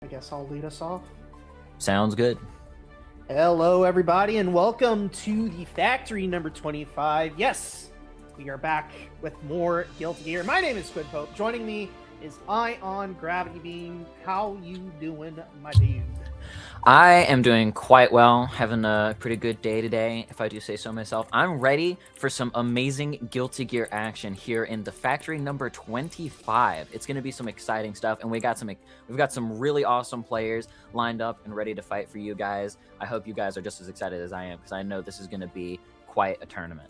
I guess I'll lead us off. Sounds good. Hello, everybody, and welcome to the factory number 25. Yes, we are back with more Guilty Gear. My name is Squid Pope. Joining me is Ion Gravity Beam. How you doing, my dude? I am doing quite well, having a pretty good day today, if I do say so myself. I'm ready for some amazing Guilty Gear action here in the factory number 25. It's going to be some exciting stuff, and we've got some really awesome players lined up and ready to fight for you guys. I hope you guys are just as excited as I am, because I know this is going to be quite a tournament.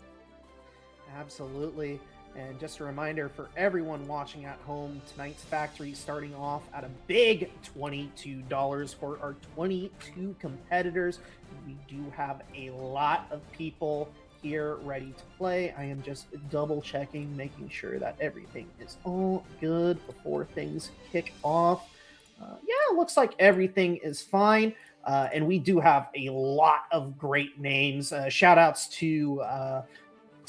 Absolutely. And just a reminder for everyone watching at home, tonight's factory starting off at a big $22 for our 22 competitors. We do have a lot of people here ready to play. I am just double checking, making sure that everything is all good before things kick off. Yeah, looks like everything is fine. And we do have a lot of great names. Shout outs to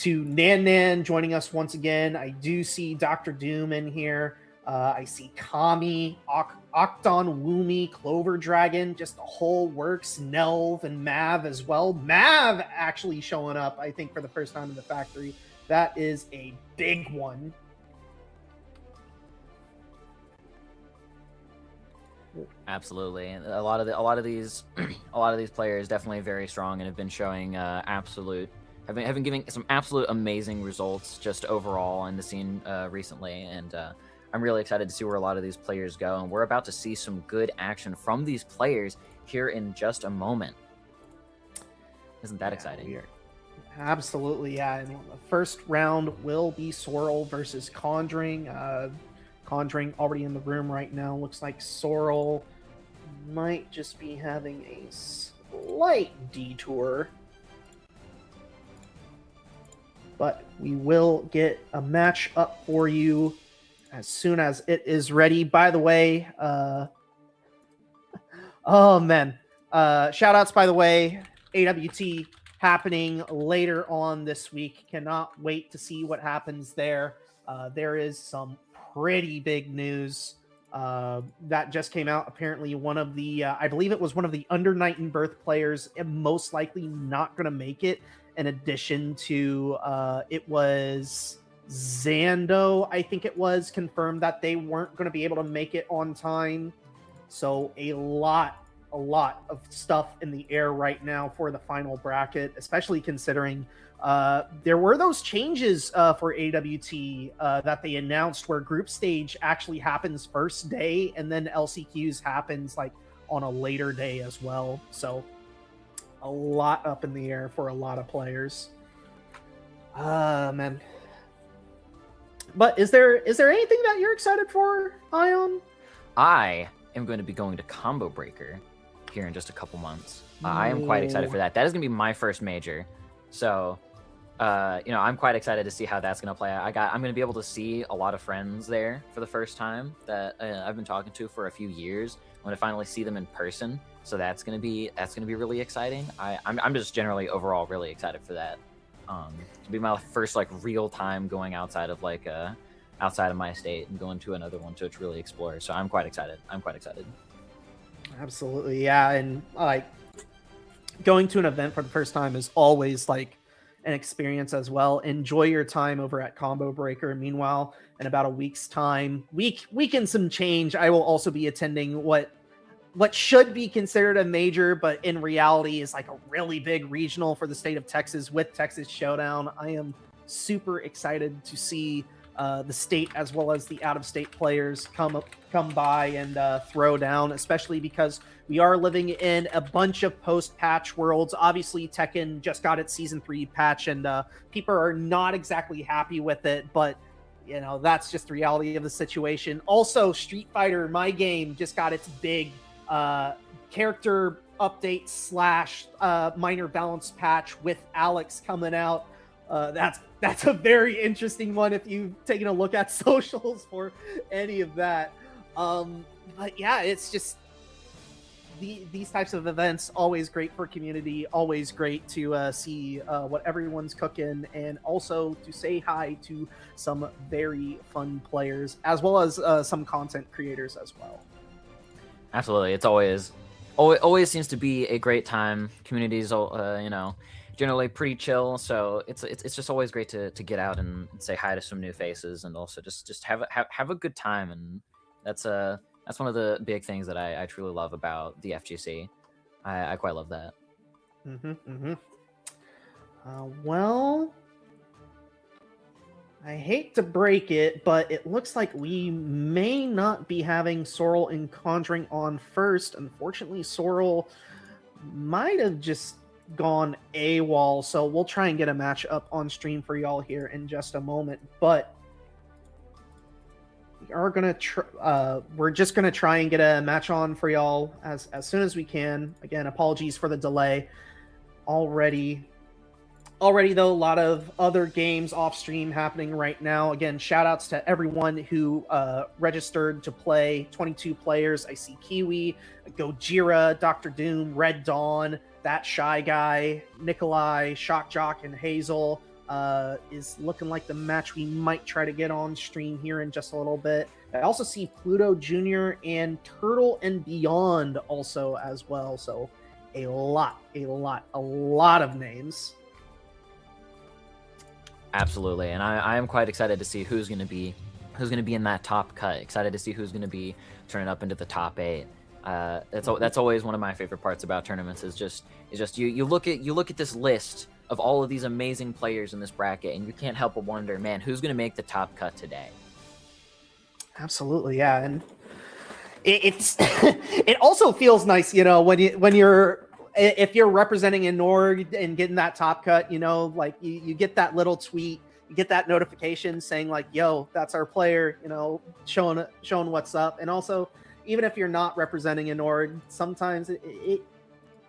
Nan Nan joining us once again. I do see Dr. Doom in here. I see Kami, Octon Woomy, Clover Dragon, just the whole works. Nelv and Mav as well. Mav actually showing up, I think, for the first time in the factory. That is a big one. Absolutely, a lot of these players definitely very strong and have been showing have been giving some absolute amazing results just overall in the scene recently, and I'm really excited to see where a lot of these players go, and we're about to see some good action from these players here in just a moment. Isn't that exciting? Absolutely, yeah. And the first round will be Sorrel versus Conjuring. Conjuring already in the room right now. Looks like Sorrel might just be having a slight detour. But we will get a match up for you as soon as it is ready. By the way, oh man, shout outs, by the way, AWT happening later on this week. Cannot wait to see what happens there. There is some pretty big news that just came out. Apparently one of the, I believe it was one of the under night and birth players, most likely not going to make it. In addition to, it was Zando, I think it was, confirmed that they weren't going to be able to make it on time. So a lot of stuff in the air right now for the final bracket, especially considering there were those changes for AWT that they announced, where group stage actually happens first day and then LCQs happens like on a later day as well. So a lot up in the air for a lot of players. Man. But is there anything that you're excited for, Ion? I am going to be going to Combo Breaker here in just a couple months. I am quite excited for that. That is going to be my first major. So, I'm quite excited to see how that's going to play out. I'm going to be able to see a lot of friends there for the first time that I've been talking to for a few years. I'm going to finally see them in person. So that's going to be really exciting. I'm just generally overall really excited for that. To be my first like real time going outside of my state and going to another one to really explore. So I'm quite excited. Absolutely, yeah. And like going to an event for the first time is always like an experience as well. Enjoy your time over at Combo Breaker. Meanwhile, in about a week's time, week and some change, I will also be attending what should be considered a major, but in reality is like a really big regional for the state of Texas with Texas Showdown. I am super excited to see the state as well as the out-of-state players come by and throw down, especially because we are living in a bunch of post-patch worlds. Obviously, Tekken just got its Season 3 patch, and people are not exactly happy with it, but that's just the reality of the situation. Also, Street Fighter, my game, just got its big character update / minor balance patch with Alex coming out. That's a very interesting one if you've taken a look at socials for any of that. But yeah, it's just these types of events, always great for community, always great to see what everyone's cooking, and also to say hi to some very fun players, as well as some content creators as well. Absolutely, it's always seems to be a great time. Communities, generally pretty chill, so it's just always great to get out and say hi to some new faces, and also just have a good time. And that's one of the big things that I truly love about the FGC. I quite love that. Well, I hate to break it, but it looks like we may not be having Sorrel and Conjuring on first. Unfortunately, Sorrel might have just gone AWOL, so we'll try and get a match up on stream for y'all here in just a moment. But we are gonna we're just gonna try and get a match on for y'all as soon as we can. Again, apologies for the delay. Already, though, a lot of other games off stream happening right now. Again, shout outs to everyone who registered to play. 22 players. I see Kiwi, Gojira, Dr. Doom, Red Dawn, That Shy Guy, Nikolai, Shock Jock, and Hazel is looking like the match we might try to get on stream here in just a little bit. I also see Pluto Jr. and Turtle and Beyond also as well. So a lot of names. Absolutely, and I am quite excited to see who's going to be in that top cut. Excited to see who's going to be turning up into the top 8. That's always one of my favorite parts about tournaments. Is just you look at this list of all of these amazing players in this bracket, and you can't help but wonder, man, who's going to make the top cut today? Absolutely, yeah, and it's it also feels nice, when you're if you're representing a Nord and getting that top cut, like you get that little tweet, you get that notification saying like, yo, that's our player, showing what's up. And also, even if you're not representing a Nord, sometimes it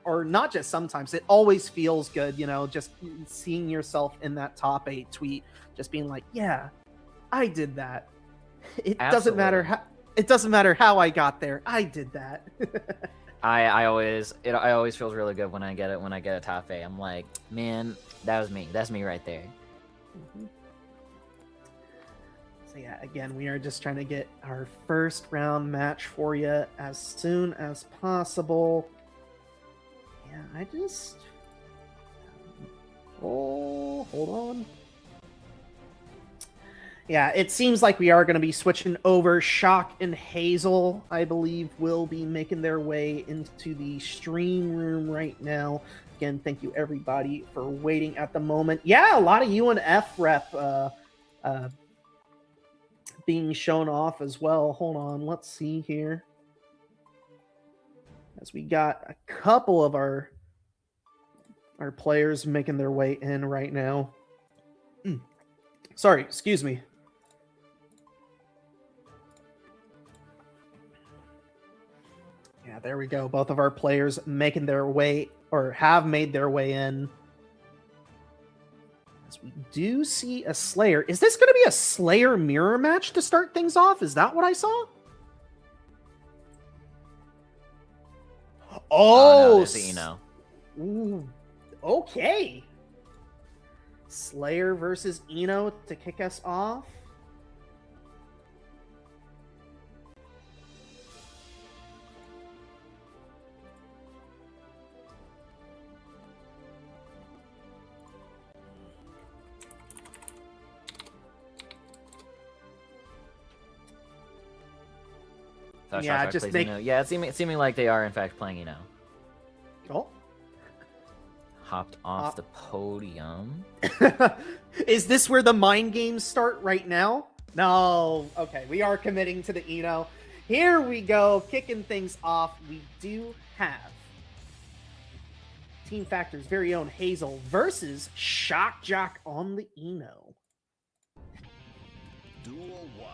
or not just sometimes, it always feels good, just seeing yourself in that top 8 tweet, just being like, yeah, I did that. It doesn't matter how I got there. I did that. I always feels really good when I get a top 8. I'm like, man, that was me. That's me right there. So yeah, again, we are just trying to get our first round match for you as soon as possible. Yeah, hold on. Yeah, it seems like we are going to be switching over. Shock and Hazel, I believe, will be making their way into the stream room right now. Again, thank you everybody for waiting at the moment. Yeah, a lot of UNF rep being shown off as well. Hold on, let's see here. As we got a couple of our players making their way in right now. Sorry, excuse me. Yeah, there we go. Both of our players making their way, or have made their way in. As we do see a Slayer. Is this going to be a Slayer mirror match to start things off? Is that what I saw? Oh, no, there's the Eno. Ooh, okay. Slayer versus Eno to kick us off. Yeah, it's seeming like they are in fact playing Eno. Oh. Hopped off the podium. Is this where the mind games start right now? No. Okay, we are committing to the Eno. Here we go, kicking things off. We do have Team Factor's very own Hazel versus Shock Jock on the Eno. Duel 1.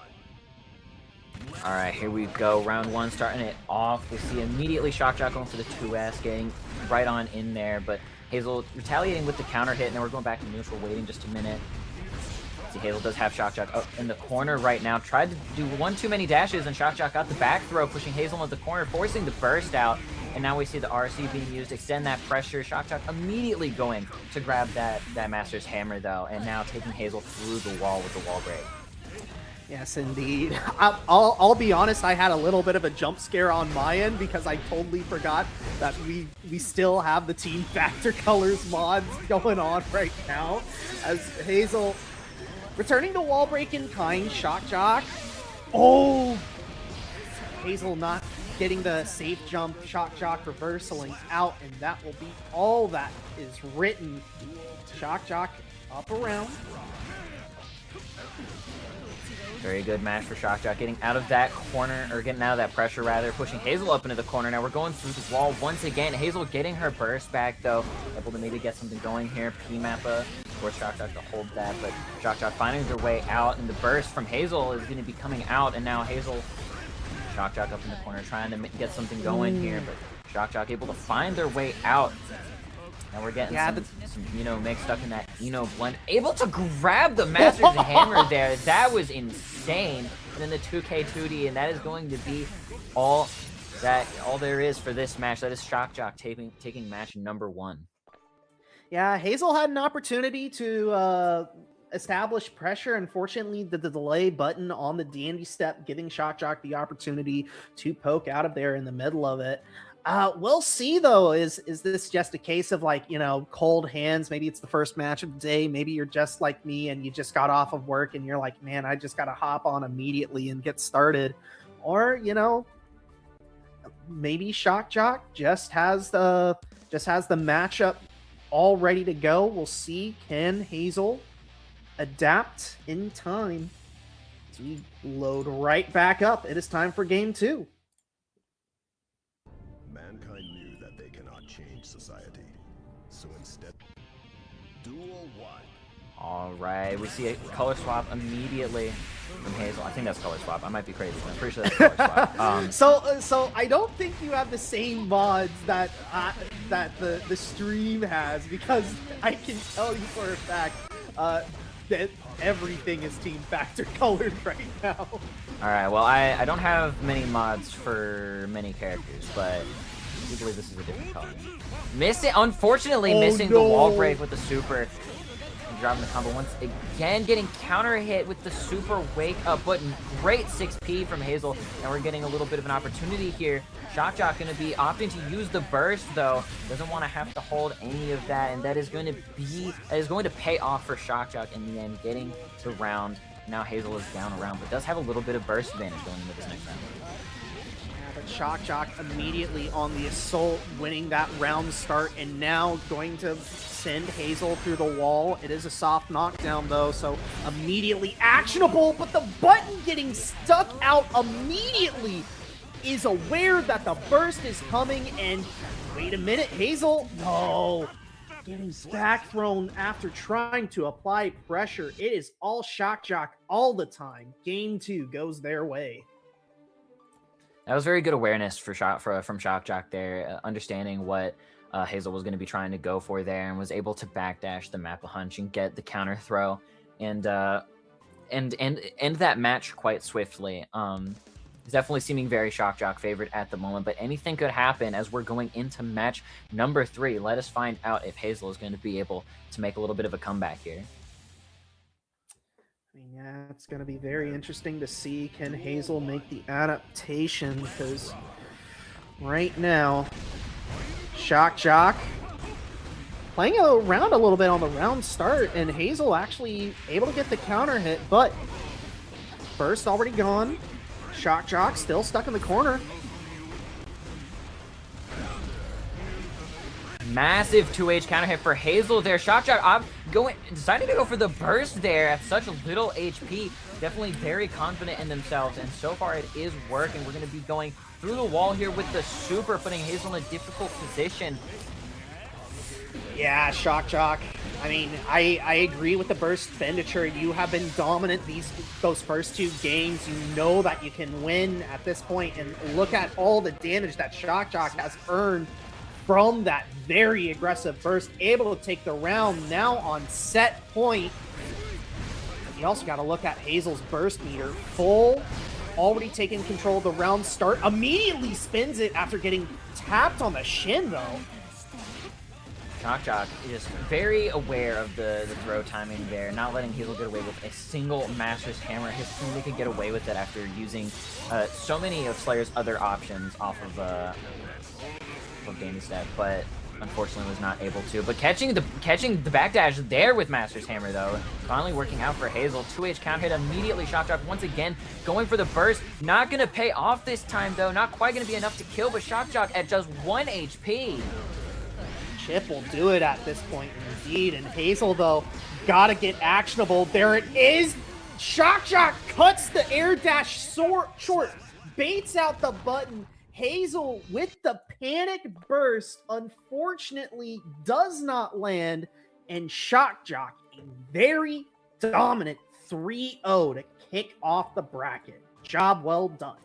All right, here we go. Round 1 starting it off. We see immediately Shock Jock going for the 2S, getting right on in there, but Hazel retaliating with the counter hit, and then we're going back to neutral, waiting just a minute. See, Hazel does have Shock Jock up in the corner right now. Tried to do one too many dashes, and Shock Jock got the back throw, pushing Hazel into the corner, forcing the burst out. And now we see the RC being used, extend that pressure. Shock Jock immediately going to grab that Master's Hammer, though, and now taking Hazel through the wall with the wall break. Yes, indeed. I'll be honest, I had a little bit of a jump scare on my end because I totally forgot that we still have the Team Factor Colors mods going on right now. As Hazel returning to wall break in kind, Shock Jock. Oh! Hazel not getting the safe jump, Shock Jock reversaling out, and that will be all that is written. Shock Jock up around. Very good match for Shock Jock, getting out of that corner, or getting out of that pressure rather, pushing Hazel up into the corner. Now we're going through the wall once again. Hazel getting her burst back though, able to maybe get something going here. P-Mappa for Shock Jock to hold that, but Shock Jock finding their way out, and the burst from Hazel is going to be coming out, and now Hazel, Shock Jock up in the corner trying to get something going here, but Shock Jock able to find their way out. Now we're getting some Meg stuck in that blend. Able to grab the Master's Hammer there. That was insane. And then the 2K 2D, and that is going to be all there is for this match. That is Shock Jock taking match number 1. Yeah, Hazel had an opportunity to establish pressure. Unfortunately, the delay button on the dandy step giving Shock Jock the opportunity to poke out of there in the middle of it. We'll see though. Is this just a case of like, cold hands? Maybe it's the first match of the day. Maybe you're just like me and you just got off of work and you're like, man, I just got to hop on immediately and get started. Or, maybe Shock Jock just has the matchup all ready to go. We'll see. Can Hazel adapt in time? As we load right back up. It is time for game 2. Mankind knew that they cannot change society, so instead, duel 1. All right, we see a color swap immediately from Hazel. I think that's color swap. I might be crazy, but I'm pretty sure that's color swap. So I don't think you have the same mods that the stream has, because I can tell you for a fact that everything is Team Factor colored right now. All right, well, I don't have many mods for many characters, but I do believe this is a different color. Unfortunately, missing the wall break with the super. Dropping the combo once again, getting counter hit with the super wake up, but great 6P from Hazel. And we're getting a little bit of an opportunity here. Shock Jock going to be opting to use the burst though. Doesn't want to have to hold any of that, and that is going to pay off for Shock Jock in the end, getting the round. Now Hazel is down around, but does have a little bit of burst advantage going into this next round. But Shock Jock immediately on the assault, winning that round start, and now going to send Hazel through the wall. It is a soft knockdown though, so immediately actionable, but the button getting stuck out immediately is aware that the burst is coming, and wait a minute, Hazel, no, getting back thrown after trying to apply pressure. It is all Shock Jock all the time. Game 2 goes their way. That was very good awareness from Shock Jock there, understanding what Hazel was going to be trying to go for there, and was able to backdash the Mappa Hunch and get the counter throw, and end that match quite swiftly. It's definitely seeming very Shock Jock favored at the moment, but anything could happen as we're going into match number 3. Let us find out if Hazel is going to be able to make a little bit of a comeback here. Yeah, it's going to be very interesting to see, can Hazel make the adaptation, because right now, Shock Jock playing around a little bit on the round start, and Hazel actually able to get the counter hit, but burst already gone. Shock Jock still stuck in the corner. Massive 2H counter hit for Hazel there. Shock Jock deciding to go for the burst there at such little HP. Definitely very confident in themselves, and so far it is working. We're going to be going through the wall here with the super, putting Hazel in a difficult position. Yeah, Shock Jock. I mean, I agree with the burst expenditure. You have been dominant those first 2 games. You know that you can win at this point, and look at all the damage that Shock Jock has earned from that very aggressive burst, able to take the round now on set point. You also got to look at Hazel's burst meter. Full, already taking control of the round start. Immediately spins it after getting tapped on the shin, though. Shock Jock is very aware of the throw timing there, not letting Hazel get away with a single Master's Hammer. His teammate could get away with it after using so many of Slayer's other options off of Danny's step, but unfortunately was not able to. But catching the backdash there with Master's Hammer, though, finally working out for Hazel. 2H count hit immediately. Shock Jock once again going for the burst. Not going to pay off this time, though. Not quite going to be enough to kill, but Shock Jock at just 1 HP. Chip will do it at this point, indeed. And Hazel, though, gotta get actionable. There it is. Shock Jock cuts the air dash short, baits out the button. Hazel with the panic burst, unfortunately, does not land. And Shock Jock, a very dominant 3-0 to kick off the bracket. Job well done.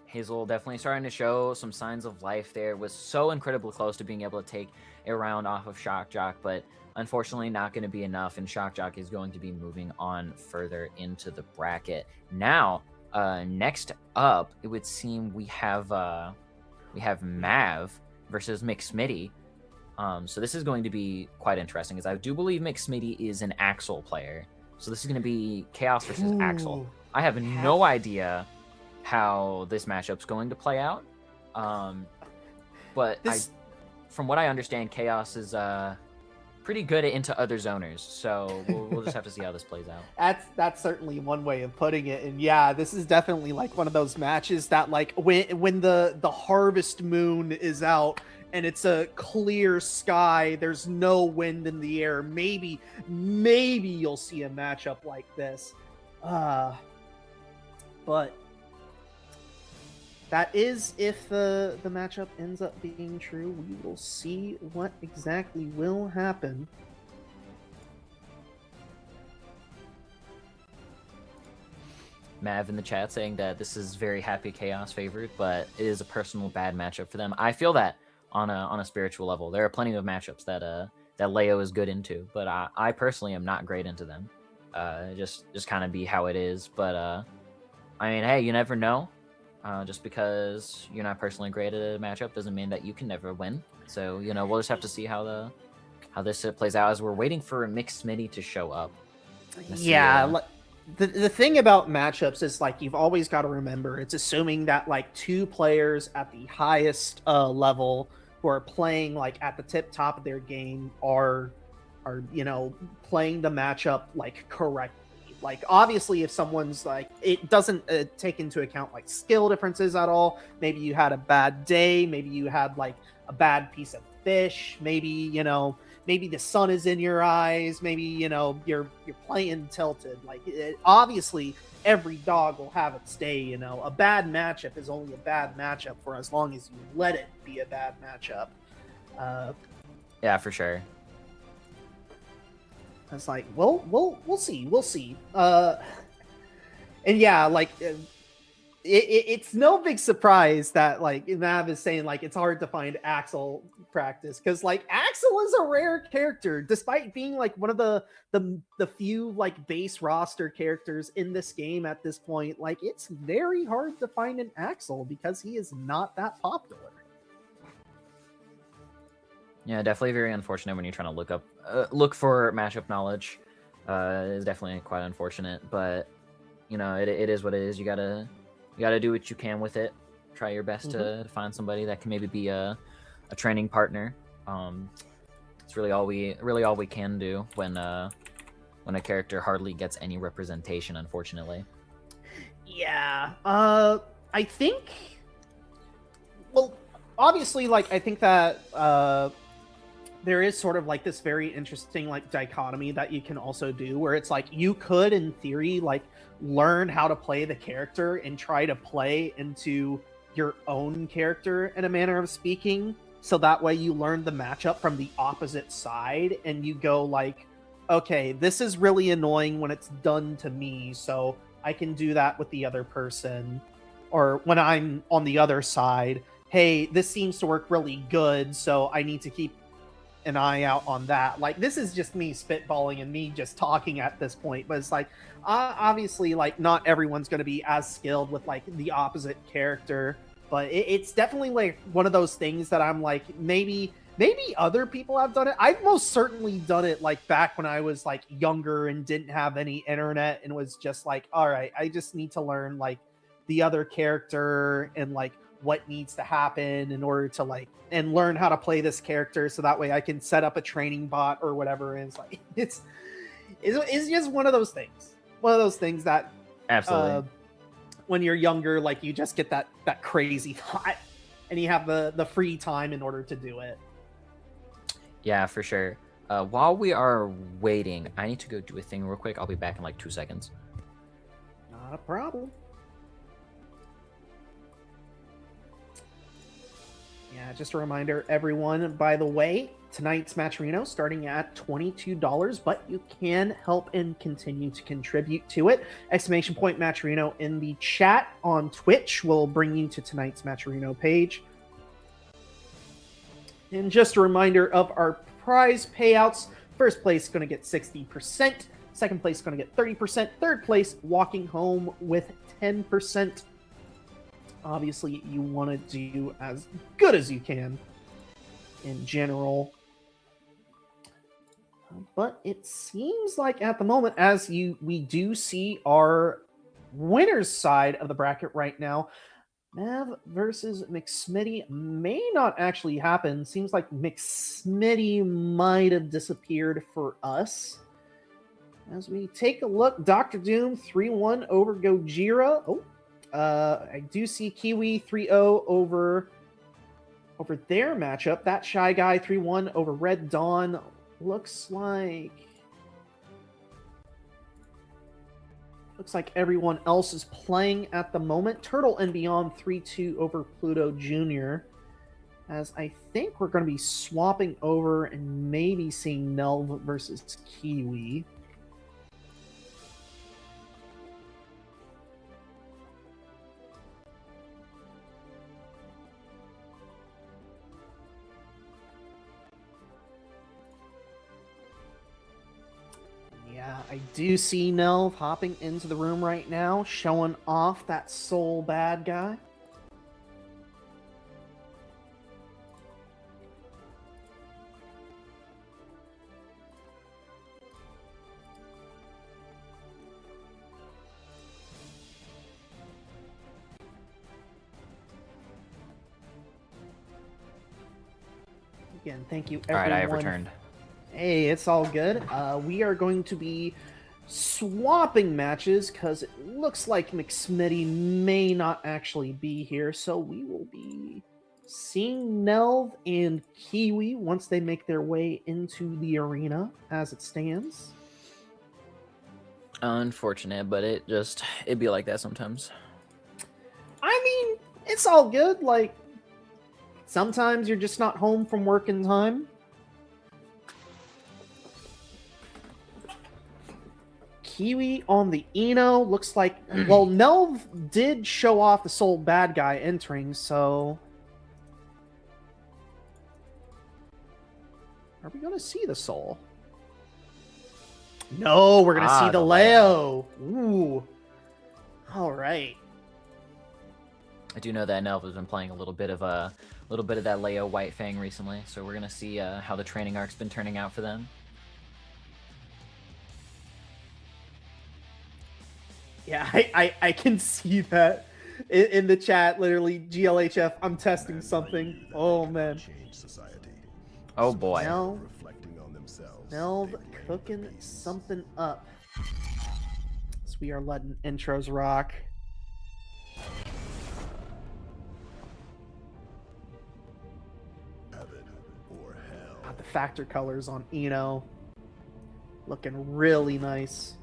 Hazel definitely starting to show some signs of life there. Was so incredibly close to being able to take a round off of Shock Jock, but unfortunately not going to be enough, and Shock Jock is going to be moving on further into the bracket. Now, next up, it would seem we have Mav versus McSmitty. So this is going to be quite interesting, as I do believe McSmitty is an Axel player. So this is going to be Chaos versus Axel. I have no idea how this matchup's going to play out, but from what I understand, Chaos is pretty good at into other zoners, so we'll just have to see how this plays out. That's certainly one way of putting it. And yeah, this is definitely like one of those matches that, like, when the harvest moon is out and it's a clear sky, there's no wind in the air, maybe you'll see a matchup like this. But that is if the matchup ends up being true. We will see what exactly will happen. Mav in the chat saying that this is very happy Chaos favored, but it is a personal bad matchup for them. I feel that on a spiritual level. There are plenty of matchups that Leo is good into, but I personally am not great into them. Just kind of be how it is. But I mean, hey, you never know. Just because you're not personally great at a matchup doesn't mean that you can never win. So, you know, we'll just have to see how this plays out as we're waiting for McSmitty to show up. Yeah, the thing about matchups is, like, you've always got to remember, it's assuming that, like, two players at the highest level who are playing, like, at the top of their game are you know, playing the matchup, like, correctly. Like, obviously, if someone's like, it doesn't take into account like skill differences at all. Maybe you had a bad day. Maybe you had like a bad piece of fish. Maybe, you know, maybe the sun is in your eyes. Maybe, you know, you're playing tilted. Like, obviously, every dog will have its day. You know, a bad matchup is only a bad matchup for as long as you let it be a bad matchup. Yeah, for sure. It's like, well, we'll see. And yeah, like, it's no big surprise that, like, Mav is saying, like, it's hard to find Axel practice, because, like, Axel is a rare character, despite being like one of the few like base roster characters in this game at this point. Like, it's very hard to find an Axel because he is not that popular. Yeah, definitely very unfortunate when you're trying to look for matchup knowledge. It is definitely quite unfortunate, but you know, it is what it is. You gotta do what you can with it. Try your best to find somebody that can maybe be a training partner. It's really all we can do when a character hardly gets any representation, unfortunately. Yeah, I think. Well, obviously, like, I think that there is sort of like this very interesting like dichotomy that you can also do, where it's like you could, in theory, like learn how to play the character and try to play into your own character in a manner of speaking. So that way you learn the matchup from the opposite side and you go like, okay, this is really annoying when it's done to me, so I can do that with the other person. Or when I'm on the other side, hey, this seems to work really good, so I need to keep an eye out on that. Like, this is just me spitballing and me just talking at this point, but it's like, obviously, like, not everyone's going to be as skilled with like the opposite character, but it's definitely like one of those things that I'm like, maybe maybe other people have done it. I've most certainly done it like back when I was like younger and didn't have any internet and was just like, all right, I just need to learn like the other character and like what needs to happen in order to like and learn how to play this character so that way I can set up a training bot or whatever. And it's like it's just one of those things. One of those things that Absolutely. when you're younger, like you just get that crazy thought and you have the free time in order to do it. Yeah, for sure. While we are waiting, I need to go do a thing real quick. I'll be back in like 2 seconds. Not a problem. Yeah, just a reminder, everyone, by the way, tonight's Matcherino starting at $22, but you can help and continue to contribute to it. Exclamation point Matcherino in the chat on Twitch will bring you to tonight's Matcherino page. And just a reminder of our prize payouts. First place is going to get 60%. Second place is going to get 30%. Third place, walking home with 10%. Obviously, you want to do as good as you can in general. But it seems like at the moment, we do see our winner's side of the bracket right now, Mav versus McSmitty may not actually happen. Seems like McSmitty might have disappeared for us. As we take a look, Dr. Doom 3-1 over Gojira. Oh, I do see Kiwi 3-0 over their matchup. That Shy Guy 3-1 over Red Dawn. Looks like everyone else is playing at the moment. Turtle and Beyond 3-2 over Pluto Jr. As I think we're going to be swapping over and maybe seeing Nelv versus Kiwi. Yeah, I do see Nelv hopping into the room right now, showing off that soul bad guy. Again, thank you everyone. All right, I have returned. Hey, it's all good. We are going to be swapping matches because it looks like McSmitty may not actually be here. So we will be seeing Nelv and Kiwi once they make their way into the arena as it stands. Unfortunate, but it'd be like that sometimes. I mean, it's all good. Like, sometimes you're just not home from work in time. Kiwi on the Eno looks like, well, Nelv did show off the soul bad guy entering, so are we going to see the soul? No, we're going to see the Leo. Ooh. All right. I do know that Nelv has been playing a little bit of that Leo White Fang recently, so we're going to see how the training arc's been turning out for them. Yeah, I can see that in the chat. Literally, GLHF, I'm testing something. Oh, man. Oh, boy. Nelv cooking something up. So we are letting intros rock. Got the factor colors on Eno. Looking really nice.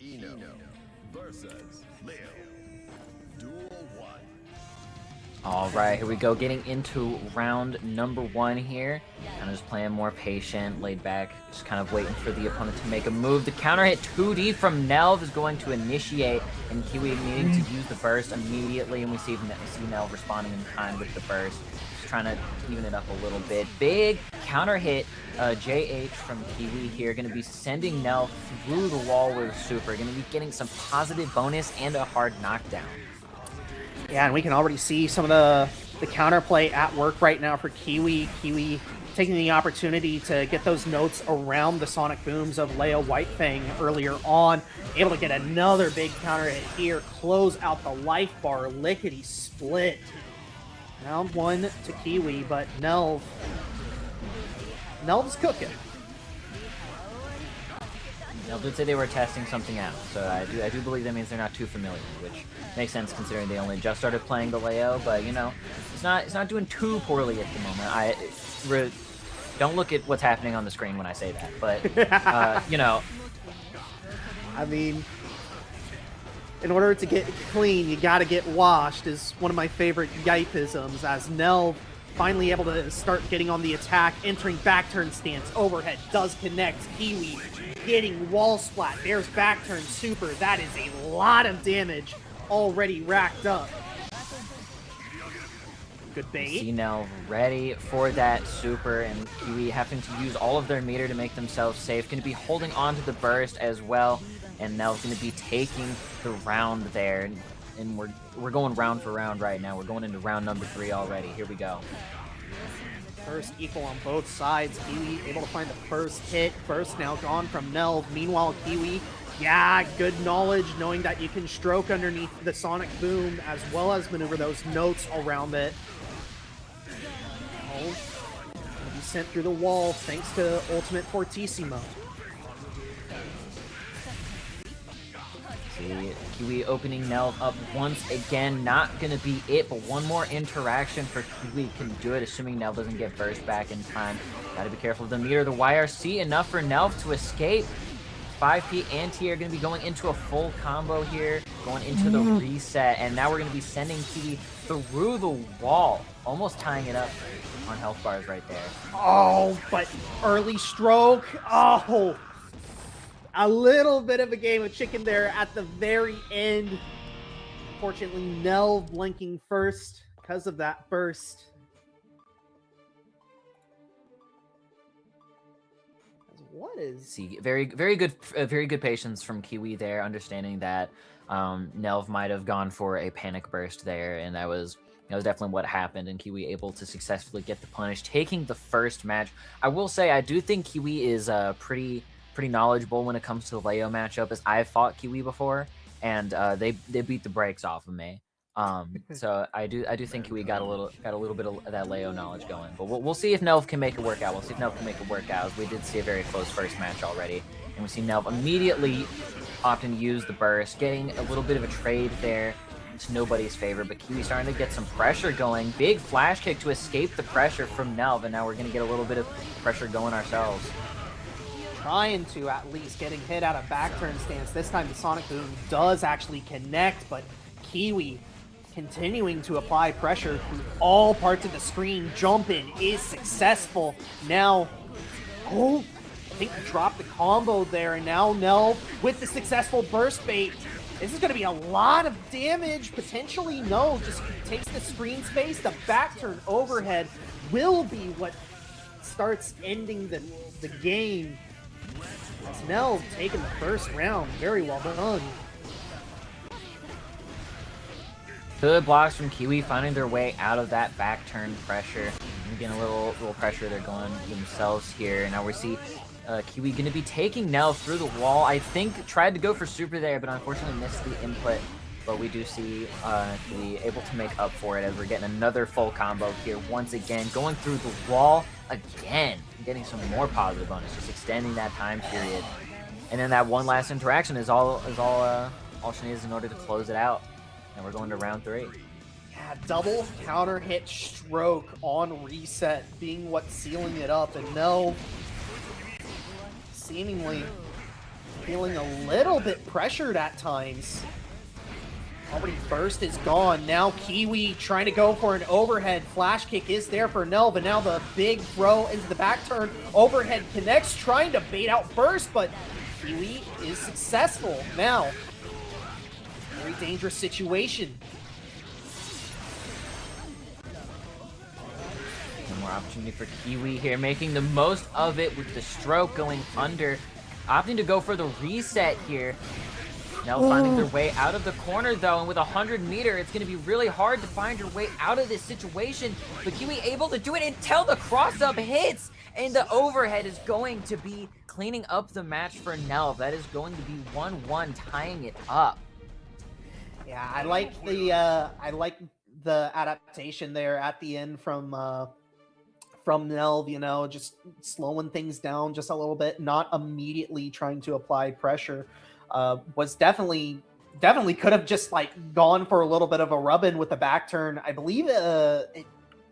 Eno versus Leo. Duel 1. All right, here we go. Getting into round number 1 here. Kind of just playing more patient, laid back, just kind of waiting for the opponent to make a move. The counter hit 2D from Nelv is going to initiate, and Kiwi needing to use the burst immediately, and we see Nelv responding in kind with the burst. Just trying to even it up a little bit. Big counter hit, JH from Kiwi here, going to be sending Nell through the wall with a super, going to be getting some positive bonus and a hard knockdown. Yeah, and we can already see some of the counterplay at work right now for Kiwi. Kiwi taking the opportunity to get those notes around the sonic booms of Leo Whitefang earlier on. Able to get another big counter hit here, close out the life bar, lickety split. Round 1 to Kiwi, but Nelv's cooking. Nelv did say they were testing something out, so I do believe that means they're not too familiar, which makes sense considering they only just started playing the Leo. But you know, it's not doing too poorly at the moment. Don't look at what's happening on the screen when I say that, but you know, I mean, in order to get clean, you gotta get washed is one of my favorite yipisms, as Nelv finally able to start getting on the attack, entering back turn stance, overhead does connect. Kiwi getting wall splat, there's back turn super. That is a lot of damage already racked up. Good bait. See Nelv ready for that super, and Kiwi having to use all of their meter to make themselves safe. Going to be holding on to the burst as well, and Nelv's going to be taking the round there. And we're going round for round right now. We're going into round number 3 already. Here we go. First equal on both sides. Kiwi able to find the first hit. First now gone from Nelv. Meanwhile, Kiwi, yeah, good knowledge, knowing that you can stroke underneath the sonic boom as well as maneuver those notes around it. Oh, will be sent through the wall thanks to Ultimate Fortissimo. See, Kiwi opening Nelv up once again. Not going to be it, but one more interaction for Kiwi can do it, assuming Nelv doesn't get burst back in time. Got to be careful of the meter. The YRC enough for Nelv to escape. 5P and T are going to be going into a full combo here, going into the reset, and now we're going to be sending Kiwi through the wall, almost tying it up on health bars right there. Oh, but early stroke. Oh, a little bit of a game of chicken there at the very end. Unfortunately, Nelv blinking first because of that burst. What is... See, very good patience from Kiwi there, understanding that Nelv might have gone for a panic burst there, and that was definitely what happened, and Kiwi able to successfully get the punish, taking the first match. I will say, I do think Kiwi is pretty knowledgeable when it comes to the Leo matchup, as I've fought Kiwi before, and they beat the brakes off of me. So I do think Kiwi got a little bit of that Leo knowledge going, but we'll see if Nelv can make it work out. We'll see if Nelv can make it work out. We did see a very close first match already, and we see Nelv immediately often use the burst, getting a little bit of a trade there. It's nobody's favor, but Kiwi starting to get some pressure going. Big flash kick to escape the pressure from Nelv, and now we're going to get a little bit of pressure going ourselves. Trying to at least getting hit out of back turn stance. This time the sonic boom does actually connect, but Kiwi continuing to apply pressure through all parts of the screen. Jump in is successful. Now, oh, I think he dropped the combo there, and now Nelv with the successful burst bait. This is going to be a lot of damage. Potentially, no, just takes the screen space. The back turn overhead will be what starts ending the game. As Nelv taking the first round. Very well done. Good blocks from Kiwi, finding their way out of that back turn pressure. And getting a little pressure they're going themselves here. Now we see Kiwi going to be taking Nelv through the wall. I think tried to go for super there, but unfortunately missed the input. But we do see Kiwi able to make up for it as we're getting another full combo here once again. Going through the wall again. Getting some more positive bonus, just extending that time period. And then that one last interaction is all she needs in order to close it out. And we're going to round 3. Yeah, double counter hit stroke on reset being what's sealing it up, and Nelv seemingly feeling a little bit pressured at times. Already burst is gone. Now Kiwi trying to go for an overhead. Flash kick is there for Nelv, and now the big throw into the back turn. Overhead connects, trying to bait out burst, but Kiwi is successful. Now, very dangerous situation. more opportunity for Kiwi here, making the most of it with the stroke going under. Opting to go for the reset here. Now finding their way out of the corner though, and with 100 meter, it's going to be really hard to find your way out of this situation. But Kiwi able to do it until the cross-up hits, and the overhead is going to be cleaning up the match for Nelv. That is going to be 1-1, tying it up. Yeah, I like the adaptation there at the end from Nelv, you know, just slowing things down just a little bit, not immediately trying to apply pressure. Was definitely could have just like gone for a little bit of a rub-in with the back turn. I believe it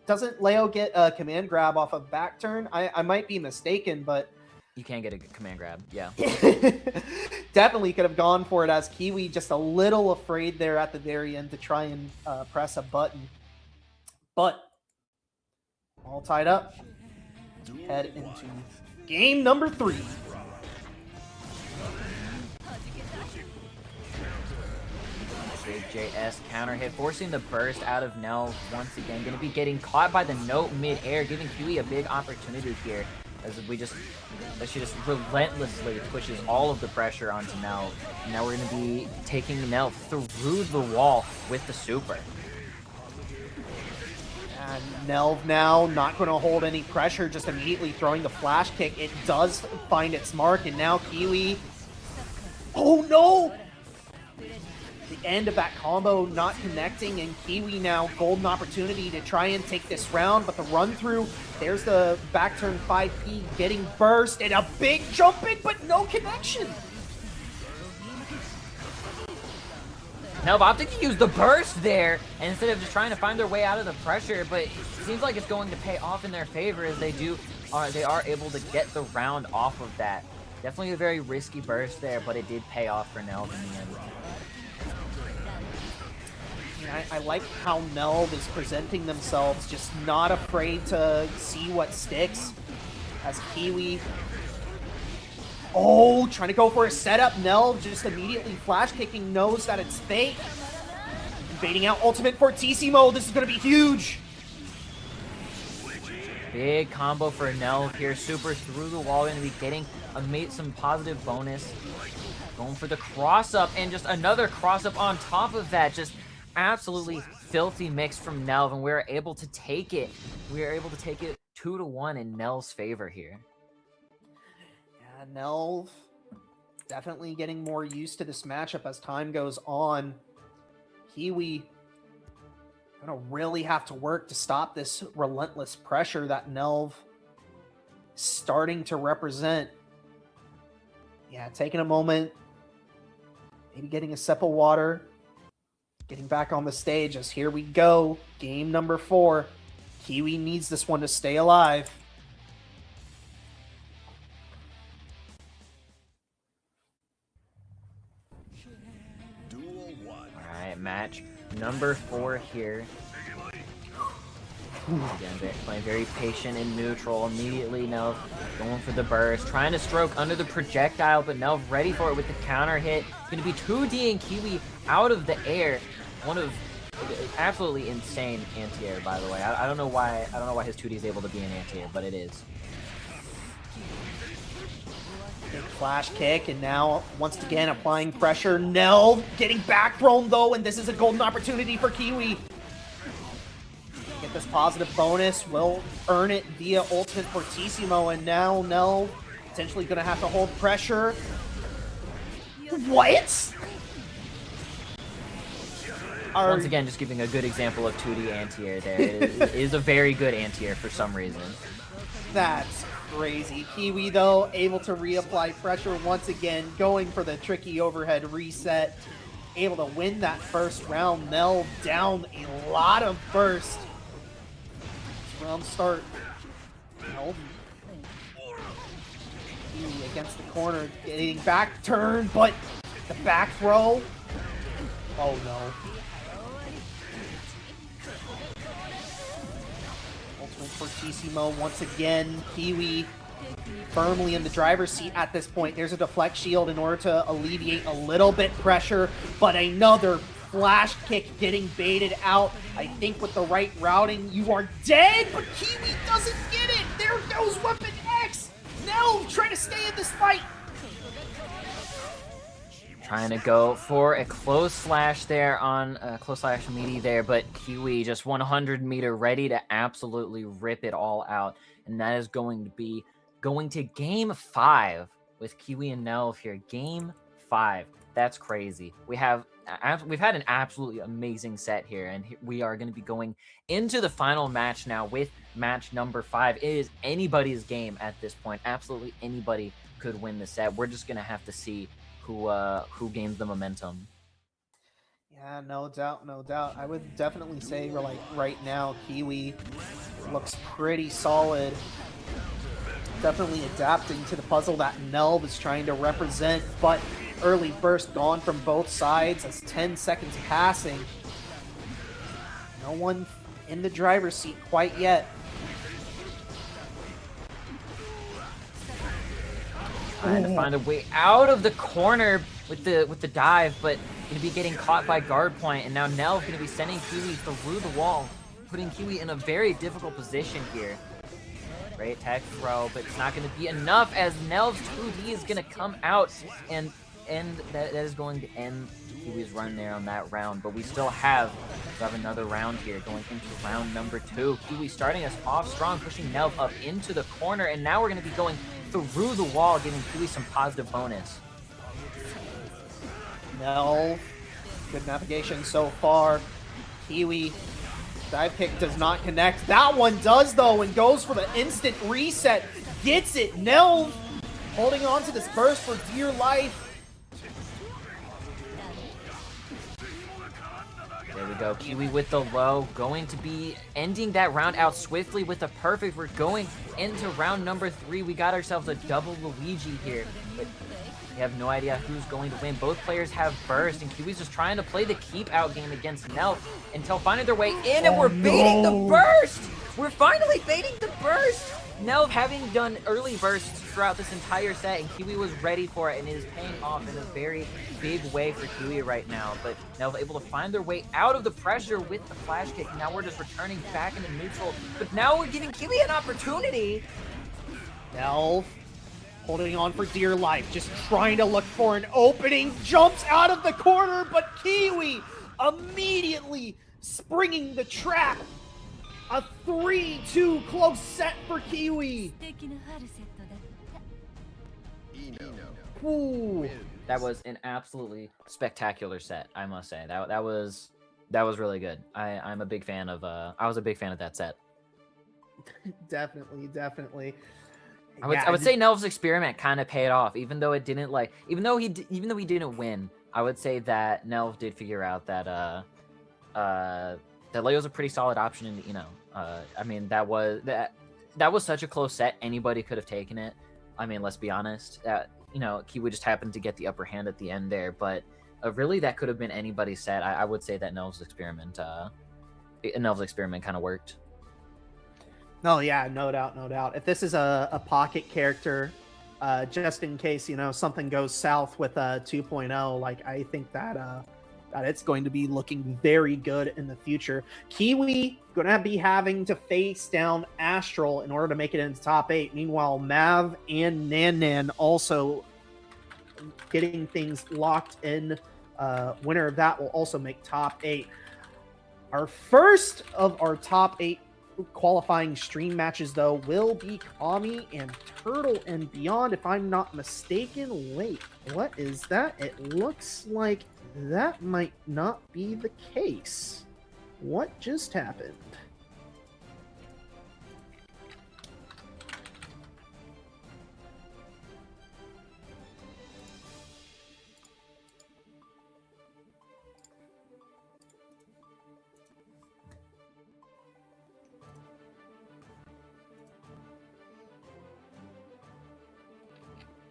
doesn't Leo get a command grab off of back turn. I might be mistaken, but you can get a command grab, yeah. Definitely could have gone for it, as Kiwi just a little afraid there at the very end to try and press a button. But all tied up. Head into game number 3. GGST counter hit, forcing the burst out of Nelv once again. Going to be getting caught by the note mid-air, giving Kiwi a big opportunity here. As she just relentlessly pushes all of the pressure onto Nelv. Now we're going to be taking Nelv through the wall with the super. And Nelv now not going to hold any pressure, just immediately throwing the flash kick. It does find its mark, and now Kiwi... Oh no! The end of that combo not connecting, and Kiwi now golden opportunity to try and take this round, but the run through, there's the back turn 5P getting burst, and a big jump in, but no connection. Nelv opted to use the burst there, and instead of just trying to find their way out of the pressure, but it seems like it's going to pay off in their favor, as they are able to get the round off of that. Definitely a very risky burst there, but it did pay off for Nelv in the end. I like how Nelv is presenting themselves, just not afraid to see what sticks. As Kiwi... Oh, trying to go for a setup. Nelv just immediately flash kicking, knows that it's fake. Baiting out ultimate Fortissimo. This is going to be huge. Big combo for Nelv here. Super through the wall. Going to be getting some positive bonus. Going for the cross-up, and just another cross-up on top of that. Just absolutely filthy mix from Nelv, and we're able to take it. We are able to take it 2-1 in Nelv's favor here. Yeah, Nelv definitely getting more used to this matchup as time goes on. Kiwi gonna really have to work to stop this relentless pressure that Nelv is starting to represent. Yeah, taking a moment, maybe getting a sip of water, getting back on the stage, as here we go. Game number 4. Kiwi needs this one to stay alive. Duel 1. Alright, match number 4 here. Again, playing very patient and neutral. Immediately, Nelv going for the burst, trying to stroke under the projectile, but Nelv ready for it with the counter hit. Going to be 2D'ing Kiwi out of the air. One of absolutely insane anti-air, by the way. I don't know why his 2D is able to be an anti-air, but it is. Big flash kick, and now once again applying pressure. Nelv getting back thrown though, and this is a golden opportunity for Kiwi. Get this positive bonus, will earn it via ultimate Fortissimo, and now Nelv potentially gonna have to hold pressure. What? Once again, just giving a good example of 2D anti-air there. It is a very good anti-air for some reason. That's crazy. Kiwi, though, able to reapply pressure once again, going for the tricky overhead reset. Able to win that first round. Nelv down a lot of burst. Round start. Nelv. Kiwi against the corner, getting back turn, but the back throw. Oh no. Ultimate Fortissimo once again. Kiwi firmly in the driver's seat at this point. There's a deflect shield in order to alleviate a little bit pressure, but another flash kick getting baited out. I think with the right routing, you are dead, but Kiwi doesn't get it. There goes Weapon X. Now trying to stay in this fight. Trying to go for a close slash there on close slash meaty there, but Kiwi just 100 meter ready to absolutely rip it all out. And that is going to be going to game 5 with Kiwi and Nelv here. Game 5. That's crazy. We've had an absolutely amazing set here, and we are going to be going into the final match now with match number 5. It is anybody's game at this point. Absolutely anybody could win the set. We're just going to have to see who gains the momentum. Yeah, no doubt, no doubt. I would definitely say like right now, Kiwi looks pretty solid. Definitely adapting to the puzzle that Nelv is trying to represent, but early burst gone from both sides as 10 seconds passing. No one in the driver's seat quite yet. Trying to find a way out of the corner with the dive, but going to be getting caught by guard point, and now Nelv going to be sending Kiwi through the wall, putting Kiwi in a very difficult position here. Great tech throw, but it's not going to be enough as Nelv's 2D is going to come out, and that is going to end Kiwi's run there on that round. But we still have another round here going into round number 2. Kiwi starting us off strong, pushing Nelv up into the corner, and now we're going to be going through the wall, giving Kiwi some positive bonus. Nelv, good navigation so far. Kiwi, dive kick does not connect. That one does though, and goes for the instant reset. Gets it. Nelv holding on to this burst for dear life. There we go. Kiwi with the low, going to be ending that round out swiftly with a perfect. We're going into round number 3. We got ourselves a double Luigi here, but we have no idea who's going to win. Both players have burst, and Kiwi's just trying to play the keep out game against Nelv until finding their way in, and we're baiting the burst! We're finally baiting the burst! Nelv having done early bursts throughout this entire set, and Kiwi was ready for it, and it is paying off in a very big way for Kiwi right now. But Nelv able to find their way out of the pressure with the flash kick. Now we're just returning back into neutral, but now we're giving Kiwi an opportunity. Nelv holding on for dear life, just trying to look for an opening, jumps out of the corner, but Kiwi immediately springing the trap. A 3-2 close set for Kiwi. Ooh. That was an absolutely spectacular set, I must say. That was really good. I'm a big fan of I was a big fan of that set. Definitely. I would say Nelv's experiment kind of paid off, even though it didn't even though he didn't win. I would say that Nelv did figure out that that Leo's a pretty solid option, and I mean that was such a close set. Anybody could have taken it. I mean, let's be honest. Kiwi just happened to get the upper hand at the end there, but really that could have been anybody's set. I would say that Nelv's experiment kind of worked. No, yeah, no doubt. If this is a pocket character, just in case something goes south with 2.0, like I think that it's going to be looking very good in the future. Kiwi gonna be having to face down Astral in order to make it into top 8. Meanwhile, Mav and Nan also getting things locked in. Winner of that will also make top 8. Our first of our top 8 qualifying stream matches, though, will be Kami and Turtle and Beyond, if I'm not mistaken. Wait, what is that? It looks like that might not be the case. What just happened?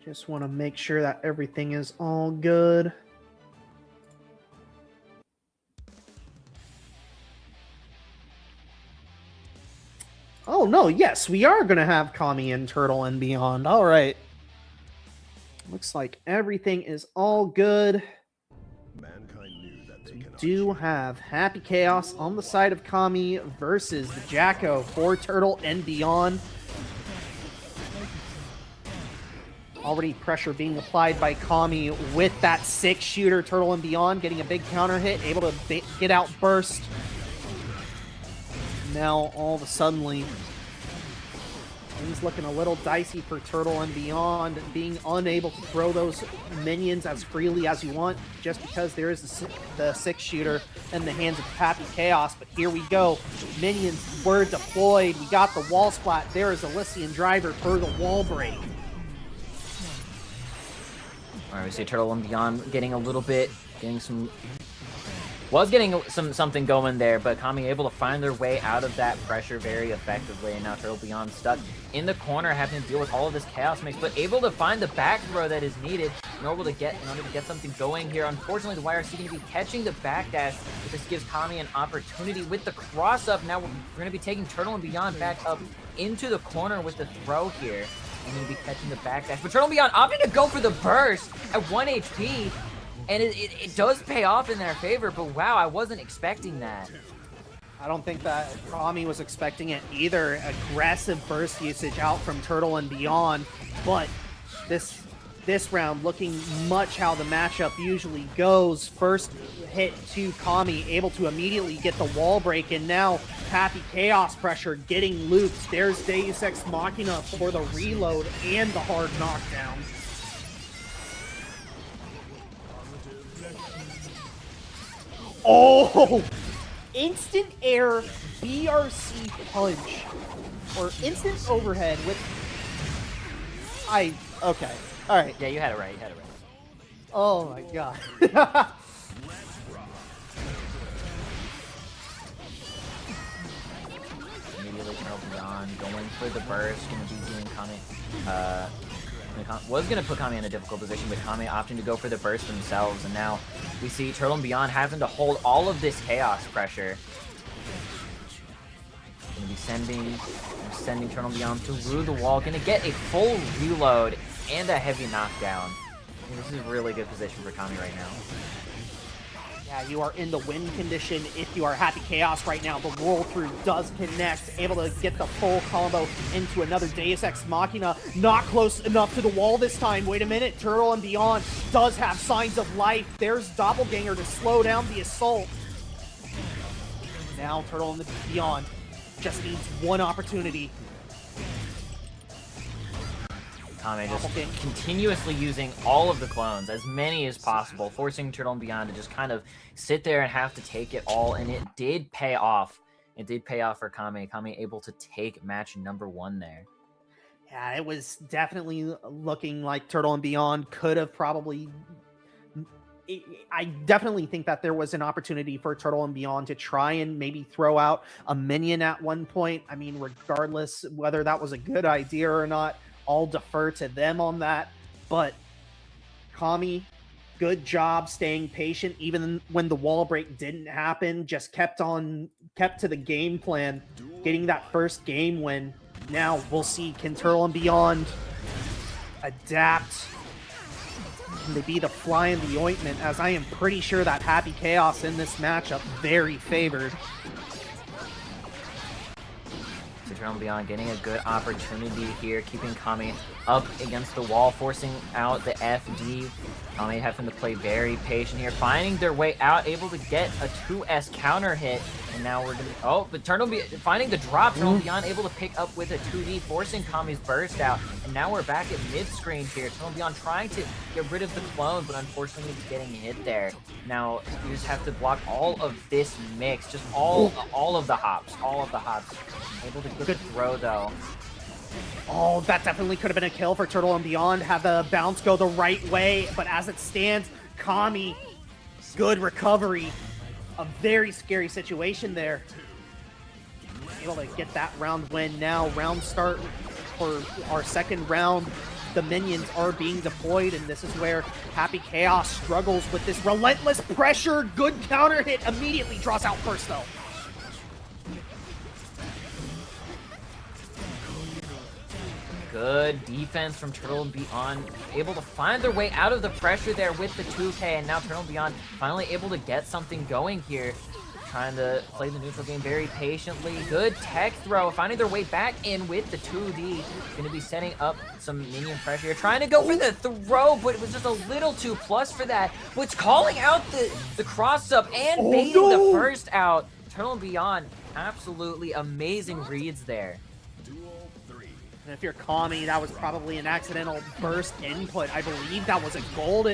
Just want to make sure that everything is all good. Oh, no, yes, we are going to have Kami and Turtle and Beyond. All right. Looks like everything is all good. Mankind knew that We do have Happy Chaos on the side of Kami versus the Jacko for Turtle and Beyond. Already pressure being applied by Kami with that 6-shooter. Turtle and Beyond getting a big counter hit, able to get out burst. Now all of a sudden, things looking a little dicey for Turtle and Beyond, being unable to throw those minions as freely as you want just because there is the 6-shooter in the hands of Happy Chaos. But here we go. Minions were deployed. We got the wall splat. There is Elysian Driver for the wall break. All right, we see Turtle and Beyond getting a little bit, getting something going there, but Kami able to find their way out of that pressure very effectively, and now Turtle Beyond stuck in the corner, having to deal with all of this chaos mix, but able to find the back throw that is needed in order to get something going here. Unfortunately, the YRC going to be catching the backdash, but this gives Kami an opportunity with the cross up. Now we're going to be taking Turtle and Beyond back up into the corner with the throw here. And going to be catching the backdash, but Turtle and Beyond opting to go for the burst at 1 HP. And it does pay off in their favor, but wow, I wasn't expecting that. I don't think that Kami was expecting it either. Aggressive burst usage out from Turtle and Beyond, but this round looking much how the matchup usually goes. First hit to Kami, able to immediately get the wall break, and now Happy Chaos pressure getting looped. There's Deus Ex Machina for the reload and the hard knockdown. Oh! Instant air BRC punch. Or instant overhead with... Okay. Alright. Yeah, you had it right. Oh my god. Immediately Turtle Beyond going for the burst, going to be doing Kami. Was going to put Kami in a difficult position, but Kami opting to go for the burst themselves, and now we see Turtle and Beyond having to hold all of this chaos pressure. Going to be sending Turtle and Beyond through the wall, going to get a full reload and a heavy knockdown. This is a really good position for Kami right now. Yeah, you are in the win condition if you are Happy Chaos right now. The roll through does connect, able to get the full combo into another Deus Ex Machina. Not close enough to the wall this time. Wait a minute, Turtle and Beyond does have signs of life. There's Doppelganger to slow down the assault. Now Turtle and Beyond just needs one opportunity. Kami just continuously using all of the clones, as many as possible, forcing Turtle and Beyond to just kind of sit there and have to take it all, and it did pay off. It did pay off for Kami. Kami able to take match number 1 there. Yeah, it was definitely looking like Turtle and Beyond could have probably... I definitely think that there was an opportunity for Turtle and Beyond to try and maybe throw out a minion at one point. I mean, regardless whether that was a good idea or not, I'll defer to them on that. But Kami, good job staying patient even when the wall break didn't happen. Just kept to the game plan, getting that first game win. Now we'll see, can Turtle and Beyond adapt? Can they be the fly in the ointment? As I am pretty sure that Happy Chaos in this matchup very favored. Turtle and Beyond getting a good opportunity here, keeping Kami up against the wall, forcing out the FD. Kami having to play very patient here, finding their way out, able to get a 2S counter hit, and now we're gonna, but finding the drop, Turtle and Beyond able to pick up with a 2D, forcing Kami's burst out, and now we're back at mid-screen here. Turtle and Beyond trying to get rid of the clone, but unfortunately getting hit there. Now you just have to block all of this mix, just all of the hops. Able to get the throw though. Oh, that definitely could have been a kill for Turtle and Beyond. Have the bounce go the right way, but as it stands, Kami, good recovery. A very scary situation there. Able to get that round win now. Round start for our second round. The minions are being deployed, and this is where Happy Chaos struggles with this relentless pressure. Good counter hit, immediately draws out first though. Good defense from Turtle and Beyond, able to find their way out of the pressure there with the 2K, and now Turtle and Beyond finally able to get something going here. Trying to play the neutral game very patiently. Good tech throw, finding their way back in with the 2D. Going to be setting up some minion pressure here. Trying to go for the throw, but it was just a little too plus for that. But it's calling out the cross-up and baiting the first out. Turtle and Beyond, absolutely amazing reads there. And if you're Kami, that was probably an accidental burst input. I believe that was a gold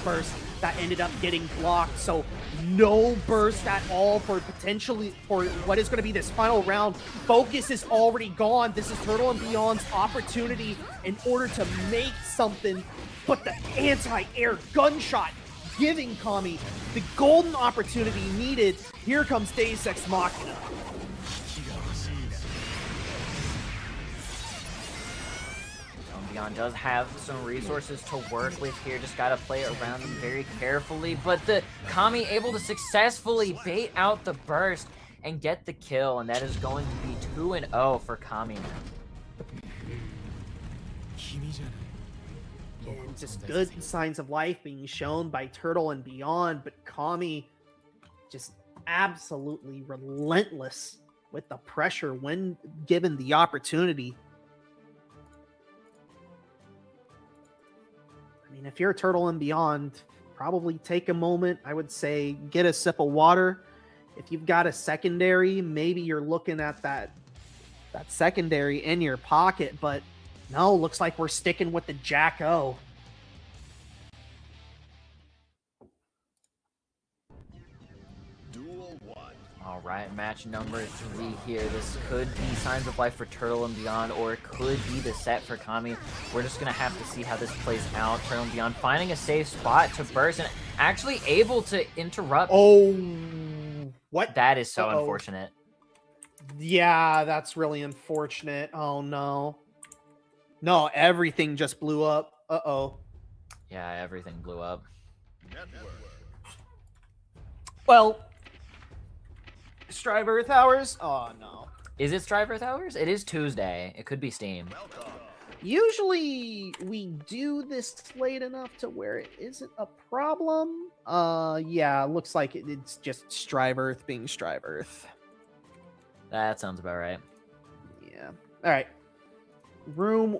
burst that ended up getting blocked. So no burst at all for potentially for what is going to be this final round. Focus is already gone. This is Turtle and Beyond's opportunity in order to make something. But the anti-air gunshot giving Kami the golden opportunity needed. Here comes Deus Ex Machina. Beyond does have some resources to work with here, just gotta play around them very carefully, but the Kami able to successfully bait out the burst and get the kill, and that is going to be 2-0 for Kami now. And just good signs of life being shown by Turtle and Beyond, but Kami just absolutely relentless with the pressure when given the opportunity. I mean, if you're Turtle and Beyond, probably take a moment. I would say get a sip of water. If you've got a secondary, maybe you're looking at that secondary in your pocket, but no, looks like we're sticking with the Jack-O. All right, match number 3 here. This could be signs of life for Turtle and Beyond, or it could be the set for Kami. We're just going to have to see how this plays out. Turtle and Beyond finding a safe spot to burst and actually able to interrupt. Oh, what? That is so unfortunate. Yeah, that's really unfortunate. Oh, no. No, everything just blew up. Uh-oh. Yeah, everything blew up. Well... Strive Earth Hours? Oh, no. Is it Strive Earth Hours? It is Tuesday. It could be Steam. Usually we do this late enough to where it isn't a problem. Yeah, looks like it's just Strive Earth being Strive Earth. That sounds about right. Yeah. All right. Room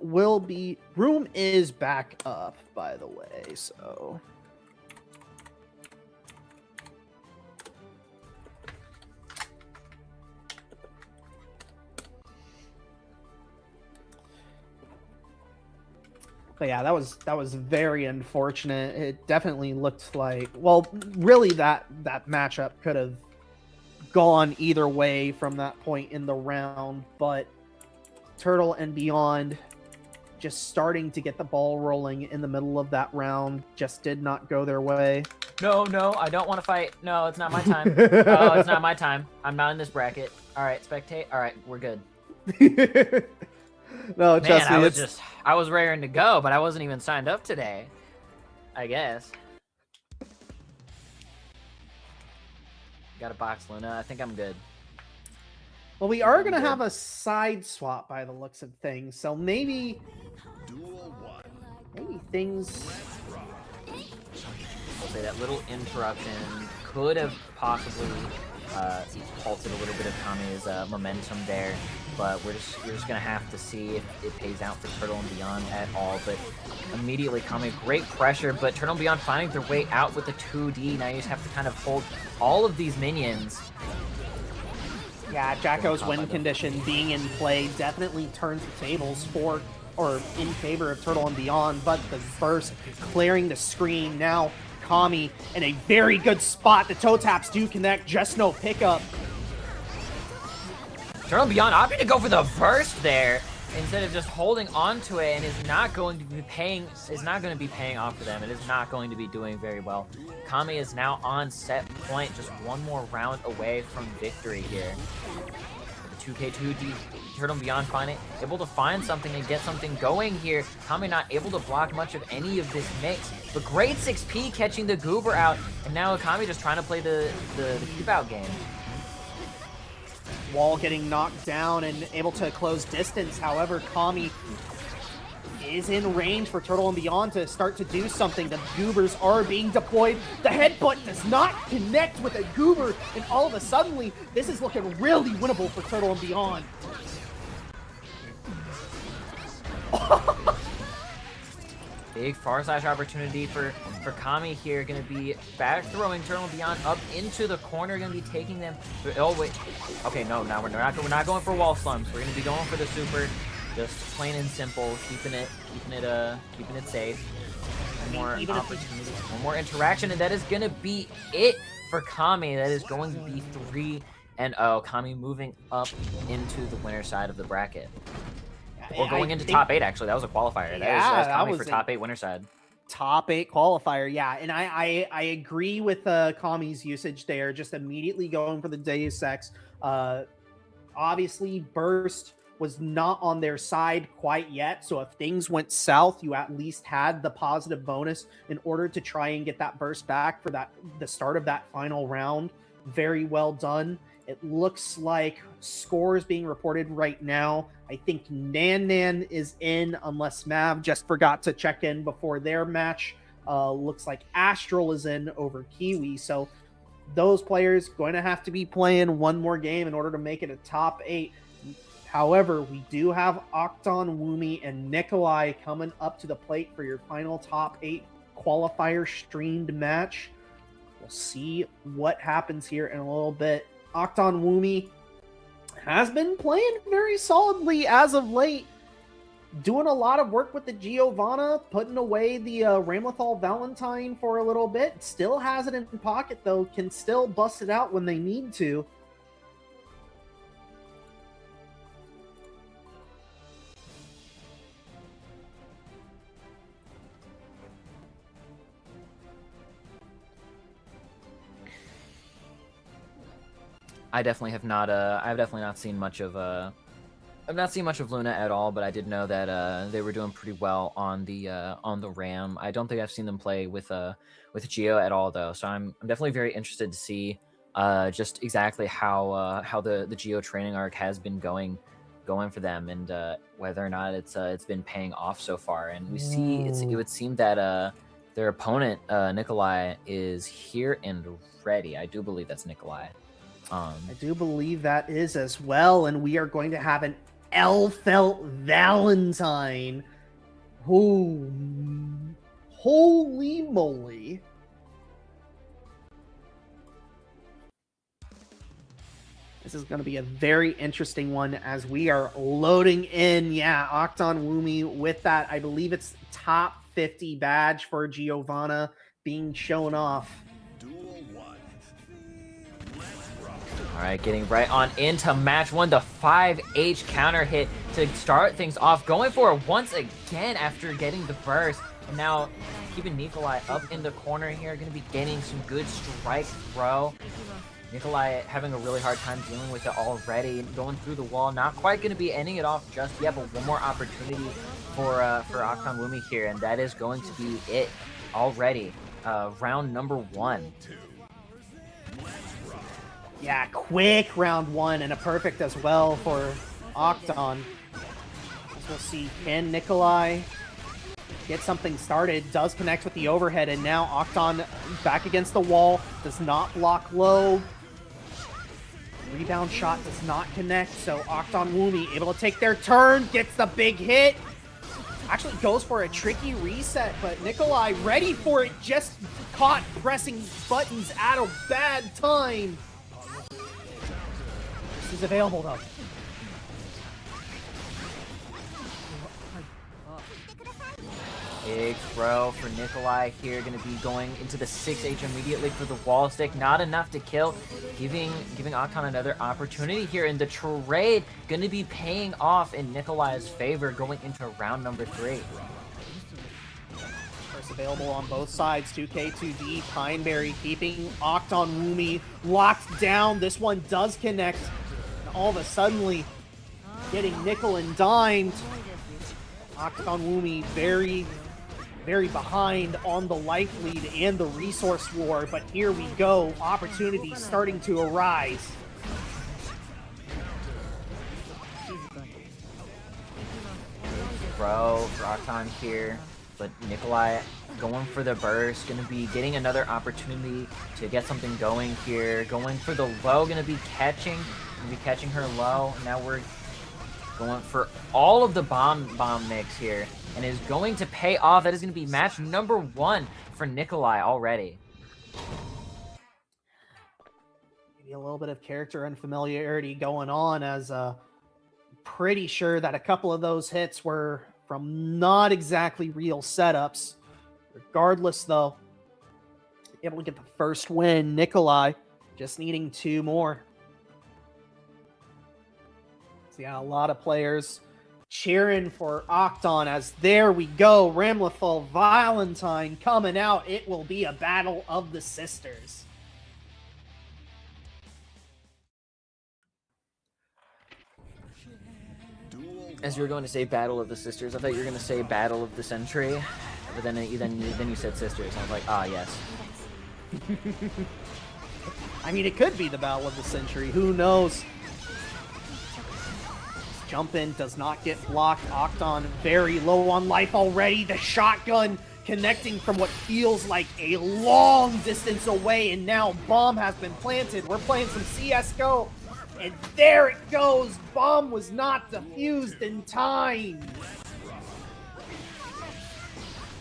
is back up, by the way, so... But yeah, that was very unfortunate. It definitely looked like, well, really that matchup could have gone either way from that point in the round, but Turtle and Beyond just starting to get the ball rolling in the middle of that round just did not go their way. No, I don't want to fight. No, it's not my time. Oh, it's not my time. I'm not in this bracket. All right, spectate. All right, we're good. No, trust me. I was raring to go, but I wasn't even signed up today. I guess. Got a box, Luna. I think I'm good. Well, we are going to have a side swap by the looks of things, so maybe things... I'll say that little interruption could have possibly halted a little bit of Kami's momentum there, but we're just gonna have to see if it pays out for Turtle and Beyond at all. But immediately Kami, great pressure, but Turtle and Beyond finding their way out with the 2D. Now you just have to kind of hold all of these minions. Yeah, Jack-O's win condition being in play definitely turns the tables for or in favor of Turtle and Beyond, but the burst clearing the screen. Now Kami in a very good spot. The toe taps do connect, just no pickup. Turtle and Beyond opting to go for the burst there instead of just holding on to it, and is not going to be paying off for them. It is not going to be doing very well. Kami is now on set point, just one more round away from victory here. The 2K2D, Turtle and Beyond able to find something and get something going here. Kami not able to block much of any of this mix, but great 6P catching the Goober out, and now Kami just trying to play the keep out game. Wall getting knocked down and able to close distance. However, Kami is in range for Turtle and Beyond to start to do something. The Goobers are being deployed. The headbutt does not connect with a Goober, and all of a sudden, this is looking really winnable for Turtle and Beyond. Big far slash opportunity for Kami here. Gonna be back throwing Turtle and Beyond up into the corner. Gonna be taking them. Oh wait. Okay, no. Now we're not going for wall slumps. We're gonna be going for the super. Just plain and simple, keeping it safe. One more opportunity, one more interaction, and that is gonna be it for Kami. That is going to be 3-0. Kami moving up into the winner side of the bracket. Or going into top 8, actually. That was a qualifier. That was Kami for top 8 winner side. Top 8 qualifier, yeah. And I agree with Kami's usage there, just immediately going for the Deus Ex. Obviously, Burst was not on their side quite yet, so if things went south, you at least had the positive bonus in order to try and get that burst back for the start of that final round. Very well done. It looks like scores being reported right now. I think Nan is in, unless Mav just forgot to check in before their match. Looks like Astral is in over Kiwi, so those players going to have to be playing one more game in order to make it a top 8. However, we do have Octon, Woomy, and Nikolai coming up to the plate for your final top 8 qualifier streamed match. We'll see what happens here in a little bit. Octon Woomy has been playing very solidly as of late. Doing a lot of work with the Giovanna, putting away the Ramlethal Valentine for a little bit. Still has it in pocket, though. Can still bust it out when they need to. I definitely have not. I've definitely not seen much of. I've not seen much of Luna at all, but I did know that they were doing pretty well on the Ram. I don't think I've seen them play with Geo at all, though. So I'm definitely very interested to see just exactly how the Geo training arc has been going for them, and whether or not it's been paying off so far. And we see it would seem that their opponent Nikolai is here and ready. I do believe that's Nikolai. I do believe that is as well, and we are going to have an Elfelt Valentine. Ooh, holy moly. This is going to be a very interesting one as we are loading in. Yeah, Octon Woomy with that. I believe it's top 50 badge for Giovanna being shown off. All right, getting right on into match 1. The 5H counter hit to start things off. Going for it once again after getting the burst. And now keeping Nikolai up in the corner here. Going to be getting some good strike throw. Nikolai having a really hard time dealing with it already. Going through the wall. Not quite going to be ending it off just yet, but one more opportunity for Octon Woomy here. And that is going to be it already. Round number 1. Yeah, quick round 1 and a perfect as well for Octon. As we'll see, can Nikolai get something started? Does connect with the overhead, and now Octon back against the wall. Does not block low. Rebound shot does not connect, so Octon Woomy able to take their turn, gets the big hit. Actually goes for a tricky reset, but Nikolai ready for it, just caught pressing buttons at a bad time. Is available though. Big throw for Nikolai here, going to be going into the 6H immediately for the wall stick. Not enough to kill, giving Octon another opportunity here, and the trade going to be paying off in Nikolai's favor going into round number 3. Available on both sides. 2K, 2D, Pineberry keeping Octon Woomy locked down. This one does connect. And all of a sudden, getting nickel and dimed. Octon Woomy very, very behind on the life lead and the resource war. But here we go. Opportunity starting to arise. throw for Octon here, but Nikolai going for the burst, gonna be getting another opportunity to get something going here. Going for the low, gonna be catching her low. Now we're going for all of the bomb mix here, and is going to pay off. That is gonna be match number 1 for Nikolai already. Maybe a little bit of character unfamiliarity going on, as pretty sure that a couple of those hits were from not exactly real setups. Regardless, though, able to get the first win. Nikolai just needing 2 more. So yeah, a lot of players cheering for Octon, as there we go. Ramlethal Valentine coming out. It will be a battle of the sisters. As you were going to say Battle of the Sisters, I thought you were going to say Battle of the Century, but then you said Sisters. I was like, ah, yes. I mean, it could be the Battle of the Century. Who knows? Jump in does not get blocked. Octon very low on life already. The shotgun connecting from what feels like a long distance away, and now bomb has been planted. We're playing some CSGO. And there it goes. Bomb was not defused in time.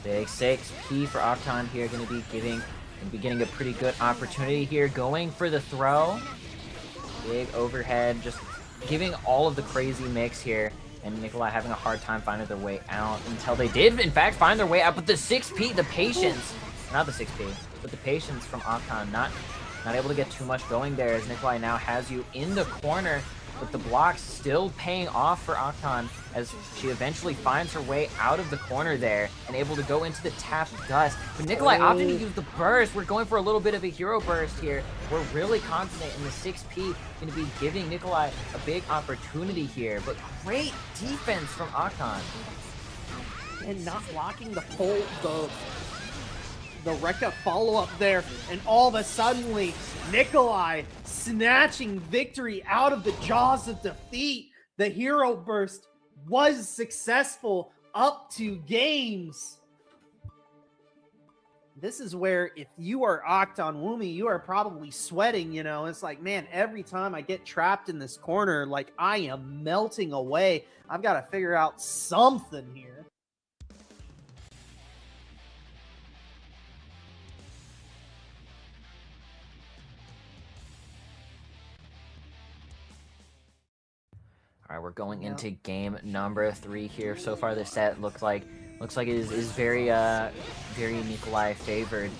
Big 6P for Octon here. Going to be getting a pretty good opportunity here. Going for the throw. Big overhead. Just giving all of the crazy mix here. And Nikolai having a hard time finding their way out, until they did, in fact, find their way out. But the 6P, the patience, not the 6P, but the patience from Octon, not able to get too much going there, as Nikolai now has you in the corner, but the blocks still paying off for Octon, as she eventually finds her way out of the corner there and able to go into the tapped dust. But Nikolai opting to use the burst. We're going for a little bit of a hero burst here. We're really confident in the 6P, going to be giving Nikolai a big opportunity here, but great defense from Octon. And not blocking the Rekka follow-up there, and all of a sudden, Nikolai snatching victory out of the jaws of defeat. The hero burst was successful up 2 games. This is where, if you are Octon Woomy, you are probably sweating, you know. It's like, man, every time I get trapped in this corner, like, I am melting away. I've got to figure out something here. All right, we're going into game number 3 here. So far, the set looks like it is very Nikolai favored.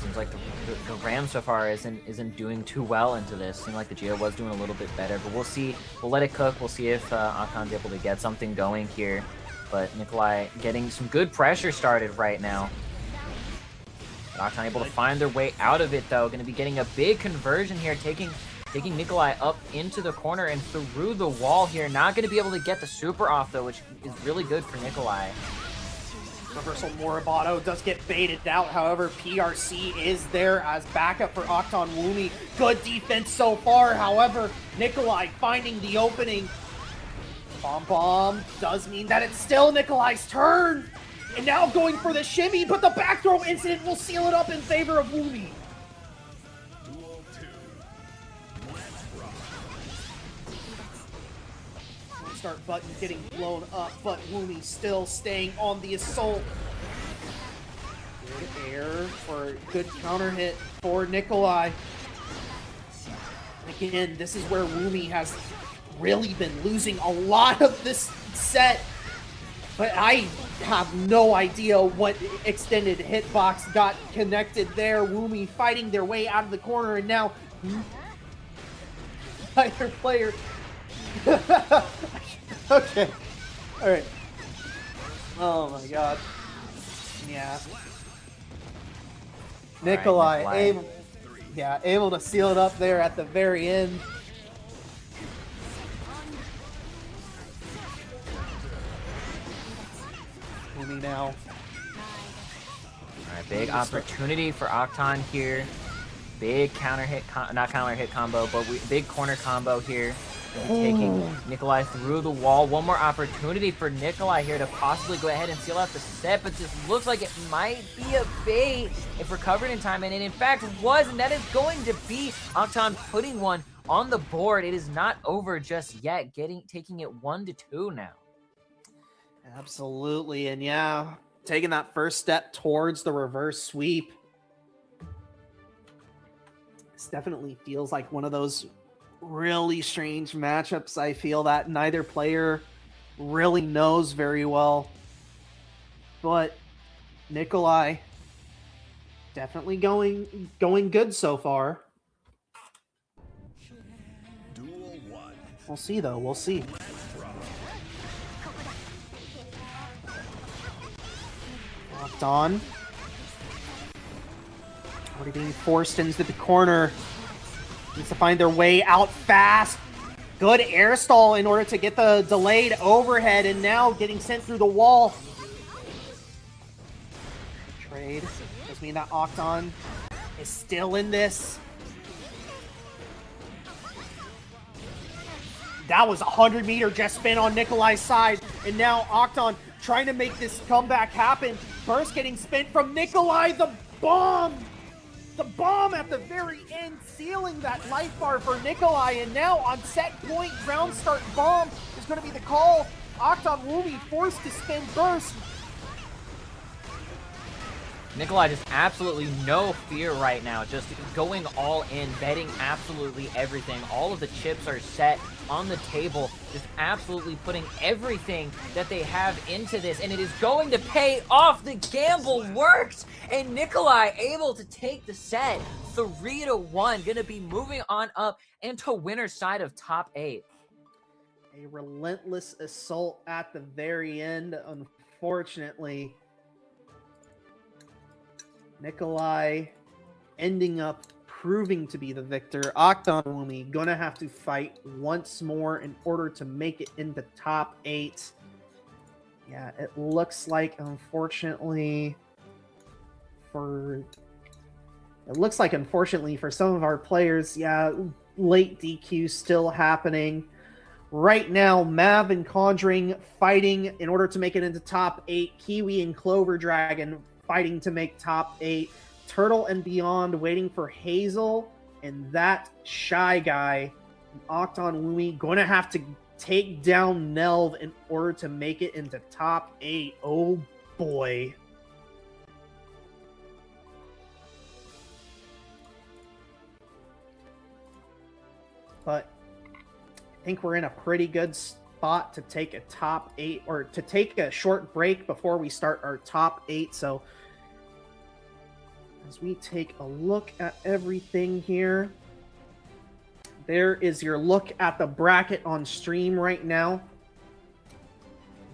Seems like the Ram so far isn't doing too well into this. Seems like the Geo was doing a little bit better, but we'll see. We'll let it cook. We'll see if Octon's able to get something going here. But Nikolai getting some good pressure started right now. But Octon able to find their way out of it, though. Going to be getting a big conversion here, taking Nikolai up into the corner and through the wall here. Not going to be able to get the super off, though, which is really good for Nikolai. Reversal Moribado does get baited out. However, PRC is there as backup for Octon Woomy. Good defense so far. However, Nikolai finding the opening. Bomb does mean that it's still Nikolai's turn. And now going for the shimmy, but the back throw incident will seal it up in favor of Woomy. Start button getting blown up, but Woomy still staying on the assault. Good air for a good counter hit for Nikolai. Again, this is where Woomy has really been losing a lot of this set, but I have no idea what extended hitbox got connected there. Woomy fighting their way out of the corner, and now either player. Okay. All right. Oh my god. Yeah. Nikolai able to seal it up there at the very end. Woomy now. All right, big opportunity for Octon here. Big counter hit, not counter hit combo, but big corner combo here. Gonna be taking Nikolai through the wall. One more opportunity for Nikolai here to possibly go ahead and seal out the set, but this looks like it might be a bait if recovered in time, and it in fact was, and that is going to be Octon putting one on the board. It is not over just yet, taking it 1-2 now. Absolutely, and yeah, taking that first step towards the reverse sweep. This definitely feels like one of those really strange matchups. I feel that neither player really knows very well, but Nikolai definitely going good so far. Duel 1. We'll see though. We'll see. Locked on. Already being forced into the corner. Needs to find their way out fast. Good air stall in order to get the delayed overhead, and now getting sent through the wall. Trade. Does mean that Octon is still in this. That was a 100-meter jet spin on Nikolai's side, and now Octon trying to make this comeback happen. Burst getting spent from Nikolai. The bomb at the very end, sealing that life bar for Nikolai, and now on set point, ground start bomb is going to be the call. Octon will be forced to spin Burst. Nikolai just absolutely no fear right now, just going all in, betting absolutely everything. All of the chips are set on the table, just absolutely putting everything that they have into this, and it is going to pay off. The gamble worked, and Nikolai able to take the set 3-1, gonna be moving on up into winner's side of top 8. A relentless assault at the very end. Unfortunately, Nikolai ending up proving to be the victor. Octon Wumi gonna have to fight once more in order to make it into top 8. Yeah, it looks like, unfortunately, for some of our players, yeah, late DQ still happening. Right now, Mav and Conjuring fighting in order to make it into top 8. Kiwi and Clover Dragon fighting to make top 8. Turtle and Beyond waiting for Hazel, and that Shy Guy, Octon Wumi, going to have to take down Nelv in order to make it into top 8. Oh boy. But I think we're in a pretty good spot to take a top 8, or to take a short break before we start our top 8. So as we take a look at everything here, there is your look at the bracket on stream right now.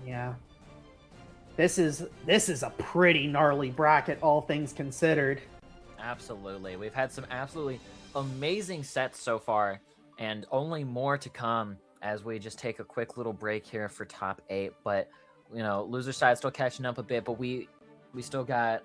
Yeah. This is a pretty gnarly bracket, all things considered. Absolutely. We've had some absolutely amazing sets so far, and only more to come as we just take a quick little break here for top 8. But, you know, loser side still catching up a bit, but we still got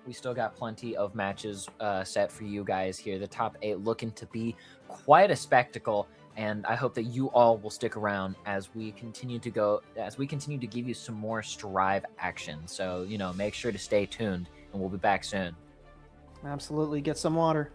plenty of matches set for you guys here. The top 8 looking to be quite a spectacle, and I hope that you all will stick around as we continue to give you some more Strive action. So, you know, make sure to stay tuned, and we'll be back soon. Absolutely. Get some water.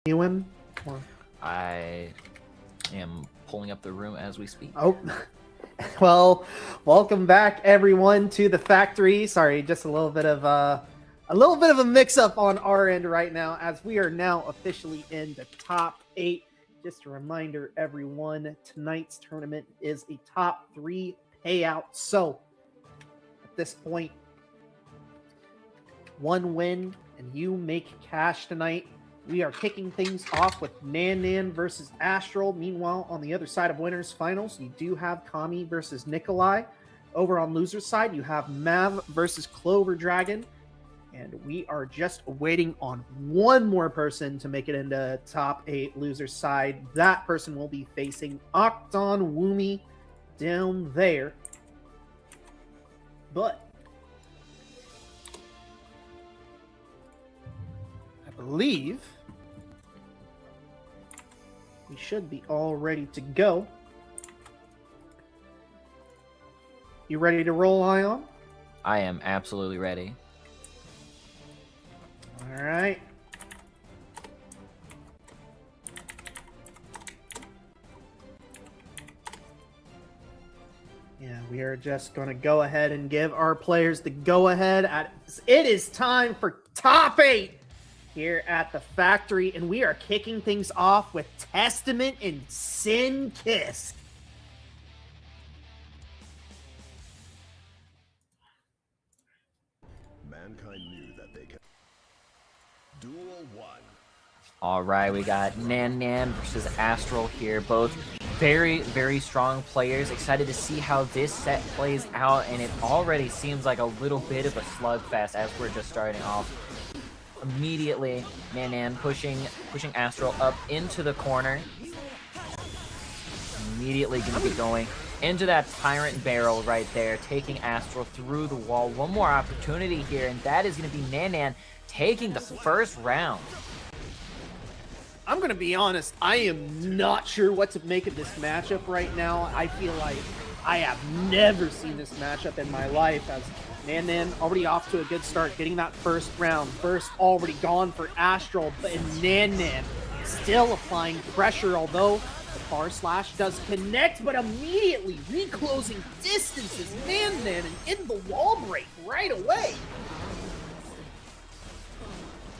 You him? Or... I am pulling up the room as we speak. Oh, well, welcome back everyone to the factory. Sorry, just a little bit of a mix-up on our end right now, as we are now officially in the top 8. Just a reminder, everyone, tonight's tournament is a top 3 payout. So at this point, 1 win and you make cash tonight. We are kicking things off with Nan versus Astral. Meanwhile, on the other side of winners finals, you do have Kami versus Nikolai. Over on losers side, you have Mav versus Clover Dragon. And we are just waiting on one more person to make it into top 8 losers side. That person will be facing Octon Woomy down there. But I believe we should be all ready to go. You ready to roll, Ion? I am absolutely ready. All right. Yeah, we are just going to go ahead and give our players the go-ahead. It is time for top 8 here at the factory, and we are kicking things off with Testament and Sin Kiss. Mankind knew that they could. Duel 1. All right, we got Nan versus Astral here. Both very, very strong players. Excited to see how this set plays out, and it already seems like a little bit of a slugfest as we're just starting off. Immediately, Nan pushing Astral up into the corner. Immediately going to be going into that Tyrant barrel right there, taking Astral through the wall. One more opportunity here, and that is going to be Nan taking the first round. I'm going to be honest, I am not sure what to make of this matchup right now. I feel like I have never seen this matchup in my life, as Nan already off to a good start, getting that first round. First already gone for Astral, but Nan still applying pressure, although the far slash does connect, but immediately reclosing distances Nan and in the wall break right away.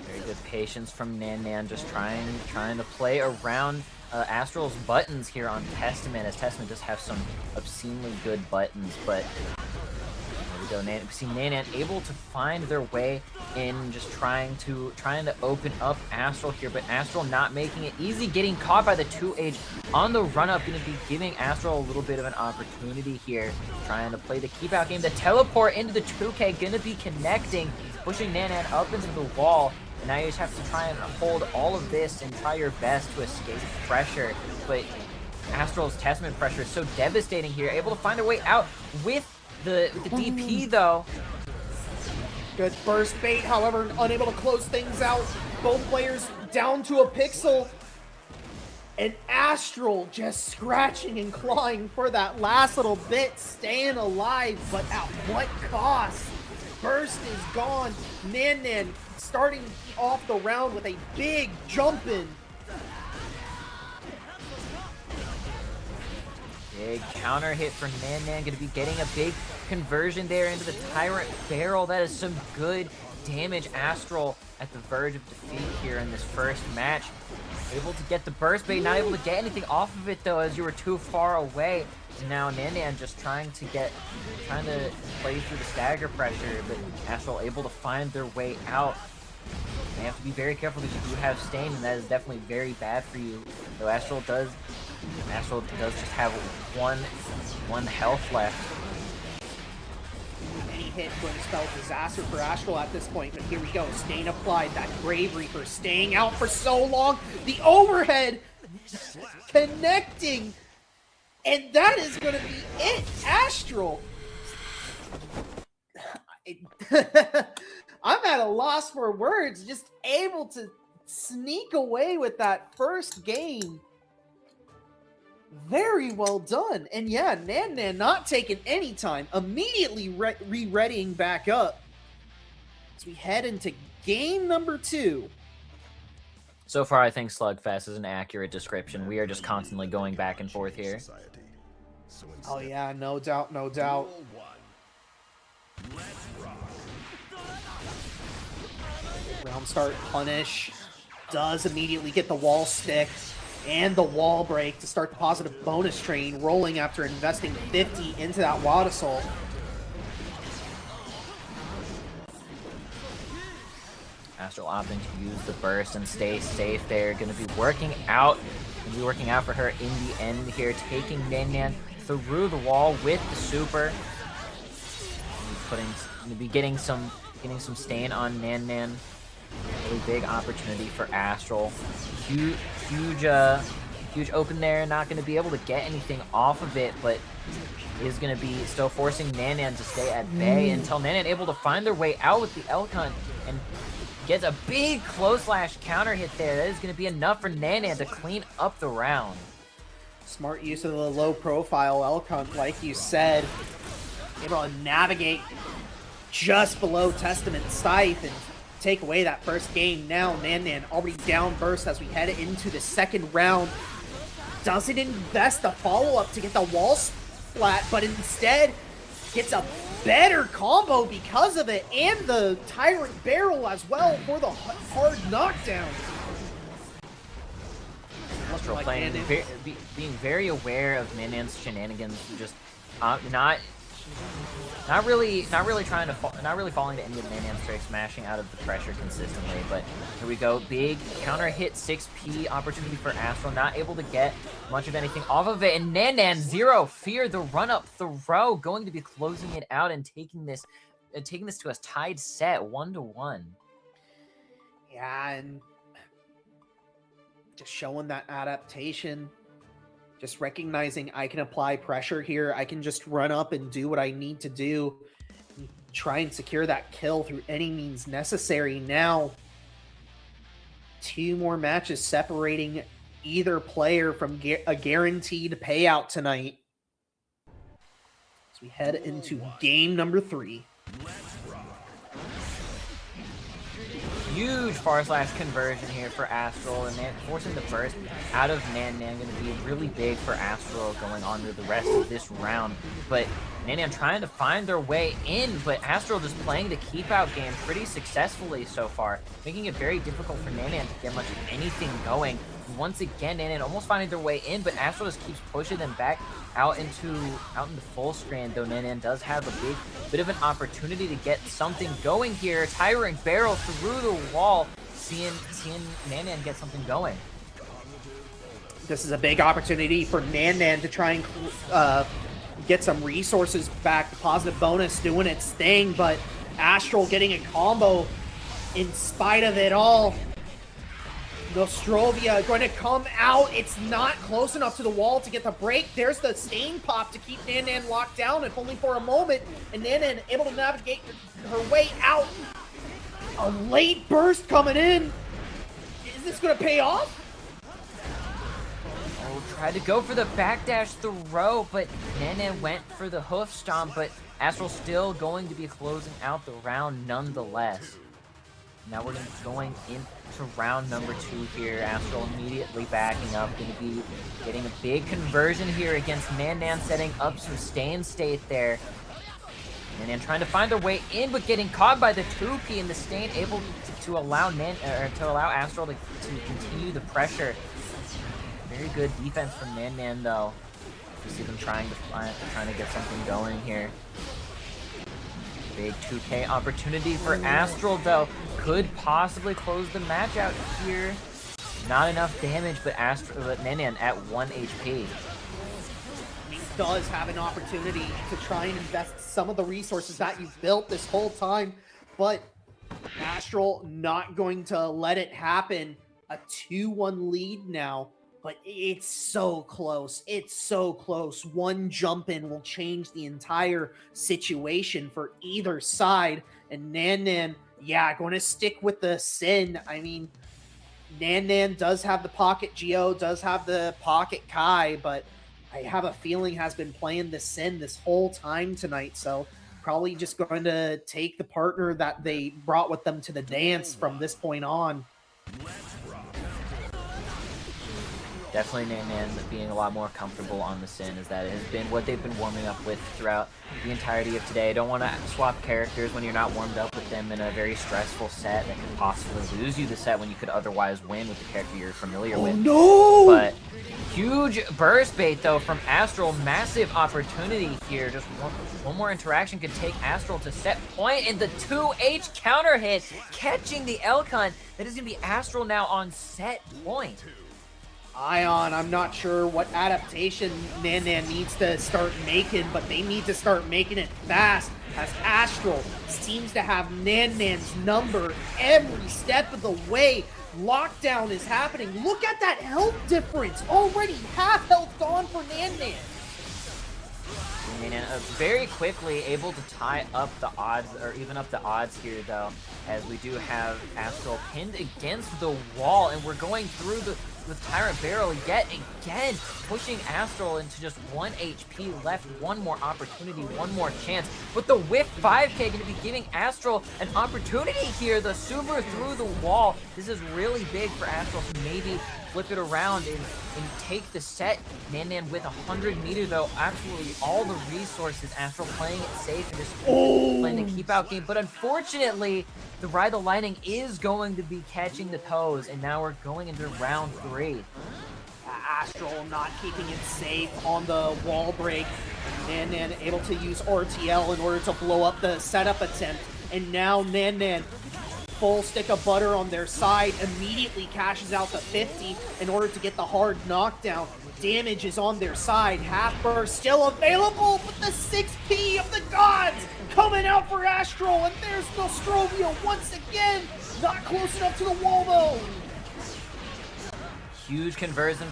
Very good patience from Nan, just trying to play around Astral's buttons here on Testament, as Testament does have some obscenely good buttons, but there we go. We see Nan able to find their way in, just trying to open up Astral here, but Astral not making it easy, getting caught by the 2H on the run-up. Going to be giving Astral a little bit of an opportunity here, trying to play the keep-out game. The teleport into the 2K going to be connecting, pushing Nan up into the wall. And now you just have to try and hold all of this and try your best to escape pressure. But Astral's Testament pressure is so devastating here, able to find their way out with the DP though. Good burst bait, however, unable to close things out. Both players down to a pixel. And Astral just scratching and clawing for that last little bit, staying alive, but at what cost? Burst is gone. Nan starting off the round with a big jump in. Big counter hit for Nan, going to be getting a big conversion there into the Tyrant barrel. That is some good damage. Astral at the verge of defeat here in this first match. Able to get the burst bait, not able to get anything off of it though, as you were too far away. And now Nan just trying to play through the stagger pressure, but Astral able to find their way out. They have to be very careful because you do have Stain, and that is definitely very bad for you. Though Astral does just have one health left. Any hit going to spell disaster for Astral at this point, but here we go. Stain applied, that Grave Reaper staying out for so long. The overhead connecting, and that is going to be it. Astral. I'm at a loss for words, just able to sneak away with that first game. Very well done. And yeah, Nan not taking any time, immediately re-readying back up as we head into game number 2 So far, I think Slugfest is an accurate description. We are just constantly going back and forth here. Society. So Oh instead, yeah, no doubt, no doubt. Duel 1. Let's rock. Round start punish does immediately get the wall stick and the wall break to start the positive bonus train rolling after investing 50 into that Wad Assault. Astral opting to use the burst and stay safe there. Going to be working out. Going to be working out for her in the end here, taking Nan Nan through the wall with the super. Going to be getting some stain on Nan Nan. Really big opportunity for Astral. Huge open there. Not going to be able to get anything off of it, but is going to be still forcing Nan Nan to stay at bay until Nan Nan able to find their way out with the Elk Hunt and gets a big close slash counter hit there. That is going to be enough for Nan Nan to clean up the round. Smart use of the low profile Elk Hunt, like you said. Able to navigate just below Testament Scythe and take away that first game. Now Nan Nan already down burst as we head into the second round. Doesn't invest the follow-up to get the wall splat, but instead gets a better combo because of it, and the Tyrant Barrel as well for the hard knockdown. Astral Like playing, Nan Nan. being very aware of Nan Nan's shenanigans, just not really falling to any of Nan Nan's tricks, smashing out of the pressure consistently. But here we go, big counter hit 6P opportunity for Astral, not able to get much of anything off of it, and Nan Nan zero fear the run up throw, going to be closing it out and taking this to a tied set 1-1. Yeah, and just showing that adaptation. Just recognizing I can apply pressure here. I can just run up and do what I need to do. And try and secure that kill through any means necessary. Now, 2 more matches separating either player from a guaranteed payout tonight. As we head into game number 3. Huge far slash conversion here for Astral, and forcing the burst out of Nan Nan. Going to be really big for Astral going on to the rest of this round. But Nan Nan trying to find their way in, but Astral just playing the keep out game pretty successfully so far, making it very difficult for Nan Nan to get much of anything going. Once again, Nan Nan almost finding their way in, but Astral just keeps pushing them back out into full screen, though Nan Nan does have a bit of an opportunity to get something going here. Tyrant Barrel through the wall, seeing Nan Nan get something going. This is a big opportunity for Nan Nan to try and get some resources back. Positive bonus doing its thing, but Astral getting a combo in spite of it all. Nostrovia going to come out. It's not close enough to the wall to get the break. There's the stain pop to keep Nan Nan locked down, if only for a moment. And Nan Nan able to navigate her way out. A late burst coming in. Is this going to pay off? Oh, tried to go for the backdash throw, but Nan Nan went for the hoof stomp, but Astral still going to be closing out the round nonetheless. Now we're going into round number 2 here. Astral immediately backing up, going to be getting a big conversion here against Nan Nan, setting up some stay state there. Nan Nan trying to find their way in, but getting caught by the 2P, and the stain able to allow Astral to continue the pressure. Very good defense from Nan Nan though. You see them trying to get something going here. Big 2K opportunity for Astral though. Could possibly close the match out here. Not enough damage, but Nan Nan at 1 HP. He does have an opportunity to try and invest some of the resources that you've built this whole time, but Astral not going to let it happen. A 2-1 lead now, but it's so close. It's so close. One jump in will change the entire situation for either side, and Nan Nan, yeah, going to stick with the Sin. I mean, Nan Nan does have the pocket Geo, does have the pocket Kai, but I have a feeling has been playing the Sin this whole time tonight, so probably just going to take the partner that they brought with them to the dance from this point on. Definitely Nan being a lot more comfortable on the Sin, as that has been what they've been warming up with throughout the entirety of today. Don't want to swap characters when you're not warmed up with them in a very stressful set that could possibly lose you the set when you could otherwise win with the character you're familiar with. No! But huge burst bait though from Astral, massive opportunity here. Just one more interaction could take Astral to set point, and the 2H counter hit catching the Elcon. That is going to be Astral now on set point. Ion, I'm not sure what adaptation Nan needs to start making, but they need to start making it fast, as Astral seems to have Nan's number every step of the way. Lockdown is happening. Look at that health difference. Already half health gone for Nan. Very quickly able to tie up the odds, or even up the odds here though, as we do have Astral pinned against the wall, and we're going through the Tyrant Barrel yet again, pushing Astral into just 1 HP left, one more opportunity, one more chance. But the Whiff 5K going to be giving Astral an opportunity here. The Subaru through the wall. This is really big for Astral to maybe flip it around and take the set. Nan with 100 meter though, absolutely all the resources. Astral playing it safe and just playing the keep out game. But unfortunately, the Ride the Lightning is going to be catching the toes, and now we're going into round 3. Astral not keeping it safe on the wall break, and Nan able to use RTL in order to blow up the setup attempt. And now Nan, full stick of butter on their side, immediately cashes out the 50 in order to get the hard knockdown. Damage is on their side. Half burst still available, but the 6P of the gods coming out for Astral, and there's Nostrovia once again. Not close enough to the wall though. Huge conversion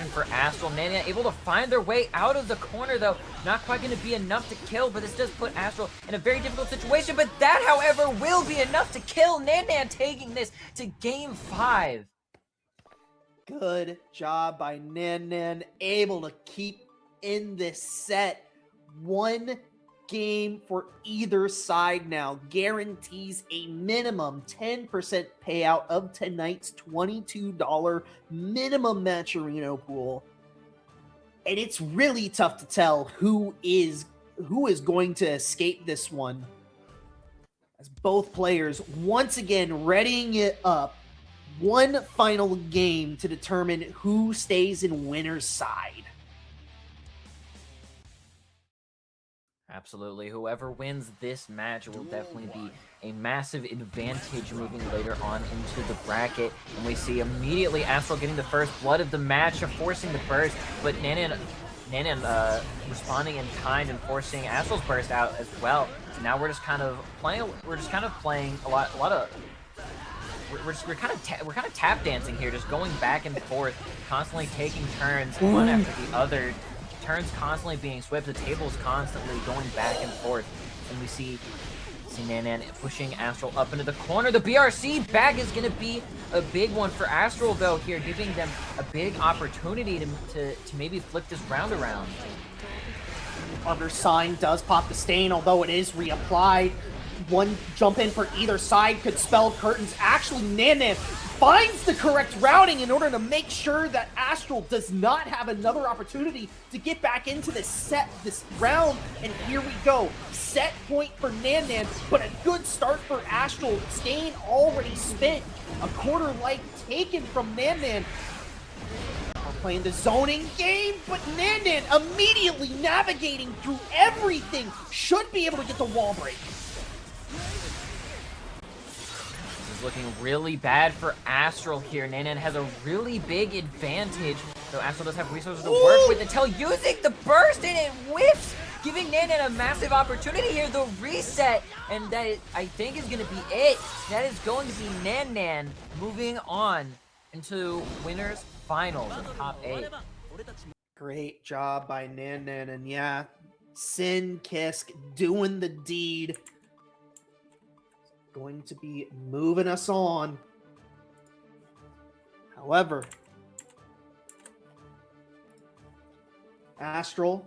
for Astral. Nana able to find their way out of the corner though. Not quite going to be enough to kill, but this does put Astral in a very difficult situation. But that, however, will be enough to kill Nana, taking this to game 5. Good job by Nan, able to keep in this set. One game for either side now guarantees a minimum 10% payout of tonight's $22 minimum Matcherino pool. And it's really tough to tell who is going to escape this one, as both players once again readying it up. One final game to determine who stays in winner's side. Absolutely. Whoever wins this match will definitely be a massive advantage moving later on into the bracket. And we see immediately Astral getting the first blood of the match, forcing the burst, but Nanan responding in kind and forcing Astral's burst out as well. So now we're just kind of playing a lot of we're kind of tap dancing here, just going back and forth, constantly taking turns one after the other. Turns constantly being swept, the tables constantly going back and forth, and we see Nanan pushing Astral up into the corner. The BRC bag is going to be a big one for Astral though here, giving them a big opportunity to maybe flip this round around. Other sign does pop the stain, although it is reapplied. One jump in for either side could spell curtains. Actually, Nan finds the correct routing in order to make sure that Astral does not have another opportunity to get back into this round. And here we go. Set point for Nan, but a good start for Astral. Stain already spent. A quarter life taken from Nan. We're playing the zoning game, but Nan immediately navigating through everything. Should be able to get the wall break. Looking really bad for Astral here. Nanan has a really big advantage, though Astral does have resources to work with until using the burst, and it whiffs, giving Nanan a massive opportunity here. The reset, and that I think is going to be it. That is going to be Nanan moving on into winners finals in top 8. Great job by Nan, and yeah, Sin Kisk doing the deed. Going to be moving us on. However, Astral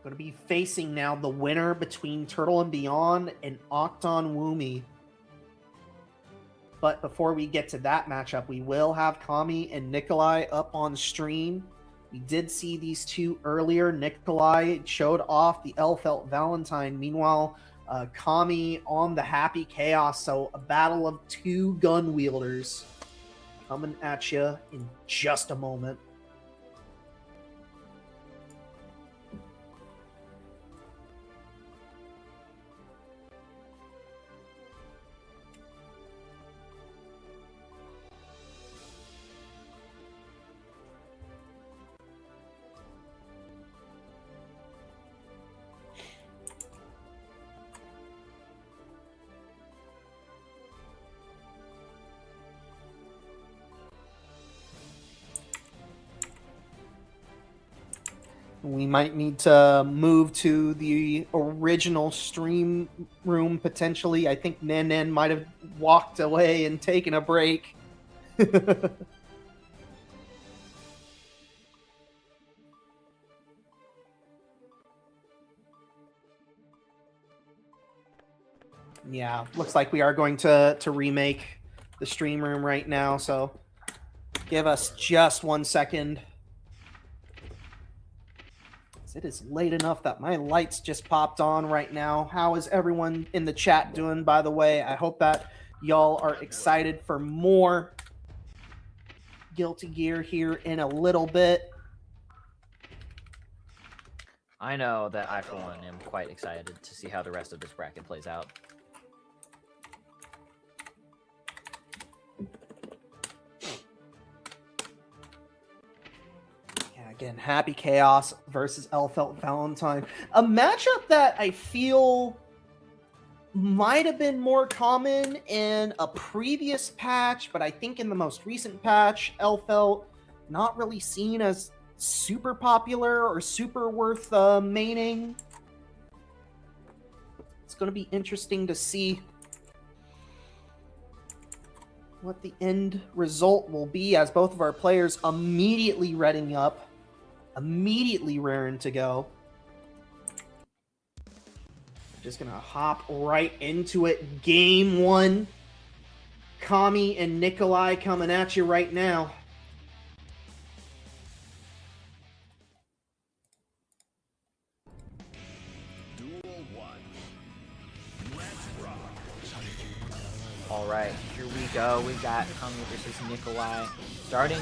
going to be facing now the winner between Turtle and Beyond and Octon Woomy. But before we get to that matchup, we will have Kami and Nikolai up on stream. We did see these two earlier. Nikolai showed off the L-Felt Valentine. Meanwhile, Kami on the Happy Chaos. So a battle of two gun wielders coming at you in just a moment. We might need to move to the original stream room potentially. I think Nen might have walked away and taken a break. Yeah, looks like we are going to remake the stream room right now, so give us just 1 second. It is late enough that my lights just popped on right now. How is everyone in the chat doing, by the way? I hope that y'all are excited for more Guilty Gear here in a little bit. I know that I, for one, am quite excited to see how the rest of this bracket plays out. Again, Happy Chaos versus L-Felt Valentine. A matchup that I feel might have been more common in a previous patch, but I think in the most recent patch, L-Felt not really seen as super popular or super worth maining. It's going to be interesting to see what the end result will be as both of our players immediately readying up. Immediately raring to go. Just gonna hop right into it. Game one. Kami and Nikolai coming at you right now. Duel 1. Let's rock. All right, here we go. We got Kami versus Nikolai. Starting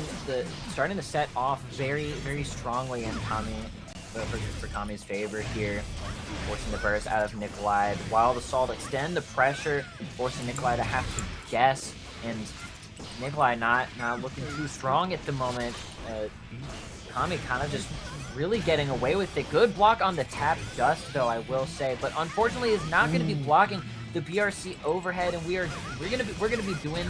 the set off very, very strongly in Kami for Kami's favor here, forcing the burst out of Nikolai. While the Assault extend the pressure, forcing Nikolai to have to guess, and Nikolai not looking too strong at the moment. Kami kind of just really getting away with it. Good block on the tap dust, though, I will say, but unfortunately is not going to be blocking the BRC overhead, and we're gonna be doing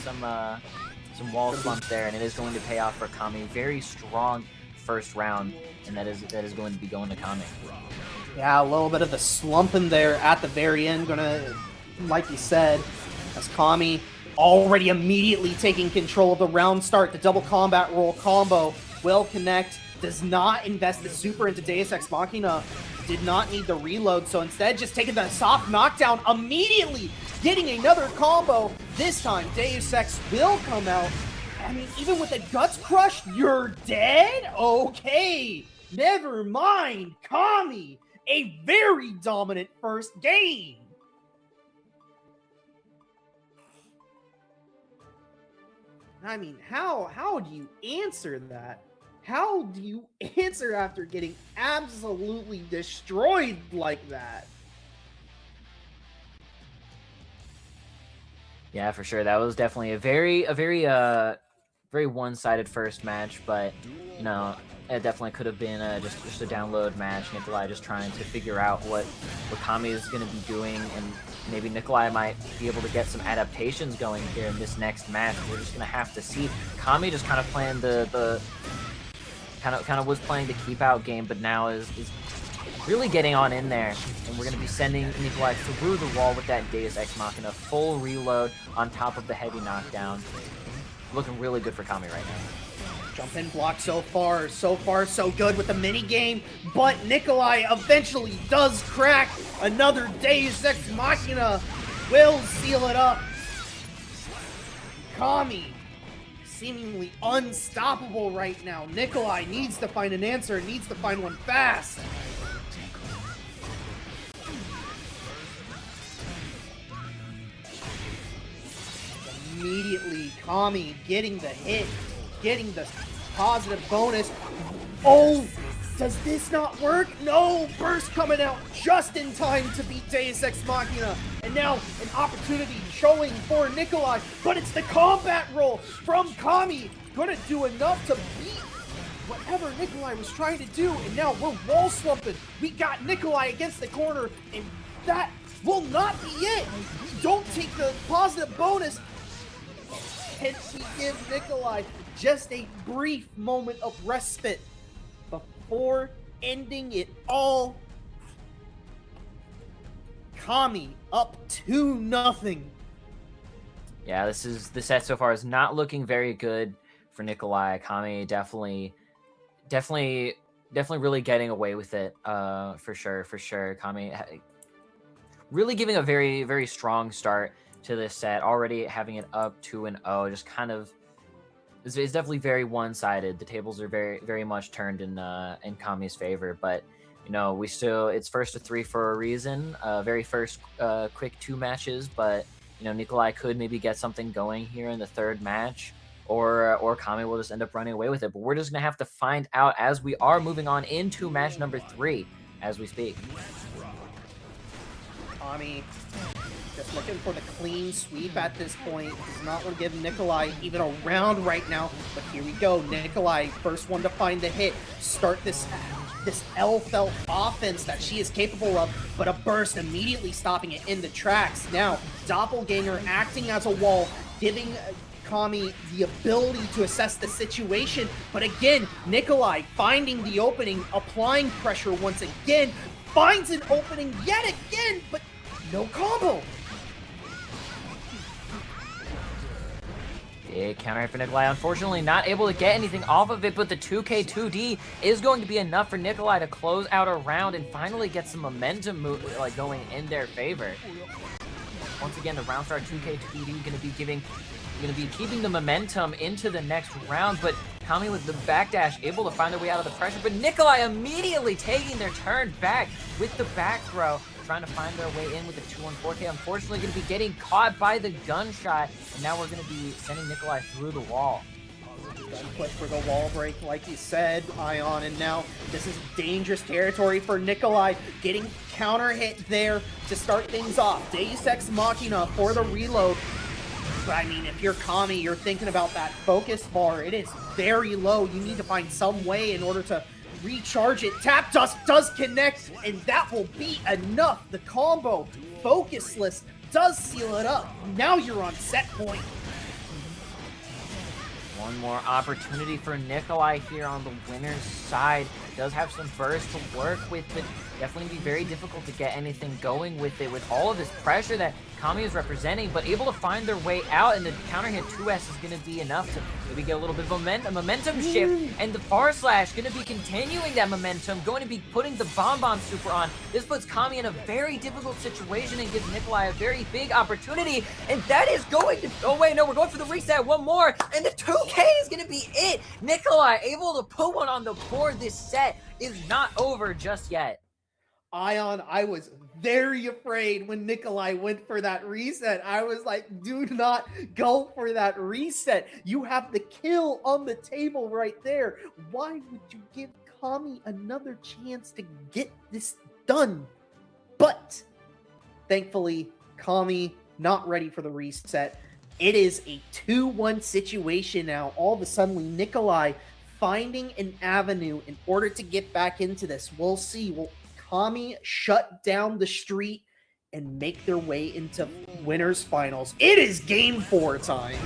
some wall slumps there, and it is going to pay off for Kami. Very strong first round, and that is going to be going to Kami. Yeah, a little bit of the slumping there at the very end. Gonna, like you said, as Kami already immediately taking control of the round start. The double combat roll combo will connect. Does not invest the super into Deus Ex Machina. Did not need the reload, so instead just taking the soft knockdown immediately, getting another combo. This time, Deus Ex will come out. I mean, even with the Guts Crush, you're dead? Okay, never mind. Kami, a very dominant first game. I mean, how do you answer that? How do you answer after getting absolutely destroyed like that? Yeah, for sure. That was definitely a very one-sided first match, but you know, it definitely could have been just a download match. Nikolai just trying to figure out what Kami is going to be doing, and maybe Nikolai might be able to get some adaptations going here in this next match. We're just going to have to see. Kami just kind of playing the kind of was playing the keep out game, but now is really getting on in there, and we're going to be sending Nikolai through the wall with that Deus Ex Machina, full reload on top of the heavy knockdown. Looking really good for Kami right now. Jump in block so far so good with the mini game, but Nikolai eventually does crack. Another Deus Ex Machina will seal it up. Kami, seemingly unstoppable right now. Nikolai needs to find an answer, needs to find one fast. Immediately, Kami getting the hit, getting the positive bonus. Oh, does this not work? No, burst coming out just in time to beat Deus Ex Machina. And now an opportunity showing for Nikolai, but it's the combat roll from Kami. Gonna do enough to beat whatever Nikolai was trying to do. And now we're wall slumping. We got Nikolai against the corner, and that will not be it. Don't take the positive bonus. Can she give Nikolai just a brief moment of respite before ending it all? Kami up 2-0. Yeah, the set so far is not looking very good for Nikolai. Kami definitely really getting away with it. For sure. Kami really giving a very, very strong start to this set, already having it up 2-0. Just kind of, it's definitely very one-sided. The tables are very, very much turned in Kami's favor, but you know, it's first to 3 for a reason. Very first quick 2 matches, but you know, Nikolai could maybe get something going here in the 3rd match, or Kami will just end up running away with it. But we're just gonna have to find out as we are moving on into match number 3 as we speak. Kami just looking for the clean sweep at this point. Does not want to give Nikolai even a round right now. But here we go. Nikolai, first one to find the hit. Start this L-felt offense that she is capable of, but a burst immediately stopping it in the tracks. Now, Doppelganger acting as a wall, giving Kami the ability to assess the situation. But again, Nikolai finding the opening, applying pressure once again, finds an opening yet again, but no combo. Big counter hit for Nikolai. Unfortunately, not able to get anything off of it, but the 2K2D is going to be enough for Nikolai to close out a round and finally get some momentum going in their favor. Once again, the round start 2K2D going to be keeping the momentum into the next round, but Kami with the backdash able to find their way out of the pressure, but Nikolai immediately taking their turn back with the back throw, trying to find their way in with the 2-1-4K. Unfortunately, going to be getting caught by the gunshot, and now we're going to be sending Nikolai through the wall. Gun clip for the wall break, like you said, Ion, and now this is dangerous territory for Nikolai, getting counter hit there to start things off. Deus Ex Machina for the reload. But I mean, if you're Kami, you're thinking about that focus bar. It is very low. You need to find some way in order to recharge it. Tap Dust does connect, and that will be enough. The combo, Focusless, does seal it up. Now you're on set point. One more opportunity for Nikolai here on the winner's side. Does have some burst to work with, but definitely be very difficult to get anything going with it, with all of this pressure that Kami is representing, but able to find their way out, and the counter hit 2S is going to be enough to maybe get a little bit of a momentum shift, and the bar slash going to be continuing that momentum, going to be putting the bomb super on. This puts Kami in a very difficult situation and gives Nikolai a very big opportunity, and that is going to, oh wait, no, we're going for the reset, one more, and the 2K is going to be it. Nikolai able to put one on the board. This set is not over just yet. Ion, I was very afraid when Nikolai went for that reset. I was like, do not go for that reset. You have the kill on the table right there. Why would you give Kami another chance to get this done? But thankfully, Kami not ready for the reset. It is a 2-1 situation now. All of a sudden, Nikolai finding an avenue in order to get back into this. We'll see. Will Kami shut down the street and make their way into winners finals? It is game 4 time.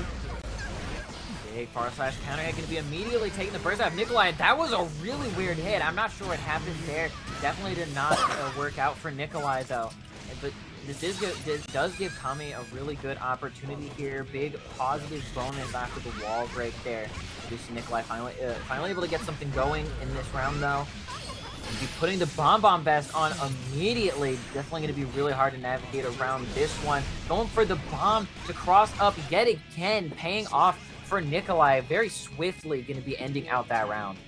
Big far slash counter hit going to be immediately taking the burst out of Nikolai. That was a really weird hit. I'm not sure what happened there. Definitely did not work out for Nikolai though. But this does give Kami a really good opportunity here. Big positive bonus after the wall break there. Nikolai finally able to get something going in this round though. Be putting the Bomb vest on immediately. Definitely going to be really hard to navigate around this one. Going for the bomb to cross up yet again, paying off for Nikolai. Very swiftly going to be ending out that round.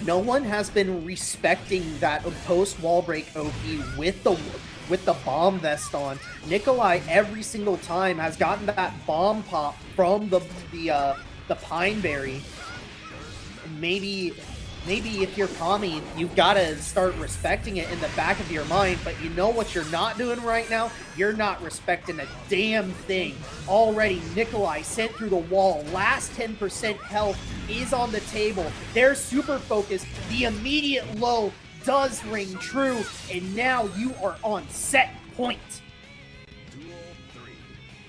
No one has been respecting that post wall break OP with the bomb vest on. Nikolai every single time has gotten that bomb pop from the Pineberry. Maybe if you're Kami, you've got to start respecting it in the back of your mind, but you know what you're not doing right now? You're not respecting a damn thing. Already, Nikolai sent through the wall. Last 10% health is on the table. They're super focused. The immediate low does ring true, and now you are on set point.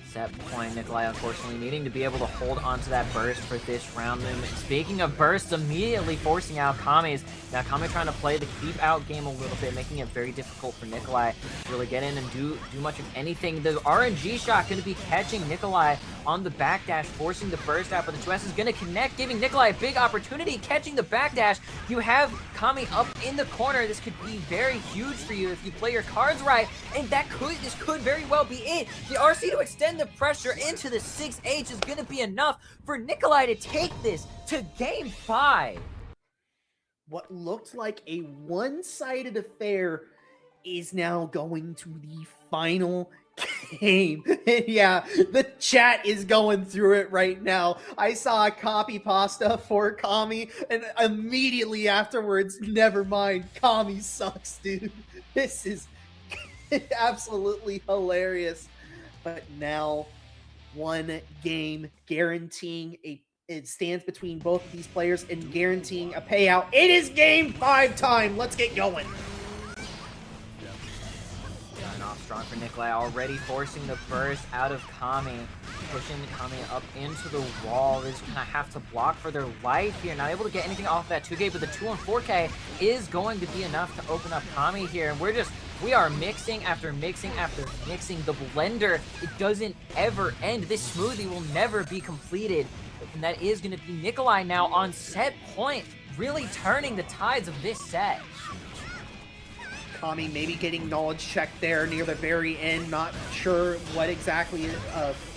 Set point, Nikolai unfortunately needing to be able to hold onto that burst for this round. And speaking of bursts, immediately forcing out Kami's. Now Kami trying to play the keep out game a little bit, making it very difficult for Nikolai to really get in and do much of anything. The RNG shot going to be catching Nikolai on the backdash, forcing the burst out, but the 2S is going to connect, giving Nikolai a big opportunity, catching the backdash. You have Kami up in the corner. This could be very huge for you if you play your cards right, and this could very well be it. The RC to extend the pressure into the 6H is going to be enough for Nikolai to take this to game 5. What looked like a one-sided affair is now going to the final game. Yeah, the chat is going through it right now. I saw a copy pasta for Kami, and immediately afterwards, never mind, Kami sucks, dude. This is absolutely hilarious. But now, one game guaranteeing it stands between both of these players and guaranteeing a payout. It is game 5 time. Let's get going. Starting off strong for Nikolai, already forcing the burst out of Kami, pushing Kami up into the wall. They're just gonna have to block for their life here. Not able to get anything off of that 2K, but the 2 on 4K is going to be enough to open up Kami here. And we are mixing after mixing after mixing. The blender, it doesn't ever end. This smoothie will never be completed. And that is going to be Nikolai now on set point, really turning the tides of this set. Kami maybe getting knowledge check there near the very end. Not sure what exactly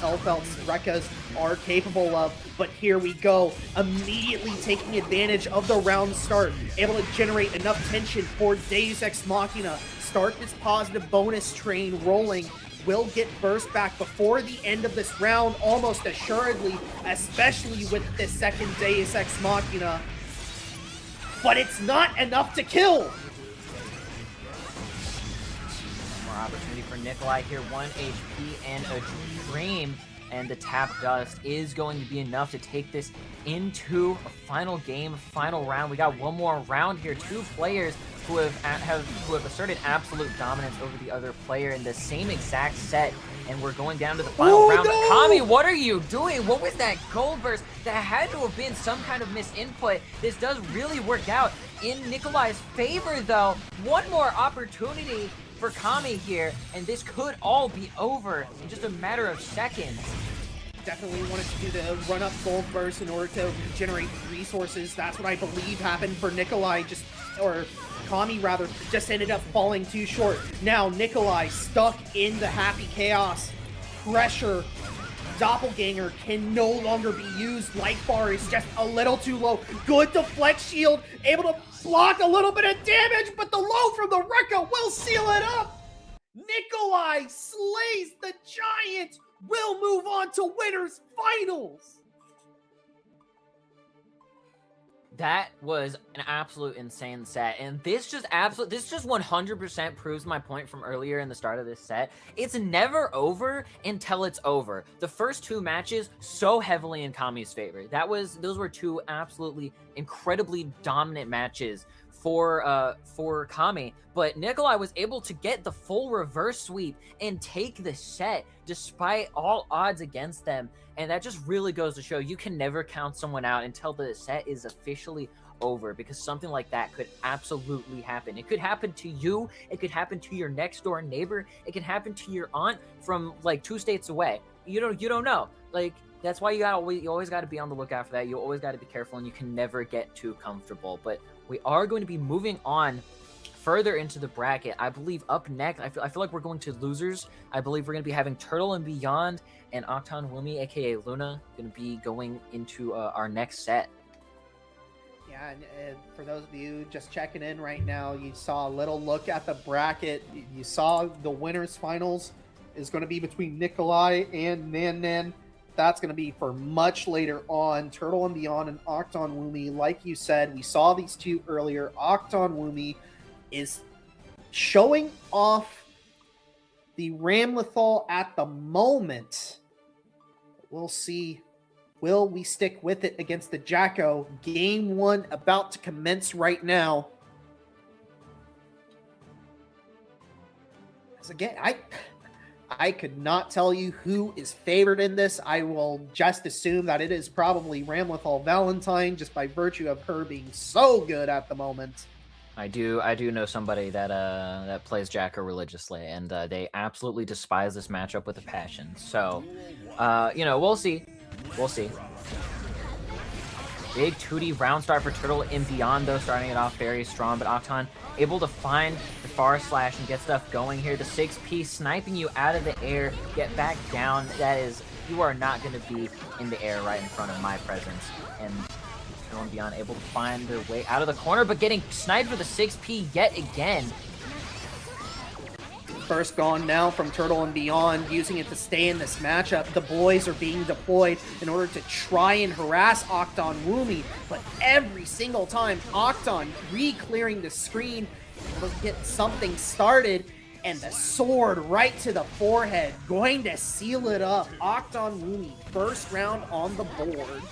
Elfelt's Rekkas are capable of, but here we go. Immediately taking advantage of the round start. Able to generate enough tension for Deus Ex Machina. Start this positive bonus train rolling. Will get burst back before the end of this round, almost assuredly, especially with this second Deus Ex Machina. But it's not enough to kill! More opportunity for Nikolai here, 1 HP and a dream. And the tap dust is going to be enough to take this into a final game, final round. We got one more round here. 2 players who have asserted absolute dominance over the other player in the same exact set, and we're going down to the final round. No! Kami, what are you doing? What was that gold burst? That had to have been some kind of misinput. This does really work out in Nikolai's favor, though. One more opportunity for Kami here, and this could all be over in just a matter of seconds. Definitely wanted to do the run-up gold burst in order to generate resources. That's what I believe happened for Nikolai, or Kami rather, just ended up falling too short. Now Nikolai stuck in the happy chaos. Pressure. Doppelganger can no longer be used. Life bar is just a little too low. Good deflect shield, able to block a little bit of damage, but the low from the Rekka will seal it up. Nikolai slays the Giant. Will move on to winners finals. That was an absolute insane set, and this just 100% proves my point from earlier in the start of this set. It's never over until it's over. The first 2 matches so heavily in Kami's favor. Those were 2 absolutely incredibly dominant matches for Kami, but Nikolai was able to get the full reverse sweep and take the set despite all odds against them. And that just really goes to show you can never count someone out until the set is officially over, because something like that could absolutely happen. It could happen to you, it could happen to your next door neighbor, it could happen to your aunt from like 2 states away. You don't know. Like, that's why you always got to be on the lookout for that. You always got to be careful, and you can never get too comfortable. But we are going to be moving on further into the bracket. I believe up next, I feel like we're going to losers. I believe we're going to be having Turtle and Beyond and Octon Wumi, aka Luna, going to be going into our next set. Yeah, and for those of you just checking in right now, you saw a little look at the bracket. You saw the winners finals is going to be between Nikolai and Nan Nan. That's going to be for much later on. Turtle and Beyond and Octon Wumi. Like you said, we saw these two earlier. Octon Wumi is showing off the Ramlethal at the moment. We'll see. Will we stick with it against the Jacko? Game 1 about to commence right now. As again, I could not tell you who is favored in this. I will just assume that it is probably Ramlethal Valentine, just by virtue of her being so good at the moment. I do know somebody that plays Jacko religiously, and they absolutely despise this matchup with a passion. So, we'll see. We'll see. Big 2D round start for Turtle and Beyond, though, starting it off very strong. But Octon able to find the far slash and get stuff going here. The 6P sniping you out of the air. Get back down. That is, you are not going to be in the air right in front of my presence. And Turtle and Beyond able to find their way out of the corner, but getting sniped for the 6P yet again. First gone now from Turtle and Beyond, using it to stay in this matchup. The boys are being deployed in order to try and harass Octon Wumi, but every single time, Octon re-clearing the screen will get something started, and the sword right to the forehead, going to seal it up. Octon Wumi, first round on the board.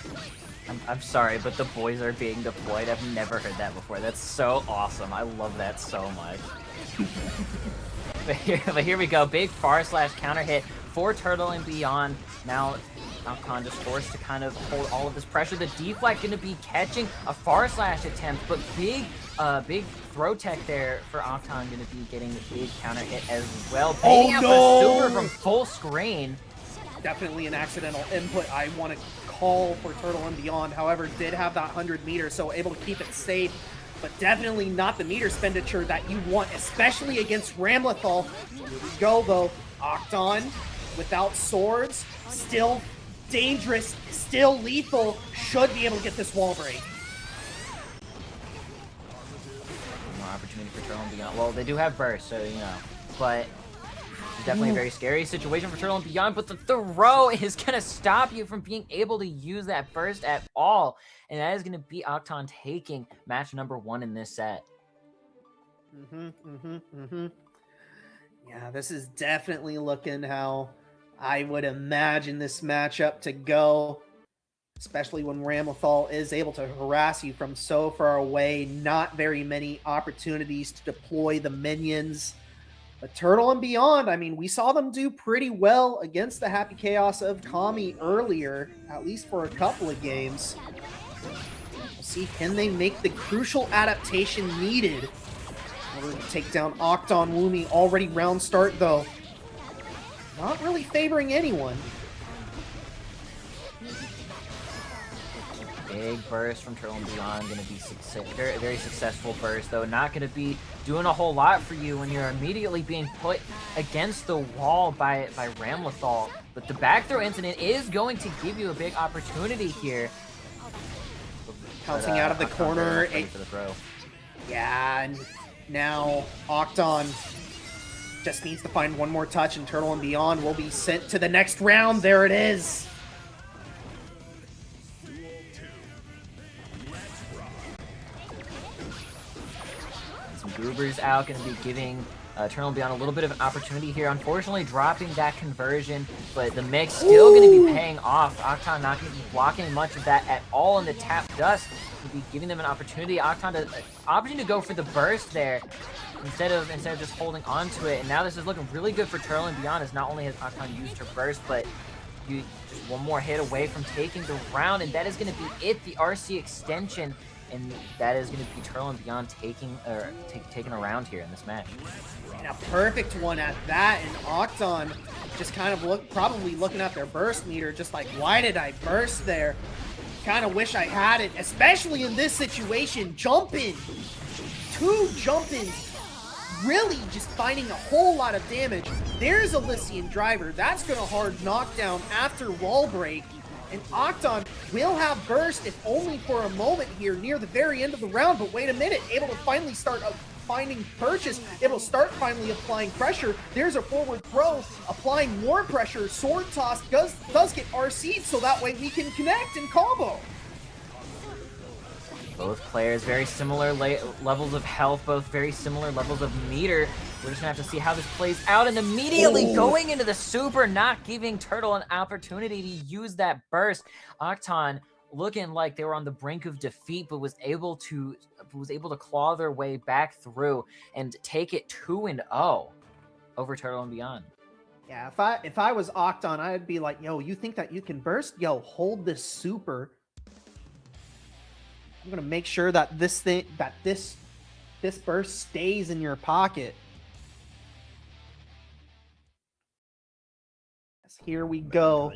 I'm sorry, but the boys are being deployed. I've never heard that before. That's so awesome. I love that so much. But here we go. Big far slash counter hit for Turtle and Beyond. Now Octon just forced to kind of hold all of this pressure. The deflect going to be catching a far slash attempt, but big throw tech there for Octon, going to be getting the big counter hit as well. Baiting out the super from full screen. Definitely an accidental input. I want to call for Turtle and Beyond. However, did have that 100 meters, so able to keep it safe. But definitely not the meter expenditure that you want, especially against Ramlethal. Here we go, though. Octon, without swords, still dangerous, still lethal, should be able to get this wall break. More opportunity for Turtle and Beyond. Well, they do have burst, so, but definitely a very scary situation for Turtle and Beyond, but the throw is going to stop you from being able to use that burst at all. And that is going to be Octon taking match number 1 in this set. Yeah, this is definitely looking how I would imagine this matchup to go, especially when Ramlethal is able to harass you from so far away. Not very many opportunities to deploy the minions. But Turtle and Beyond, I mean, we saw them do pretty well against the Happy Chaos of Tommy earlier, at least for a couple of games. We'll see, can they make the crucial adaptation needed in order to take down Octon Wumi? Already round start, though. Not really favoring anyone. Big burst from Turtle and Beyond, going to be very, very successful burst, though not going to be doing a whole lot for you when you're immediately being put against the wall by Ramlethal. But the back throw incident is going to give you a big opportunity here. Pouncing out of the corner. For the throw. Yeah, and now Octon just needs to find one more touch, and Turtle and Beyond will be sent to the next round. There it is. Some goobers out, going to be giving Turtle and Beyond a little bit of an opportunity here. Unfortunately, dropping that conversion, but the mix still going to be paying off. Octon not going to be blocking much of that at all, and the tap dust will be giving them an opportunity. Octon to go for the burst there instead of just holding on to it. And now this is looking really good for Turtle and Beyond, as not only has Octon used her burst, but you just one more hit away from taking the round, and that is going to be it. The RC extension. And that is going to be Turtle and Beyond taking a round here in this match. And a perfect one at that, and Octon just kind of probably looking at their burst meter, just like, why did I burst there? Kind of wish I had it, especially in this situation. Jump in. 2 jump ins. Really just finding a whole lot of damage. There's Elysian Driver. That's going to hard knockdown after wall break. And Octon will have burst, if only for a moment here near the very end of the round. But wait a minute, able to finally start finding purchase. Able to start finally applying pressure. There's a forward throw, applying more pressure. Sword toss does get RC'd, so that way we can connect and combo. Both players, very similar levels of health, both very similar levels of meter. We're just gonna have to see how this plays out, and immediately going into the super, not giving Turtle an opportunity to use that burst. Octon looking like they were on the brink of defeat, but was able to claw their way back through and take it 2-0 over Turtle and Beyond. Yeah, if I was Octon, I'd be like, yo, you think that you can burst? Yo, hold this super. I'm gonna make sure that this burst stays in your pocket. Yes, here we go.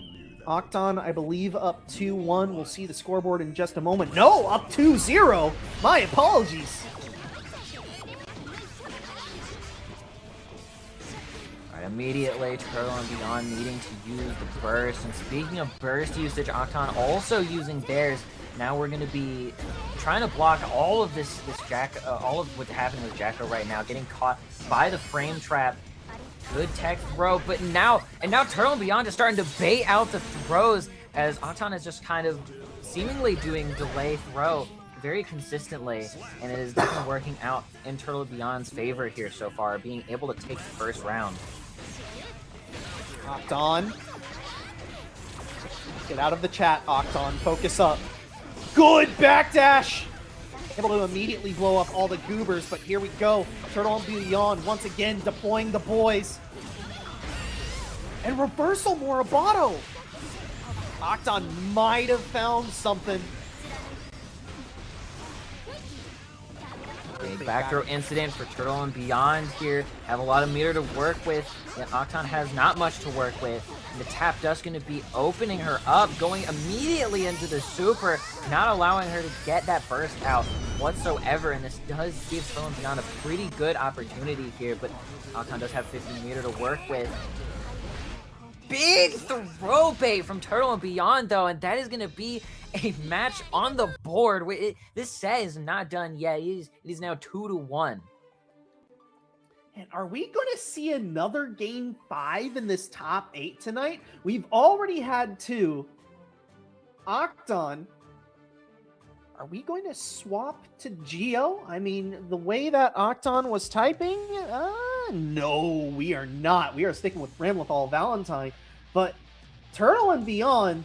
Octon, I believe, up 2-1. We'll see the scoreboard in just a moment. No, up 2-0. My apologies. All right, immediately, Turtle and Beyond needing to use the burst. And speaking of burst usage, Octon also using theirs. Now we're going to be trying to block all of this all of what's happening with Jacko right now, getting caught by the frame trap. Good tech throw, but now Turtle and Beyond is starting to bait out the throws as Octon is just kind of seemingly doing delay throw very consistently, and it is definitely working out in Turtle and Beyond's favor here so far, being able to take the first round. Octon. Get out of the chat, Octon. Focus up. Good backdash! Able to immediately blow up all the goobers, but here we go. Turtle and Beyond once again deploying the boys. And reversal Morobato! Octon might have found something. Big back throw incident for Turtle and Beyond here. Have a lot of meter to work with, yet Octon has not much to work with. And the tap dust going to be opening her up, going immediately into the super, not allowing her to get that burst out whatsoever. And this does give Turtle and Beyond a pretty good opportunity here, but Octon does have 50 meter to work with. Big throw bait from Turtle and Beyond, though, and that is going to be a match on the board. This set is not done yet. It is now 2-1. And are we going to see another game 5 in this top 8 tonight? We've already had 2. Octon, are we going to swap to Geo? I mean, the way that Octon was typing, no, we are not. We are sticking with Bramlethal Valentine. But Turtle and Beyond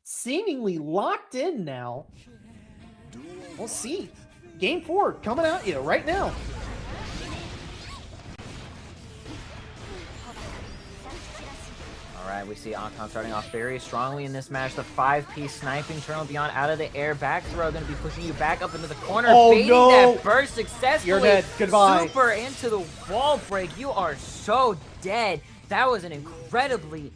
seemingly locked in now. We'll see. Game 4 coming at you right now. All right, we see Octon starting off very strongly in this match. The 5-piece sniping Turtle and Beyond out of the air. Back throw going to be pushing you back up into the corner. Oh, baiting no. that burst successfully. You're dead. Goodbye. Super into the wall break. You are so dead. That was an incredibly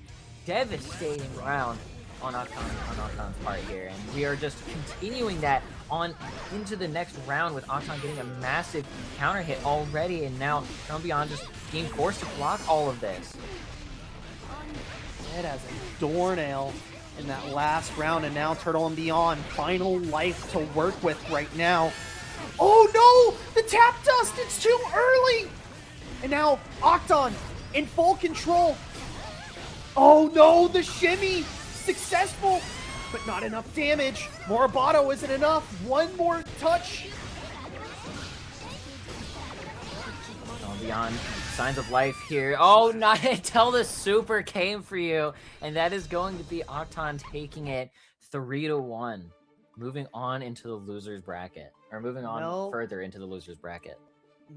devastating round on Octon's part here. And we are just continuing that on into the next round with Octon getting a massive counter hit already. And now Turtle and Beyond just being forced to block all of this. It has a doornail in that last round, and now Turtle and Beyond, final life to work with right now. Oh no! The tap dust! It's too early! And now Octon in full control. Oh no! The shimmy! Successful, but not enough damage. Morobato isn't enough. One more touch. Beyond signs of life here. Oh, not until the super came for you. And that is going to be Octon taking it 3-1. Moving on into the loser's bracket. Or moving on further into the loser's bracket.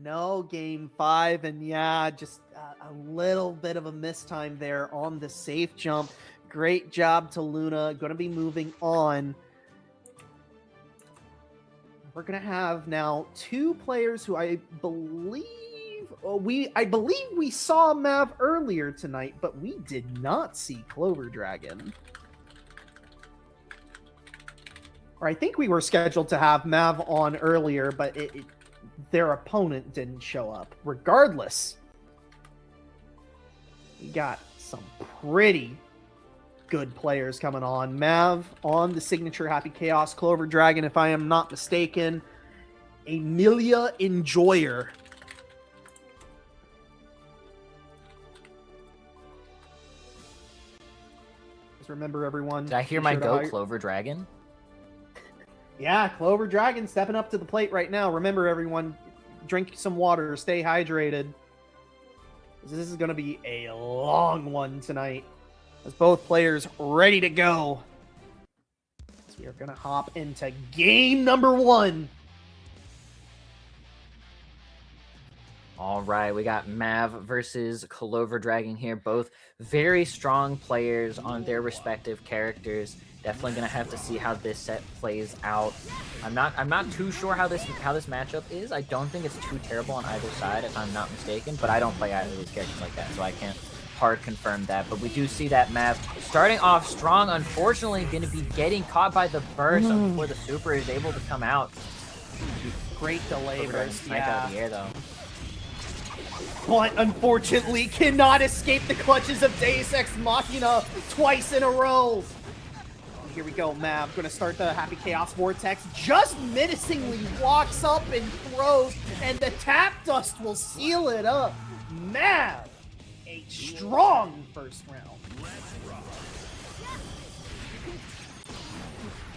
No, game 5. And yeah, just a little bit of a mistime there on the safe jump. Great job to Luna. Going to be moving on. We're going to have now 2 players who I believe we saw Mav earlier tonight, but we did not see Clover Dragon. or I think we were scheduled to have Mav on earlier, but their opponent didn't show up. Regardless, we got some pretty good players coming on. Mav on the signature Happy Chaos Clover Dragon, if I am not mistaken. Amelia Enjoyer. Just remember, everyone. Did I hear my go Clover Dragon? Yeah, Clover Dragon stepping up to the plate right now. Remember, everyone, drink some water, stay hydrated. This is going to be a long one tonight. As both players ready to go. So we are going to hop into game number 1. All right, we got Mav versus Clover Dragon here. Both very strong players on their respective characters. Definitely gonna have to see how this set plays out. I'm not too sure how this matchup is. I don't think it's too terrible on either side, if I'm not mistaken. But I don't play either of these characters like that, so I can't hard confirm that. But we do see that Mav starting off strong. Unfortunately, gonna be getting caught by the burst before the super is able to come out. Great delay burst, out of the air though. But unfortunately cannot escape the clutches of Deus Ex Machina twice in a row. Here we go, Mav. Gonna start the Happy Chaos Vortex. Just menacingly walks up and throws, and the tap dust will seal it up. Mav, a strong first round.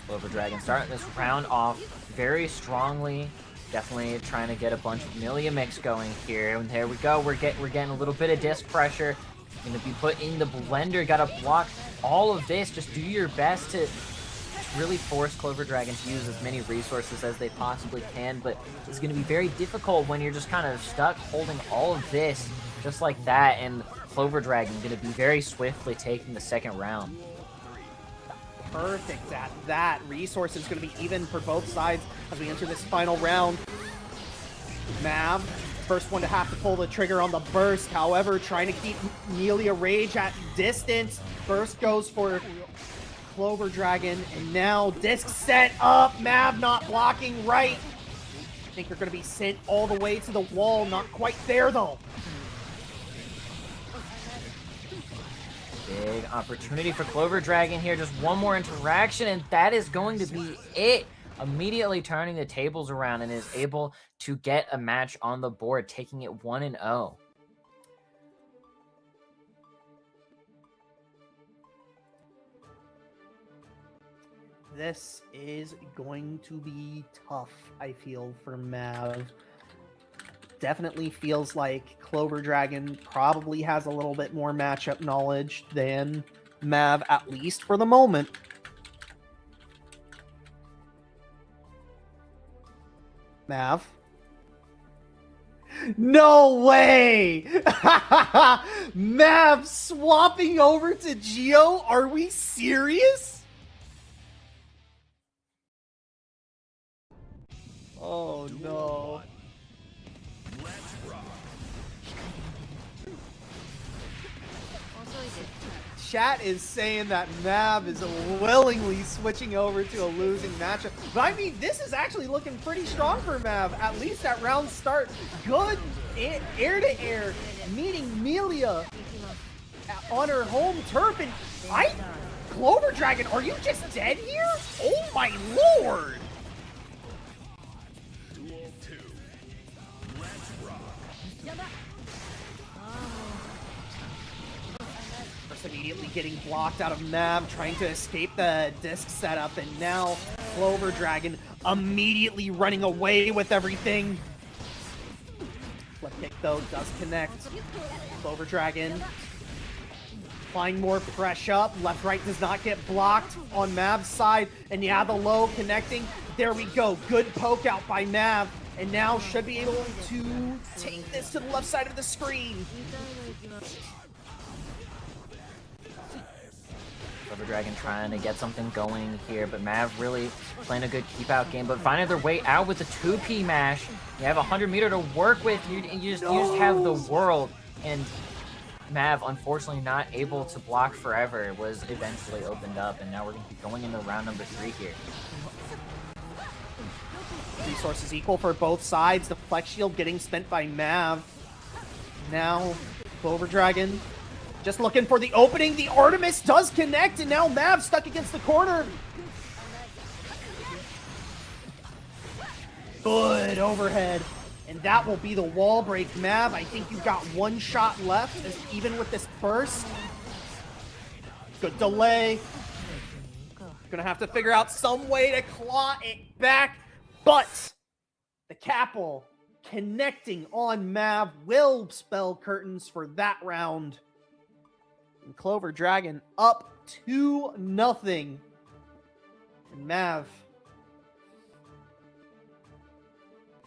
Clover Dragon starting this round off very strongly. Definitely trying to get a bunch of Amelia mix going here. And there we go. We're getting a little bit of disc pressure. Going to be put in the blender. Got to block all of this. Just do your best to really force Clover Dragon to use as many resources as they possibly can. But it's going to be very difficult when you're just kind of stuck holding all of this just like that. And Clover Dragon going to be very swiftly taking the second round. Perfect at that. Resource is going to be even for both sides as we enter this final round. Mav, first one to have to pull the trigger on the burst. However, trying to keep Amelia Rage at distance. Burst goes for Clover Dragon, and now disc set up. Mav not blocking right. I think they're going to be sent all the way to the wall. Not quite there, though. Big opportunity for Clover Dragon here. Just one more interaction, and that is going to be it. Immediately turning the tables around and is able to get a match on the board, taking it 1-0. This is going to be tough, I feel, for Mav. Definitely feels like Clover Dragon probably has a little bit more matchup knowledge than Mav, at least for the moment. Mav. No way! Mav swapping over to Geo? Are we serious? Oh no. Chat is saying that Mav is willingly switching over to a losing matchup. But I mean, this is actually looking pretty strong for Mav, at least at round start. Good air-to-air, meeting Amelia on her home turf. And Clover Dragon, are you just dead here? Oh my lord! Immediately getting blocked out of Mav, trying to escape the disc setup, and now Clover Dragon immediately running away with everything. Flip kick though does connect. Clover Dragon applying more pressure. Left right does not get blocked on Mav's side, and yeah, the low connecting. There we go. Good poke out by Mav, and now should be able to take this to the left side of the screen. Clover Dragon trying to get something going here, but Mav really playing a good keep-out game, but finding their way out with the 2P mash. You have 100 meter to work with. You just have the world, and Mav, unfortunately not able to block forever, was eventually opened up, and now we're going to be going into round number 3 here. Resources equal for both sides. The Flex Shield getting spent by Mav. Now, Clover Dragon just looking for the opening. The Artemis does connect, and now Mav stuck against the corner. Good overhead. And that will be the wall break. Mav, I think you've got one shot left, even with this burst. Good delay. Gonna have to figure out some way to claw it back. But the Capel connecting on Mav will spell curtains for that round. And Clover Dragon up 2-0. And Mav,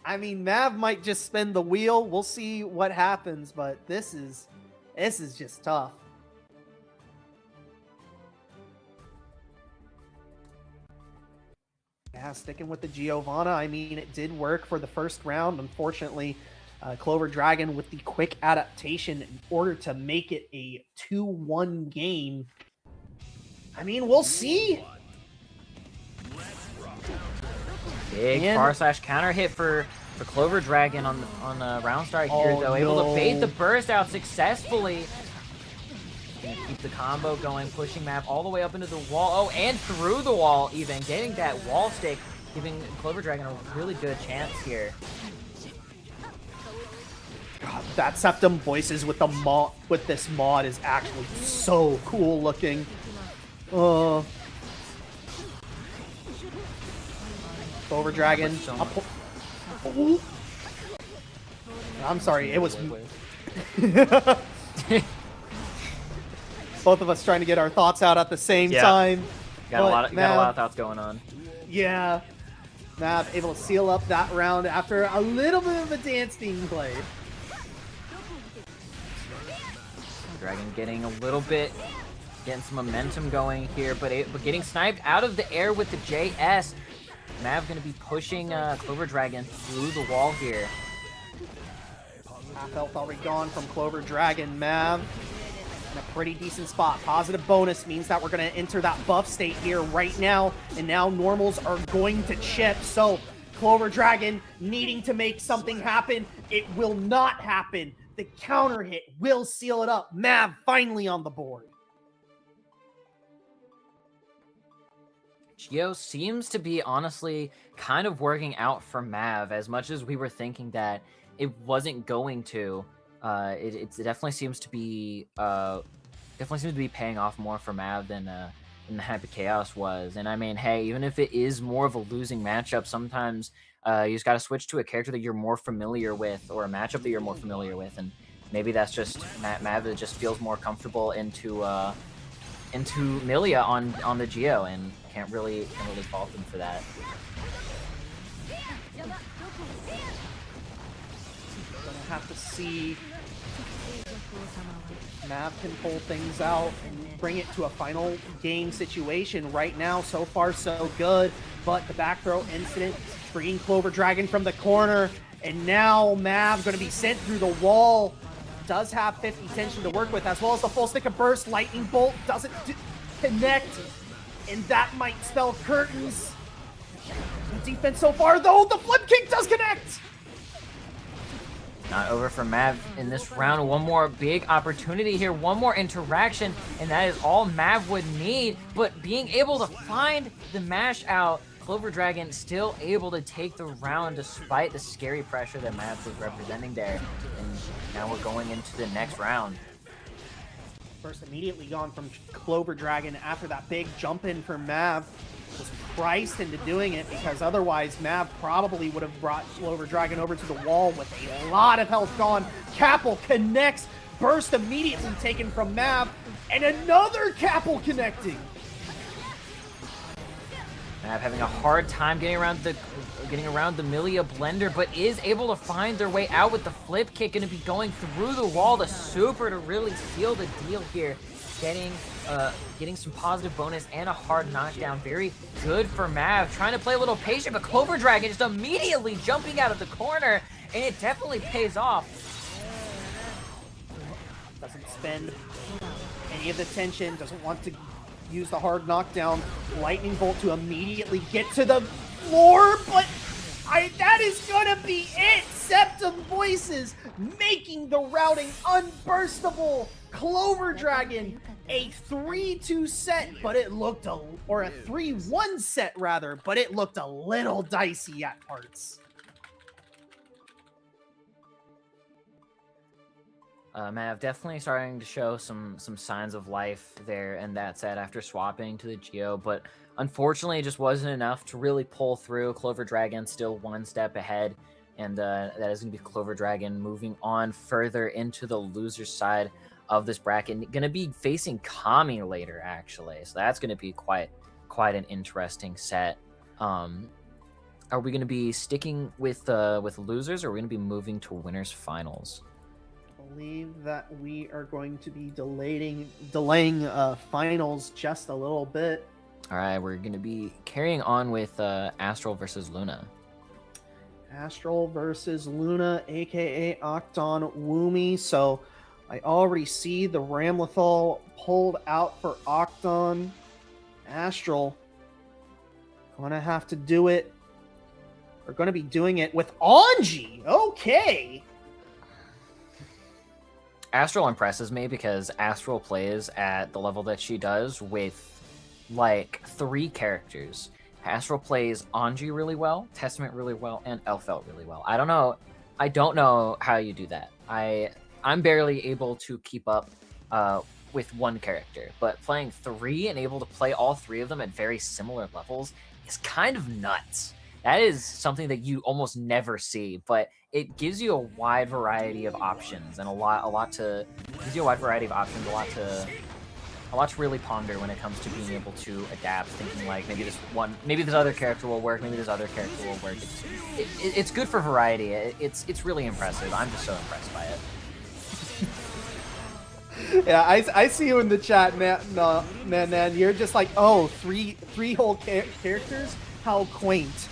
I mean, Mav might just spin the wheel. We'll see what happens, but this is just tough. Yeah, sticking with the Giovanna. I mean, it did work for the first round. Unfortunately, Clover Dragon with the quick adaptation in order to make it a 2-1 game. I mean, we'll see. Big far/slash counter hit for Clover Dragon on round start here, though. Able to bait the burst out successfully. Gonna keep the combo going, pushing Mav all the way up into the wall. Oh, and through the wall even. Getting that wall stick, giving Clover Dragon a really good chance here. God, that Septum Voices with the with this mod is actually so cool looking. Clover Dragon. I'm sorry, it was both of us trying to get our thoughts out at the same time. Got a lot of thoughts going on. Yeah. Mav able to seal up that round after a little bit of a dance being played. Dragon getting a little bit, getting some momentum going here, but getting sniped out of the air with the JS. Mav going to be pushing Clover Dragon through the wall here. Half health already gone from Clover Dragon. Mav in a pretty decent spot. Positive bonus means that we're going to enter that buff state here right now, and now normals are going to chip. So Clover Dragon needing to make something happen. It will not happen. The counter hit will seal it up. Mav finally on the board. Geo seems to be honestly kind of working out for Mav as much as we were thinking that it wasn't going to. It definitely seems to be paying off more for Mav than the Happy Chaos was. And I mean, hey, even if it is more of a losing matchup, sometimes you just got to switch to a character that you're more familiar with, or a matchup that you're more familiar with, and maybe that's just Mav that just feels more comfortable into Milia on the Geo, and can't really fault them for that. Gonna have to see Mav can pull things out and bring it to a final game situation. Right now, so far so good, but the back throw incident bringing Clover Dragon from the corner, and now Mav going to be sent through the wall. Does have 50 tension to work with, as well as the full stick of burst. Lightning bolt doesn't connect, and that might spell curtains. The defense so far, though, the flip kick does connect. Not over for Mav in this round. One more big opportunity here, one more interaction, and that is all Mav would need. But being able to find the mash out, Clover Dragon still able to take the round despite the scary pressure that Mav was representing there. And now we're going into the next round. First immediately gone from Clover Dragon after that big jump in for Mav. Was priced into doing it, because otherwise Mav probably would have brought Clover Dragon over to the wall with a lot of health gone. Capel connects, burst immediately taken from Mav, and another Capel connecting. Mav having a hard time getting around the Milia blender, but is able to find their way out with the flip kick. Going to be going through the wall, the super to really seal the deal here. Getting some positive bonus and a hard knockdown. Very good for Mav. Trying to play a little patient, but Clover Dragon just immediately jumping out of the corner, and it definitely pays off. The doesn't spend any of the tension, doesn't want to use the hard knockdown. Lightning Bolt to immediately get to the floor, but that is gonna be it! Septum Voices making the routing unburstable. Clover Dragon, a 3-2 set, but it looked or a 3-1 set rather, but it looked a little dicey at parts. Mav definitely starting to show some signs of life there in that set after swapping to the Geo, but unfortunately it just wasn't enough to really pull through. Clover Dragon still one step ahead, and that is going to be Clover Dragon moving on further into the loser side of this bracket. Going to be facing Kami later, actually, so that's going to be quite an interesting set. Are we going to be sticking with losers, or are we going to be moving to winners finals? Believe that we are going to be delaying finals just a little bit. All right, we're going to be carrying on with Astral versus Luna. Astral versus Luna, aka Octon Woomy. So I already see the Ramlethal pulled out for Octon. Astral gonna have to do it. We're gonna be doing it with Anji. Okay. Astral impresses me because Astral plays at the level that she does with like 3 characters. Astral plays Anji really well, Testament really well, and Elfelt really well. I don't know how you do that. I'm barely able to keep up with one character, but playing 3 and able to play all 3 of them at very similar levels is kind of nuts. That is something that you almost never see, but it gives you a wide variety of options and a lot to really ponder when it comes to being able to adapt, thinking like maybe this other character will work, maybe this other character will work. It's good for variety. It's really impressive. I'm just so impressed by it. Yeah, I see you in the chat, man. You're just like, oh, three whole characters? How quaint.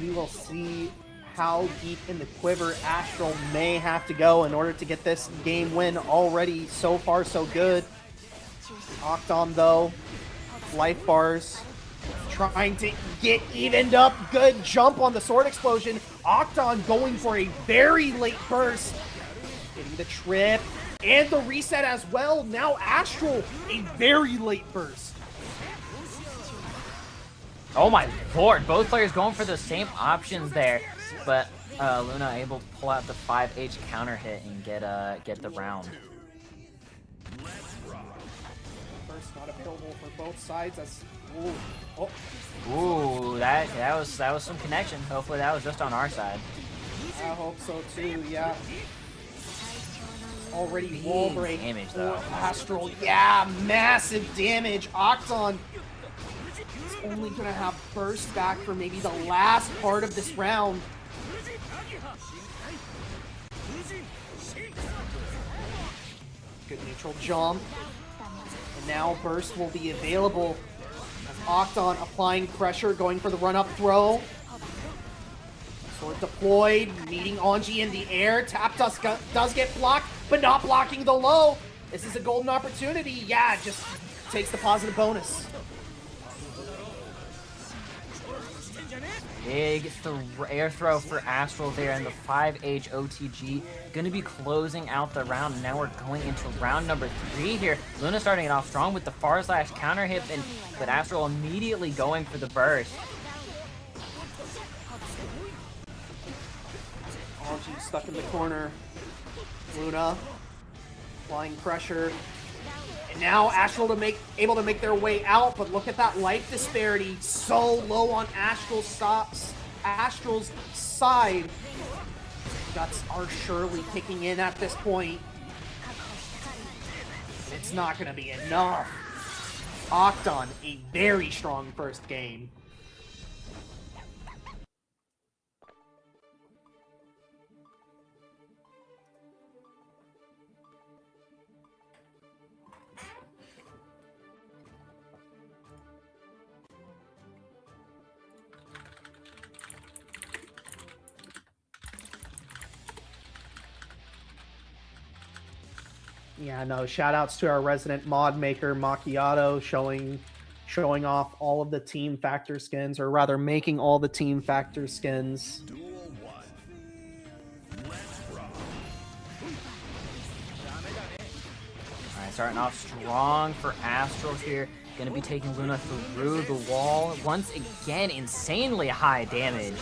We will see how deep in the quiver Astral may have to go in order to get this game win. Already so far so good. Octon though, life bars, trying to get evened up. Good jump on the sword explosion. Octon going for a very late burst, getting the trip and the reset as well. Now Astral, a very late burst. Oh my lord, both players going for the same options there, but Luna able to pull out the 5H counter hit and get the round. First not available for both sides. That's Ooh, that was some connection. Hopefully that was just on our side. I hope so too. Yeah. Already wall break damage for though. Astral. Yeah, massive damage. Octon is only gonna have burst back for maybe the last part of this round. Good neutral jump. And now burst will be available. Octon applying pressure, going for the run-up throw. Sword deployed, meeting Anji in the air. Tap does get blocked, but not blocking the low. This is a golden opportunity. Yeah, just takes the positive bonus. Big air throw for Astral there, and the 5H OTG going to be closing out the round. And now we're going into round number 3 here. Luna starting it off strong with the far slash counter hit, but Astral immediately going for the burst. Anji stuck in the corner. Luna applying pressure. And now Astral able to make their way out, but look at that life disparity. So low on Astral's side. Guts are surely kicking in at this point. It's not going to be enough. Octon, a very strong first game. Yeah, no, shout outs to our resident mod maker Macchiato showing off all of the team factor skins, or rather making all the team factor skins. Duel 1. Let's rock. All right, starting off strong for Astral here. Gonna be taking Luna through the wall. Once again, insanely high damage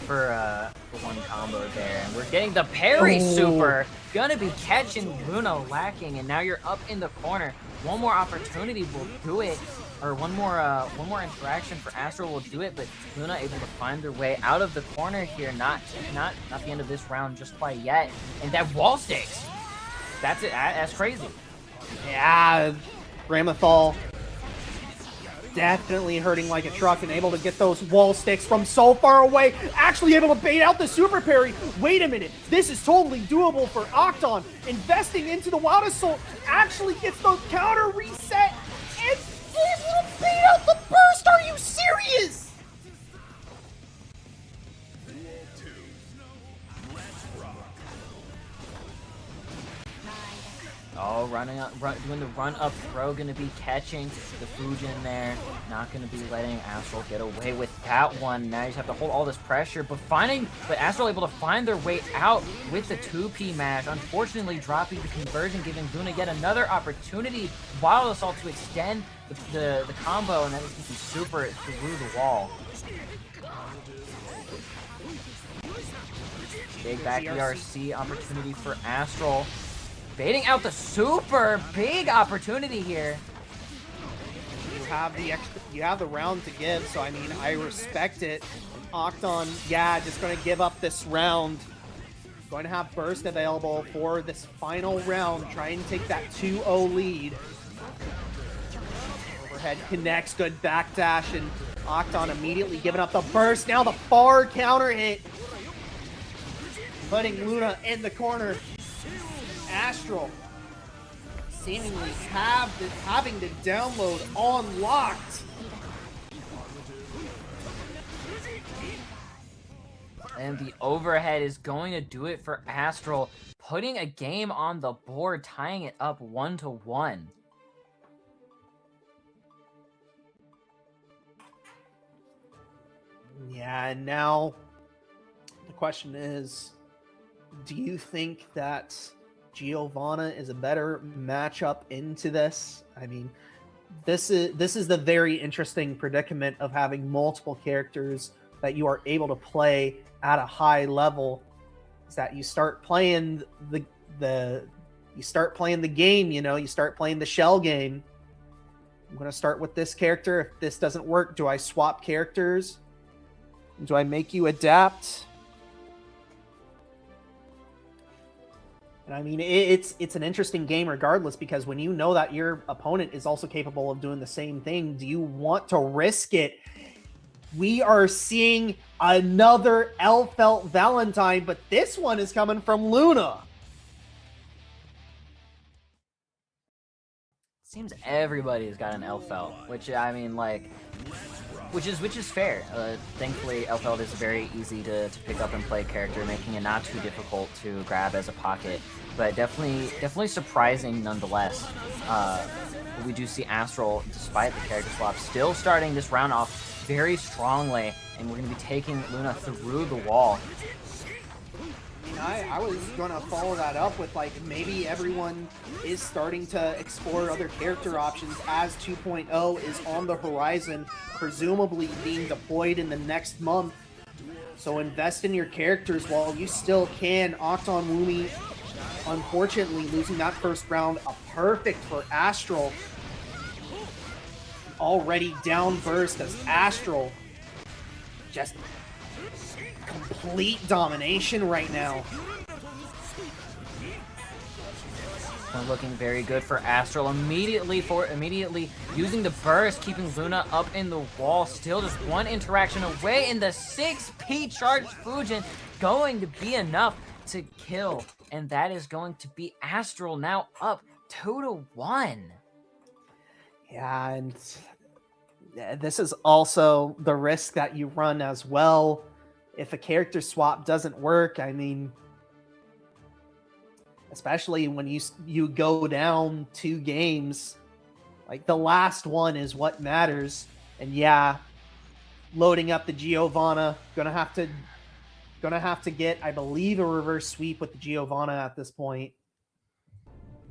for one combo there. And we're getting the parry super. Gonna be catching Luna lacking, and now you're up in the corner. One more opportunity will do it, or one more interaction for Astral will do it, but Luna able to find their way out of the corner here. Not the end of this round just quite yet. And that wall sticks. That's it. That's crazy. Yeah, Ramathal definitely hurting like a truck and able to get those wall sticks from so far away. Actually able to bait out the super parry. Wait a minute. This is totally doable for Octon. Investing into the Wild Assault actually gets the counter reset and able to bait out the burst. Are you serious? Duel 2. Let's rock. Oh, doing the run up throw, gonna be catching the Fujin there. Not gonna be letting Astral get away with that one. Now you just have to hold all this pressure, but Astral able to find their way out with the 2P mash. Unfortunately, dropping the conversion, giving Luna yet another opportunity. Wild Assault to extend the combo, and then it's super through the wall. Big back ERC opportunity for Astral. Baiting out the super big opportunity here. You have the round to give, so I mean, I respect it. Octon, yeah, just going to give up this round. Going to have burst available for this final round. Try and take that 2-0 lead. Overhead connects, good backdash, and Octon immediately giving up the burst. Now the far counter hit, putting Luna in the corner. Astral seemingly having to download unlocked. And the overhead is going to do it for Astral, putting a game on the board, tying it up 1-1. Yeah, and now the question is, do you think that Giovanna is a better matchup into this? I mean, this is the very interesting predicament of having multiple characters that you are able to play at a high level. Is that you start playing the game, you know, you start playing the shell game. I'm going to start with this character. If this doesn't work, do I swap characters? Do I make you adapt? And I mean, it's an interesting game regardless, because when you know that your opponent is also capable of doing the same thing, do you want to risk it? We are seeing another L-Felt Valentine, but this one is coming from Luna. Seems everybody's got an L-Felt, which I mean, like, which is fair. Thankfully, L-Felt is very easy to pick up and play character, making it not too difficult to grab as a pocket, but definitely surprising nonetheless. We do see Astral, despite the character swap, still starting this round off very strongly, and we're going to be taking Luna through the wall. I was going to follow that up with, like, maybe everyone is starting to explore other character options as 2.0 is on the horizon, presumably being deployed in the next month. So invest in your characters while you still can. Octon Wumi, unfortunately, losing that first round, a perfect for Astral. Already down burst as Astral just complete domination right now. Looking very good for Astral. Immediately using the burst, keeping Luna up in the wall. Still just one interaction away, and the 6P charged Fujin going to be enough to kill. And that is going to be Astral now up 2-1. Yeah, and this is also the risk that you run as well. If a character swap doesn't work, I mean, especially when you go down 2 games. Like, the last one is what matters. And yeah, loading up the Giovanna, gonna have to get, I believe, a reverse sweep with the Giovanna at this point.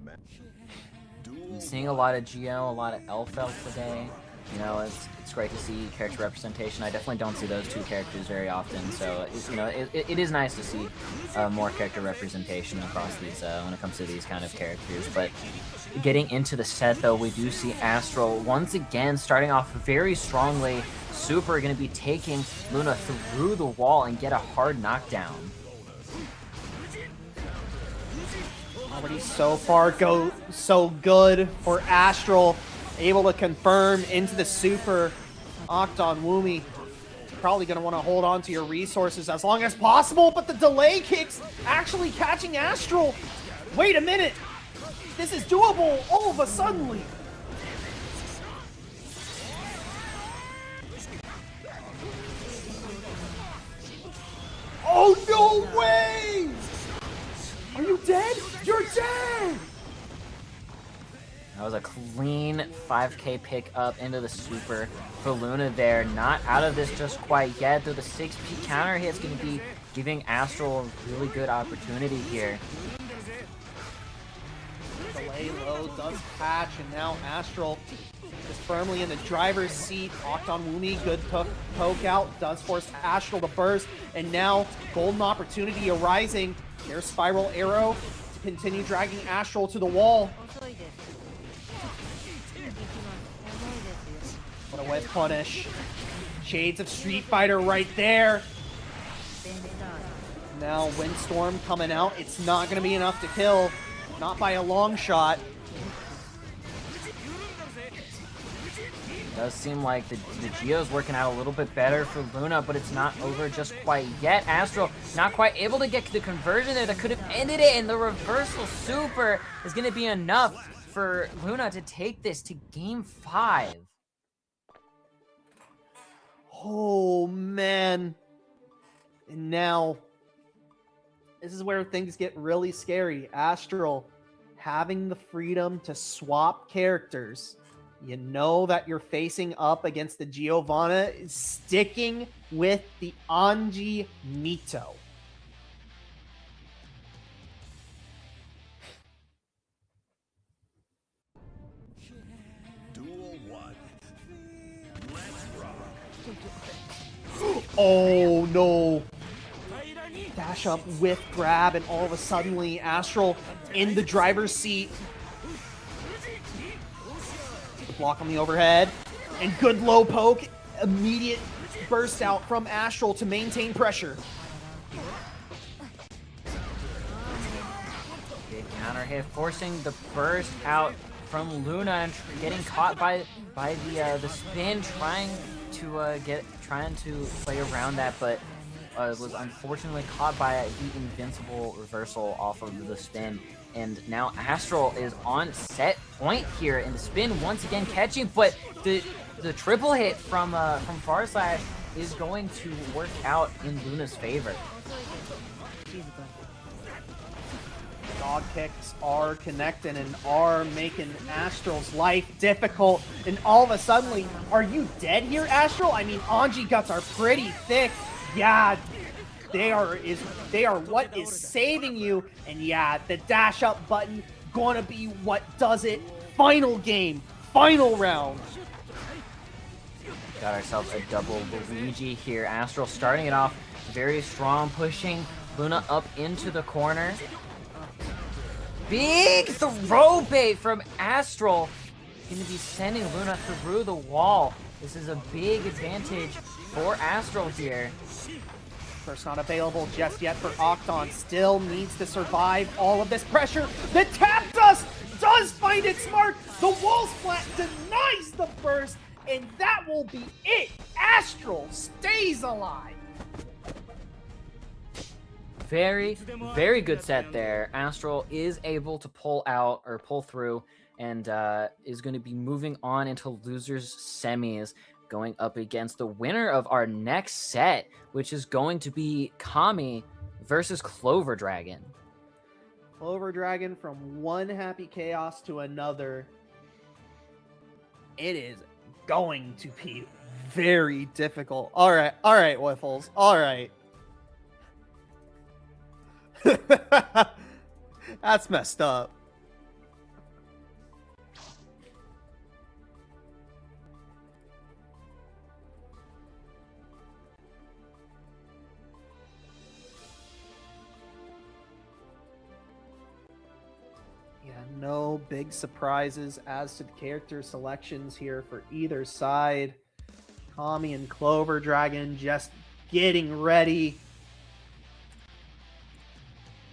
I'm seeing a lot of Geo, a lot of Elfel today. You know, it's great to see character representation. I definitely don't see those two characters very often, so it is nice to see more character representation across these when it comes to these kind of characters. But getting into the set, though, we do see Astral once again starting off very strongly. Super going to be taking Luna through the wall and get a hard knockdown. Already so far so good for Astral. Able to confirm into the super. Octon Woomy probably going to want to hold on to your resources as long as possible, but the delay kicks actually catching Astral. Wait a minute. This is doable all of a suddenly. Oh, no way! Are you dead? You're dead! That was a clean 5k pick up into the super for Luna there. Not out of this just quite yet, though the 6p counter hit is going to be giving Astral a really good opportunity here. Delay low does patch, and now Astral is firmly in the driver's seat. Octon Woomy, good poke out, does force Astral to burst, and now golden opportunity arising. There's Spiral Arrow to continue dragging Astral to the wall. What a whip punish. Shades of Street Fighter right there. Now Windstorm coming out. It's not going to be enough to kill. Not by a long shot. Does seem like the Geo's working out a little bit better for Luna, but it's not over just quite yet. Astral not quite able to get the conversion there that could have ended it, and the reversal super is going to be enough for Luna to take this to game 5. Oh, man. And now, this is where things get really scary. Astral having the freedom to swap characters. You know that you're facing up against the Giovanna, sticking with the Anji Mito. Duel 1. Let's rock. Oh, no. Dash up with grab, and all of a sudden, Astral in the driver's seat. Block on the overhead, and good low poke. Immediate burst out from Astral to maintain pressure. Big counter hit, forcing the burst out from Luna and getting caught by the spin, trying to play around that, but was unfortunately caught by the invincible reversal off of the spin. And now Astral is on set point here in the spin once again catching, but the triple hit from Farslash is going to work out in Luna's favor. Dog kicks are connecting and are making Astral's life difficult. And all of a sudden, are you dead here, Astral? I mean, Anji guts are pretty thick. Yeah, they are what is saving you. And yeah, the dash up button gonna be what does it. Final game, final round. Got ourselves a double Luigi here. Astral starting it off very strong, pushing Luna up into the corner. Big throw bait from Astral. Going to be sending Luna through the wall. This is a big advantage for Astral here. First not available just yet for Octon. Still needs to survive all of this pressure. The tap dust does find its mark. The wall splat denies the burst. And that will be it. Astral stays alive. Very, very good set there. Astral is able to pull through, and is going to be moving on into losers semis, going up against the winner of our next set, which is going to be Kami versus Clover Dragon. Clover Dragon from one happy chaos to another. It is going to be very difficult. All right, Wiffles. All right. That's messed up. Yeah, no big surprises as to the character selections here for either side. Kami and Clover Dragon just getting ready.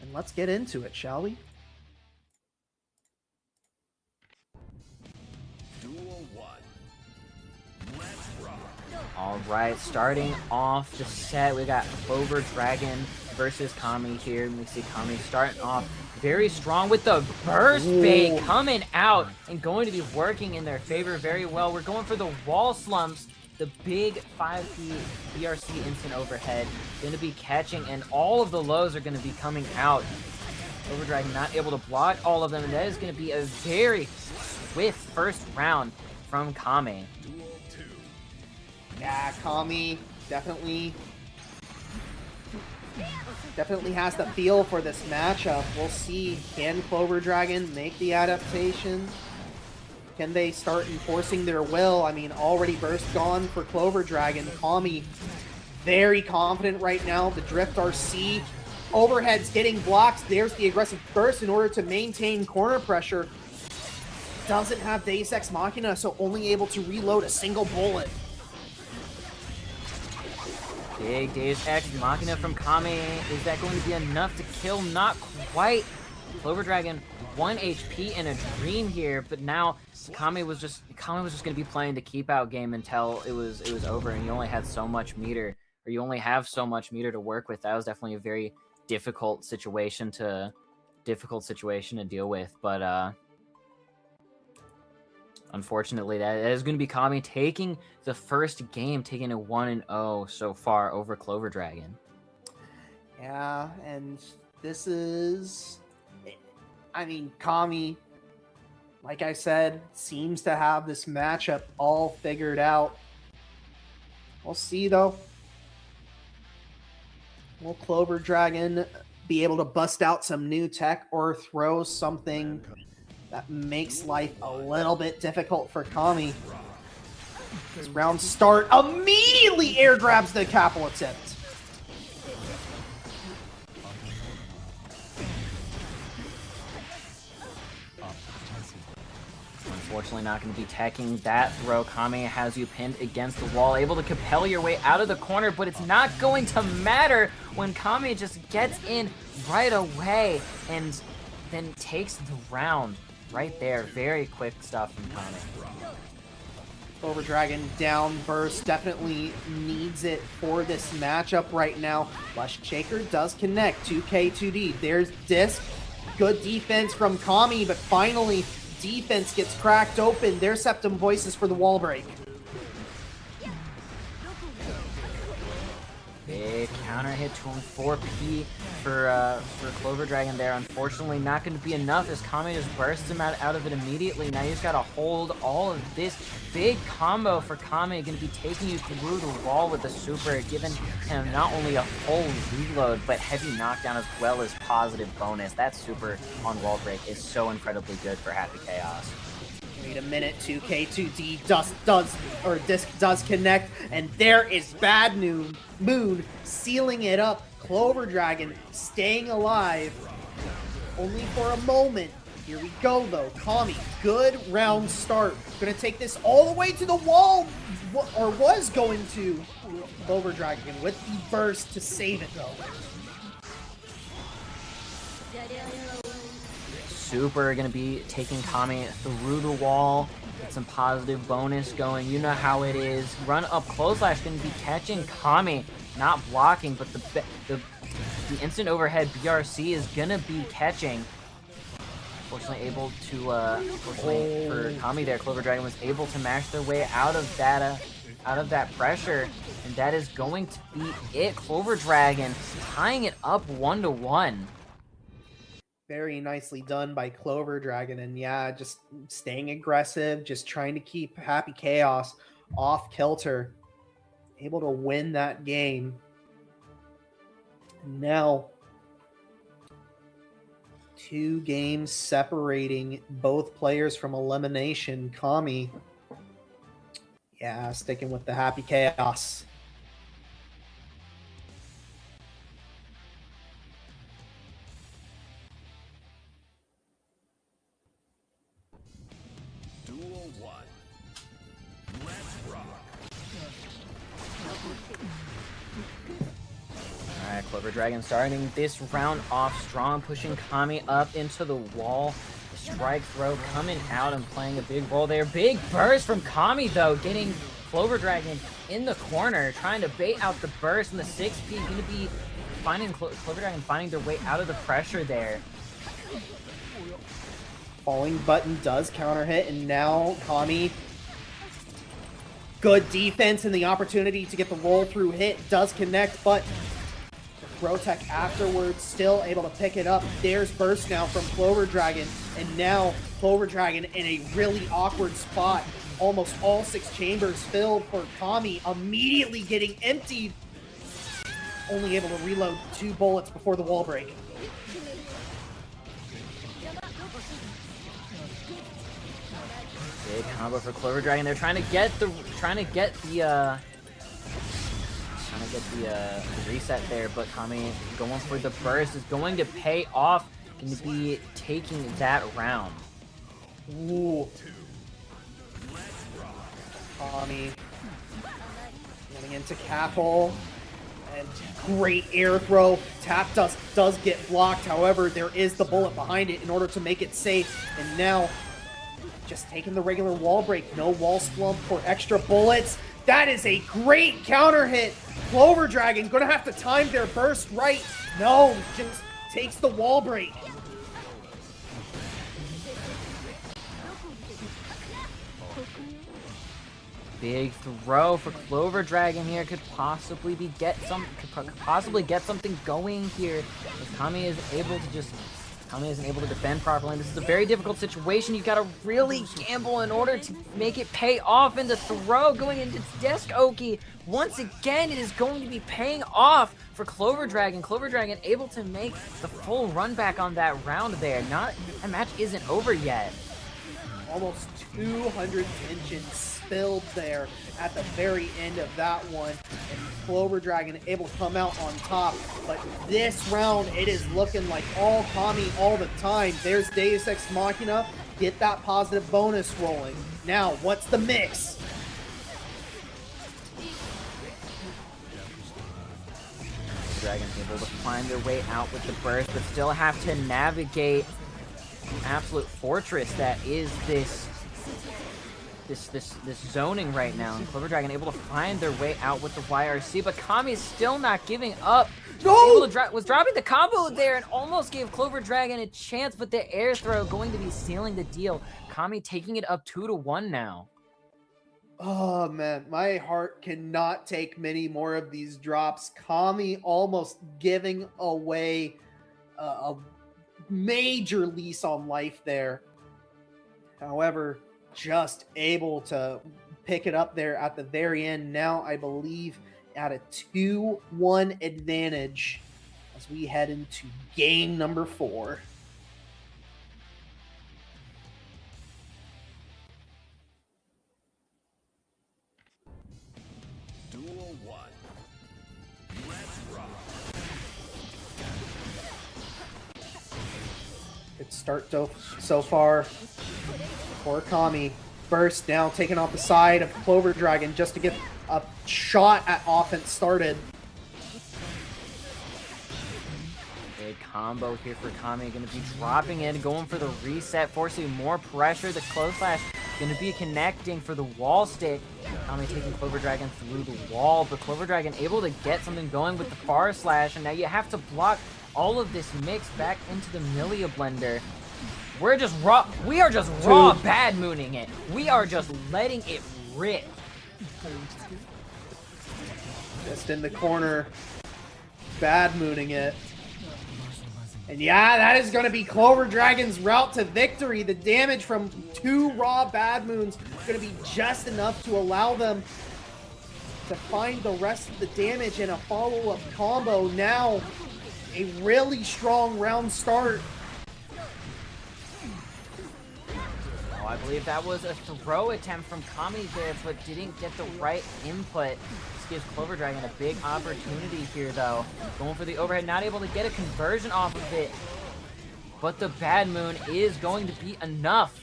And let's get into it, shall we? Duel 1. Let's rock. All right, starting off the set, we got Clover Dragon versus Kami here. We see Kami starting off very strong with the burst bait coming out and going to be working in their favor very well. We're going for the wall slumps, the big 5P BRC instant overhead, going to be catching, and all of the lows are going to be coming out. Clover Dragon not able to block all of them, and that is going to be a very swift first round from Kami. Duel 2. Yeah, Kami definitely has the feel for this matchup. We'll see, can Clover Dragon make the adaptation? Can they start enforcing their will? I mean, already burst gone for Clover Dragon. Kami very confident right now. The Drift RC overhead's getting blocked. There's the aggressive burst in order to maintain corner pressure. Doesn't have Deus Ex Machina, so only able to reload a single bullet. Big Deus Ex Machina from Kami. Is that going to be enough to kill? Not quite. Clover Dragon 1 HP in a dream here, but now Kami was just going to be playing the keep out game until it was over, and you only had so much meter, or you only have so much meter to work with. That was definitely a very difficult situation to deal with, but unfortunately, that is going to be Kami taking the first game, taking a 1-0 so far over Clover Dragon. Yeah, and this is... I mean, Kami, like I said, seems to have this matchup all figured out. We'll see, though. Will Clover Dragon be able to bust out some new tech or throw something that makes life a little bit difficult for Kami? This round start, immediately air grabs the capital attempt. Unfortunately, not going to be teching that throw. Kami has you pinned against the wall, able to compel your way out of the corner, but it's not going to matter when Kami just gets in right away and then takes the round right there. Very quick stuff from Kami. Clover Dragon down burst definitely needs it for this matchup right now. Lush Shaker does connect 2K2D. There's Disc. Good defense from Kami, but finally defense gets cracked open. There's Septum Voices for the wall break. Big counter hit to him, 4P for Clover Dragon there. Unfortunately, not going to be enough as Kami just bursts him out of it immediately. Now you just got to hold all of this. Big combo for Kami, going to be taking you through the wall with the super, giving him not only a full reload, but heavy knockdown as well as positive bonus. That super on wall break is so incredibly good for Happy Chaos. Wait a minute, 2K2D Disc does connect, and there is Bad Moon sealing it up. Clover Dragon staying alive, only for a moment. Here we go, though. Kami, good round start. Gonna take this all the way to the wall, or was going to. Clover Dragon with the burst to save it, though. Super going to be taking Kami through the wall. Get some positive bonus going. You know how it is. Run up close slash going to be catching Kami. Not blocking, but the instant overhead BRC is going to be catching. Fortunately able to, fortunately for Kami there, Clover Dragon was able to mash their way out of that pressure. And that is going to be it. Clover Dragon tying it up 1-1. Very nicely done by Clover Dragon, and yeah, just staying aggressive, just trying to keep Happy Chaos off kilter, able to win that game. And now, 2 games separating both players from elimination. Kami, yeah, sticking with the Happy Chaos. Duel 1. Let's rock. Alright, Clover Dragon starting this round off strong, pushing Kami up into the wall. The strike throw coming out and playing a big role there. Big burst from Kami, though, getting Clover Dragon in the corner, trying to bait out the burst, and the 6P going to be finding Clover Dragon finding their way out of the pressure there. Falling button does counter hit, and now Kami, good defense and the opportunity to get the roll through hit does connect, but throw tech afterwards still able to pick it up. There's burst now from Clover Dragon, and now Clover Dragon in a really awkward spot. Almost all 6 chambers filled for Kami, immediately getting emptied. Only able to reload 2 bullets before the wall break. Big combo for Clover Dragon. They're trying to get the reset there, but Kami going for the burst is going to pay off. Going to be taking that round. Ooh. Kami getting into Capel, and great air throw. Tap does get blocked. However, there is the bullet behind it in order to make it safe. And now, just taking the regular wall break. No wall slump for extra bullets. That is a great counter hit. Clover Dragon gonna have to time their burst right. No, just takes the wall break. Big throw for Clover Dragon here could possibly get something going here. If Kami isn't able to defend properly. This is a very difficult situation. You gotta really gamble in order to make it pay off. And the throw going into Desk Oki. Once again, it is going to be paying off for Clover Dragon. Clover Dragon able to make the full run back on that round there. That match isn't over yet. Almost 200 tension spilled there at the very end of that one, and Clover Dragon able to come out on top. But this round, it is looking like all Kami all the time. There's Deus Ex Machina, get that positive bonus rolling. Now, what's the mix? Dragon able to find their way out with the burst, but still have to navigate absolute fortress that is this zoning right now. And Clover Dragon able to find their way out with the YRC, but Kami is still not giving up. No! Was dropping the combo there and almost gave Clover Dragon a chance, but the air throw going to be sealing the deal. Kami taking it up 2-1 now. Oh man, my heart cannot take many more of these drops. Kami almost giving away a major lease on life there. However, just able to pick it up there at the very end. Now I believe at a 2-1 advantage as we head into game number 4. Duel 1. Let's rock. Good start so far for Kami. Burst now taking off the side of Clover Dragon just to get a shot at offense started. Big combo here for Kami. Going to be dropping in, going for the reset, forcing more pressure. The close slash going to be connecting for the wall stick. Kami taking Clover Dragon through the wall, but Clover Dragon able to get something going with the far slash, and now you have to block all of this mix back into the Milia blender. We are just raw bad mooning it. We are just letting it rip. Just in the corner, bad mooning it. And yeah, that is going to be Clover Dragon's route to victory. The damage from 2 raw Bad Moons is going to be just enough to allow them to find the rest of the damage in a follow-up combo. Now, a really strong round start. Oh, I believe that was a throw attempt from Kami there, but didn't get the right input. This gives Clover Dragon a big opportunity here, though. Going for the overhead, not able to get a conversion off of it. But the Bad Moon is going to be enough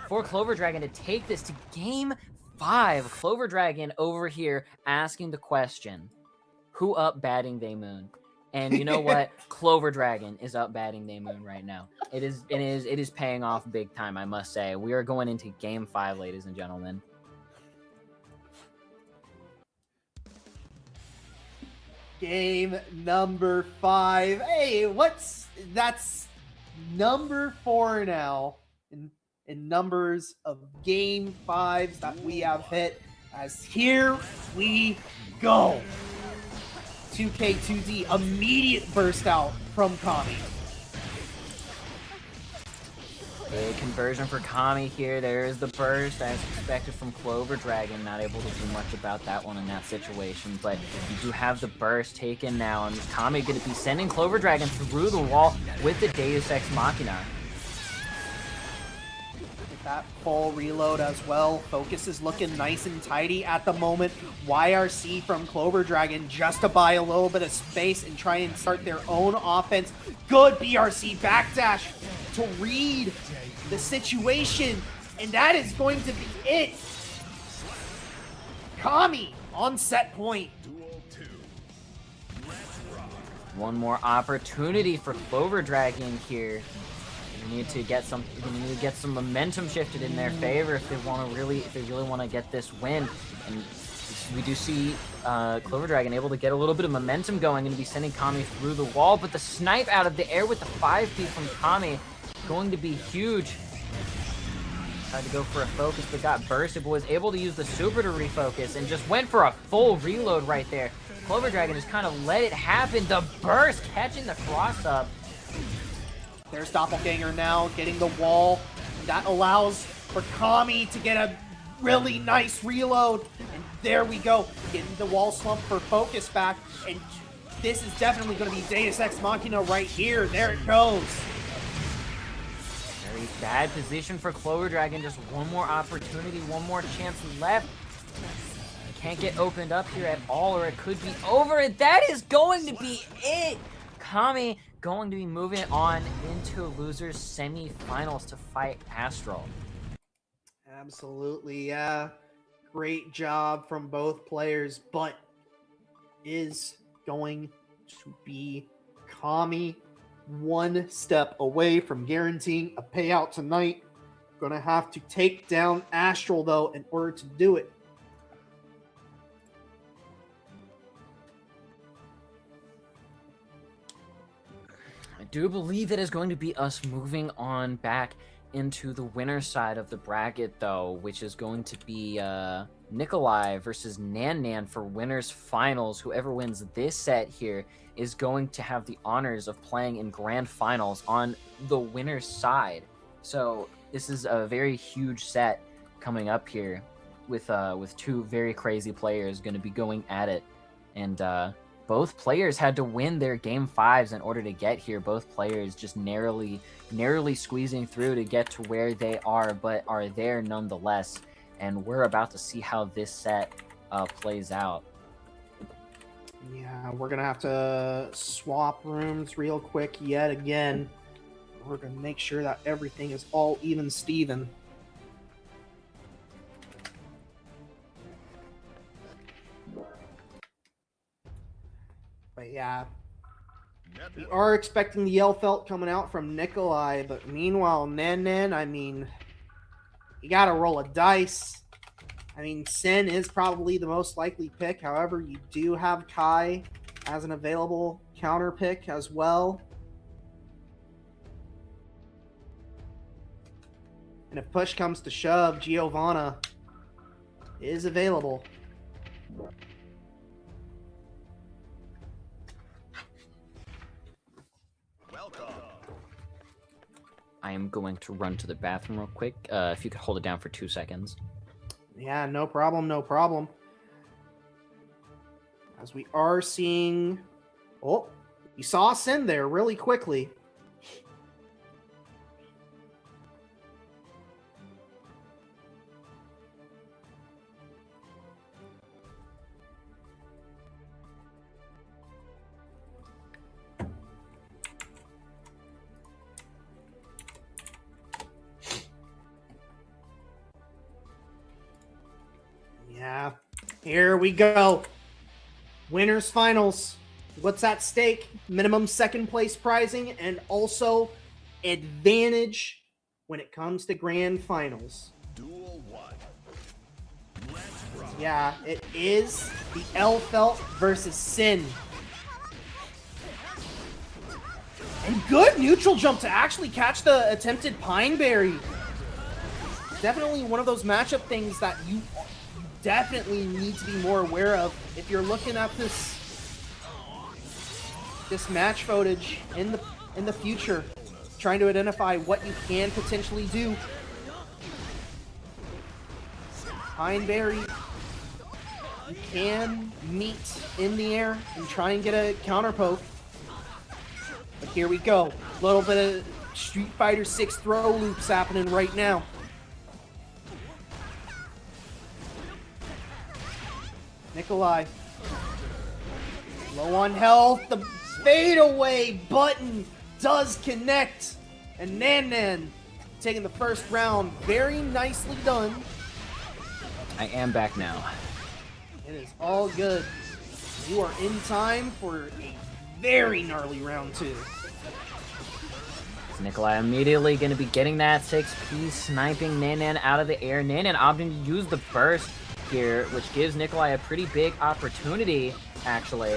for Clover Dragon to take this to game 5. Clover Dragon over here asking the question, who up batting they moon? And you know what? Clover Dragon is up batting they moon right now. It is paying off big time, I must say. We are going into game 5, ladies and gentlemen. Game number 5. Hey, that's number 4 now in numbers of game 5s that we have hit. As here we go. 2K2D, immediate burst out from Kami. Big conversion for Kami here. There is the burst as expected from Clover Dragon. Not able to do much about that one in that situation, but you do have the burst taken now, and Kami going to be sending Clover Dragon through the wall with the Deus Ex Machina. That full reload as well. Focus is looking nice and tidy at the moment. YRC from Clover Dragon just to buy a little bit of space and try and start their own offense. Good BRC backdash to read the situation. And that is going to be it. Kami on set point. One more opportunity for Clover Dragon here. They need to get some momentum shifted in their favor if they really want to get this win. And we do see Clover Dragon able to get a little bit of momentum going, going to be sending Kami through the wall, but the snipe out of the air with the 5P from Kami going to be huge. Tried to go for a focus but got bursted, but was able to use the super to refocus and just went for a full reload right there. Clover Dragon just kind of let it happen. The burst catching the cross up. There's Doppelganger now getting the wall. That allows for Kami to get a really nice reload. And there we go. Getting the wall slump for focus back. And this is definitely going to be Deus Ex Machina right here. There it goes. Very bad position for Clover Dragon. Just one more opportunity, one more chance left. Can't get opened up here at all, or it could be over. And that is going to be it. Kami going to be moving on into losers semi-finals to fight Astral. Absolutely, yeah. Great job from both players, but is going to be Kami one step away from guaranteeing a payout tonight. Gonna have to take down Astral, though, in order to do it. I do believe it is going to be us moving on back into the winner's side of the bracket, though, which is going to be Nikolai versus Nan Nan for winners finals. Whoever wins this set here is going to have the honors of playing in grand finals on the winner's side. So this is a very huge set coming up here with two very crazy players going to be going at it. And both players had to win their game 5s in order to get here. Both players just narrowly squeezing through to get to where they are, but are there nonetheless. And we're about to see how this set plays out. Yeah, we're going to have to swap rooms real quick yet again. We're going to make sure that everything is all even Steven. But yeah, we are expecting the yell felt coming out from Nikolai, but meanwhile, Nan, I mean, you got to roll a dice. I mean, Sin is probably the most likely pick. However, you do have Kai as an available counter pick as well. And if push comes to shove, Giovanna is available. Welcome I am going to run to the bathroom real quick. If you could hold it down for 2 seconds. Yeah, no problem, no problem. As we are seeing... Oh, you saw us in there really quickly. Yeah, here we go. Winners finals. What's at stake? Minimum second place prizing and also advantage when it comes to grand finals. Duel 1. Let's rock. Yeah, it is the L-Felt versus Sin. And good neutral jump to actually catch the attempted Pine Berry. Definitely one of those matchup things that you definitely need to be more aware of if you're looking at this match footage in the future, trying to identify what you can potentially do. Pine Berry, you can meet in the air and try and get a counter poke. But here we go. A little bit of Street Fighter 6 throw loops happening right now. Nikolai. Low on health. The fadeaway button does connect. And Nan taking the first round. Very nicely done. I am back now. It is all good. You are in time for a very gnarly round 2. Nikolai immediately going to be getting that 6P, sniping Nan out of the air. Nan opting to use the burst here, which gives Nikolai a pretty big opportunity, actually.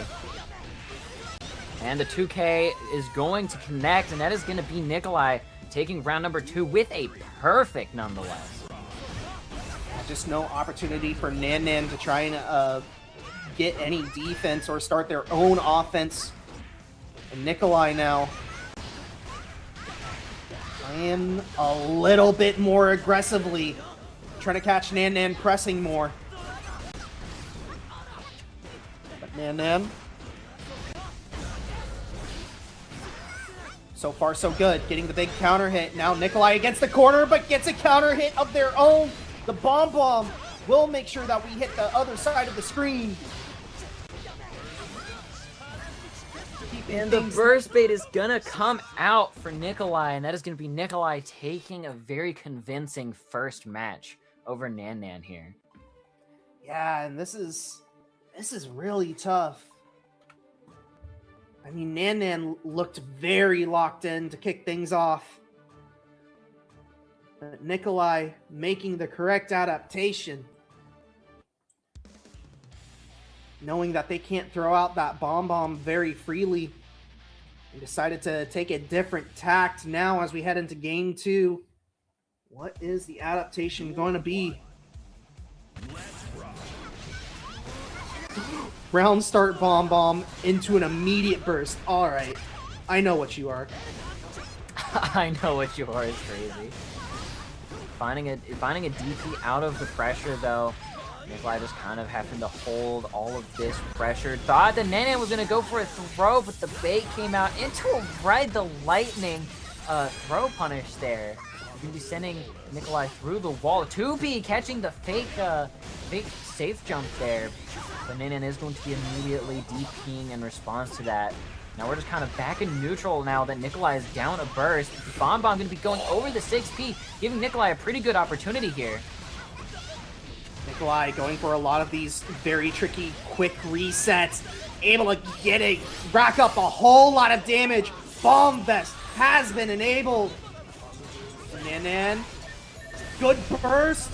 And the 2K is going to connect, and that is going to be Nikolai taking round number 2 with a perfect, nonetheless. Just no opportunity for Nan to try and get any defense or start their own offense. And Nikolai now playing a little bit more aggressively, trying to catch Nan pressing more. But Nan, so far so good, getting the big counter hit. Now Nikolai against the corner, but gets a counter hit of their own. The bomb will make sure that we hit the other side of the screen. And the burst bait is gonna come out for Nikolai, and that is gonna be Nikolai taking a very convincing first match over Nan here. Yeah, and this is really tough. I mean, Nan looked very locked in to kick things off. But Nikolai making the correct adaptation. Knowing that they can't throw out that bomb very freely. And decided to take a different tact now as we head into game 2. What is the adaptation going to be? Round start bomb into an immediate burst. All right, I know what you are. I know what you are is crazy. Finding a DP out of the pressure though. Nikolai just kind of having to hold all of this pressure. Thought that Nan was going to go for a throw, but the bait came out into a ride the lightning throw punish there. You're going to be sending Nikolai through the wall. 2P catching the fake safe jump there. But Nan is going to be immediately DPing in response to that. Now we're just kind of back in neutral now that Nikolai is down a burst. Bomb going to be going over the 6P, giving Nikolai a pretty good opportunity here. Nikolai going for a lot of these very tricky quick resets, able to rack up a whole lot of damage. Bomb Vest has been enabled. Nan, good burst.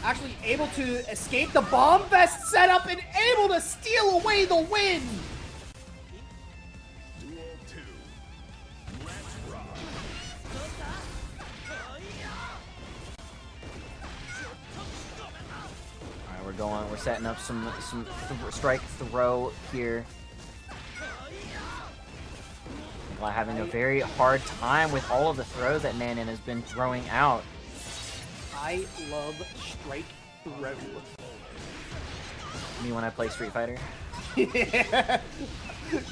Actually able to escape the Bomb Vest setup and able to steal away the win. Duel 2. Let's rock. We're setting up some strike throw here. Nikolai having a very hard time with all of the throws that Nanan has been throwing out. I love strike throw. Me when I play Street Fighter.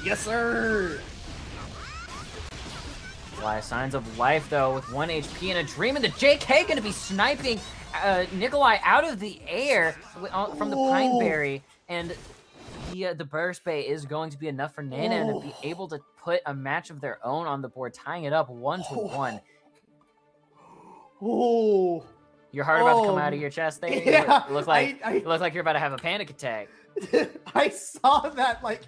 Yes, sir. Nikolai, signs of life though, with 1 HP and a dream, and the JK going to be sniping Nikolai out of the air from the Pine Berry, and the Burst Bay is going to be enough for Nanan to be able to put a match of their own on the board, tying it up 1-1. Oh. Your heart about to come out of your chest there? Yeah, You look like you're about to have a panic attack. I saw that like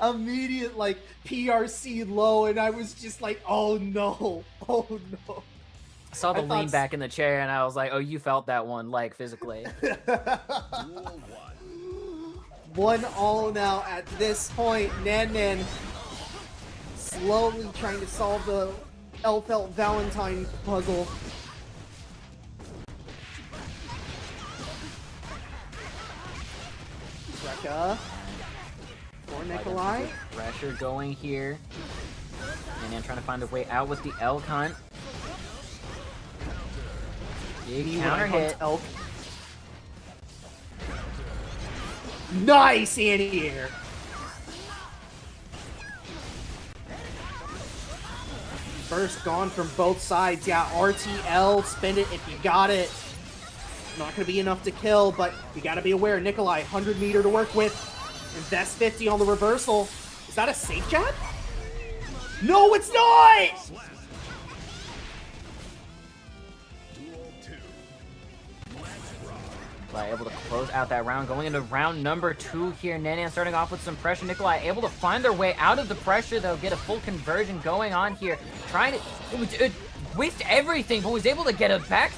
immediate like PRC low, and I was just like, oh no, oh no. I saw the lean back in the chair, and I was like, oh, you felt that one, like physically. 1-1 now at this point. Nanan slowly trying to solve the Elfelt Valentine puzzle. Rekka for Nikolai. Pressure going here. Nanan trying to find a way out with the elk hunt. Big counter hit. Elk. Nice anti-air. First gone from both sides. Yeah, RTL, spend it if you got it. Not going to be enough to kill, but you got to be aware. Nikolai, 100 meter to work with. Invest 50 on the reversal. Is that a safe jab? No, it's not! Nikolai able to close out that round. Going into round number 2 here. Nanan starting off with some pressure. Nikolai able to find their way out of the pressure, though. Get a full conversion going on here. Trying to... whiffed everything, but was able to get a back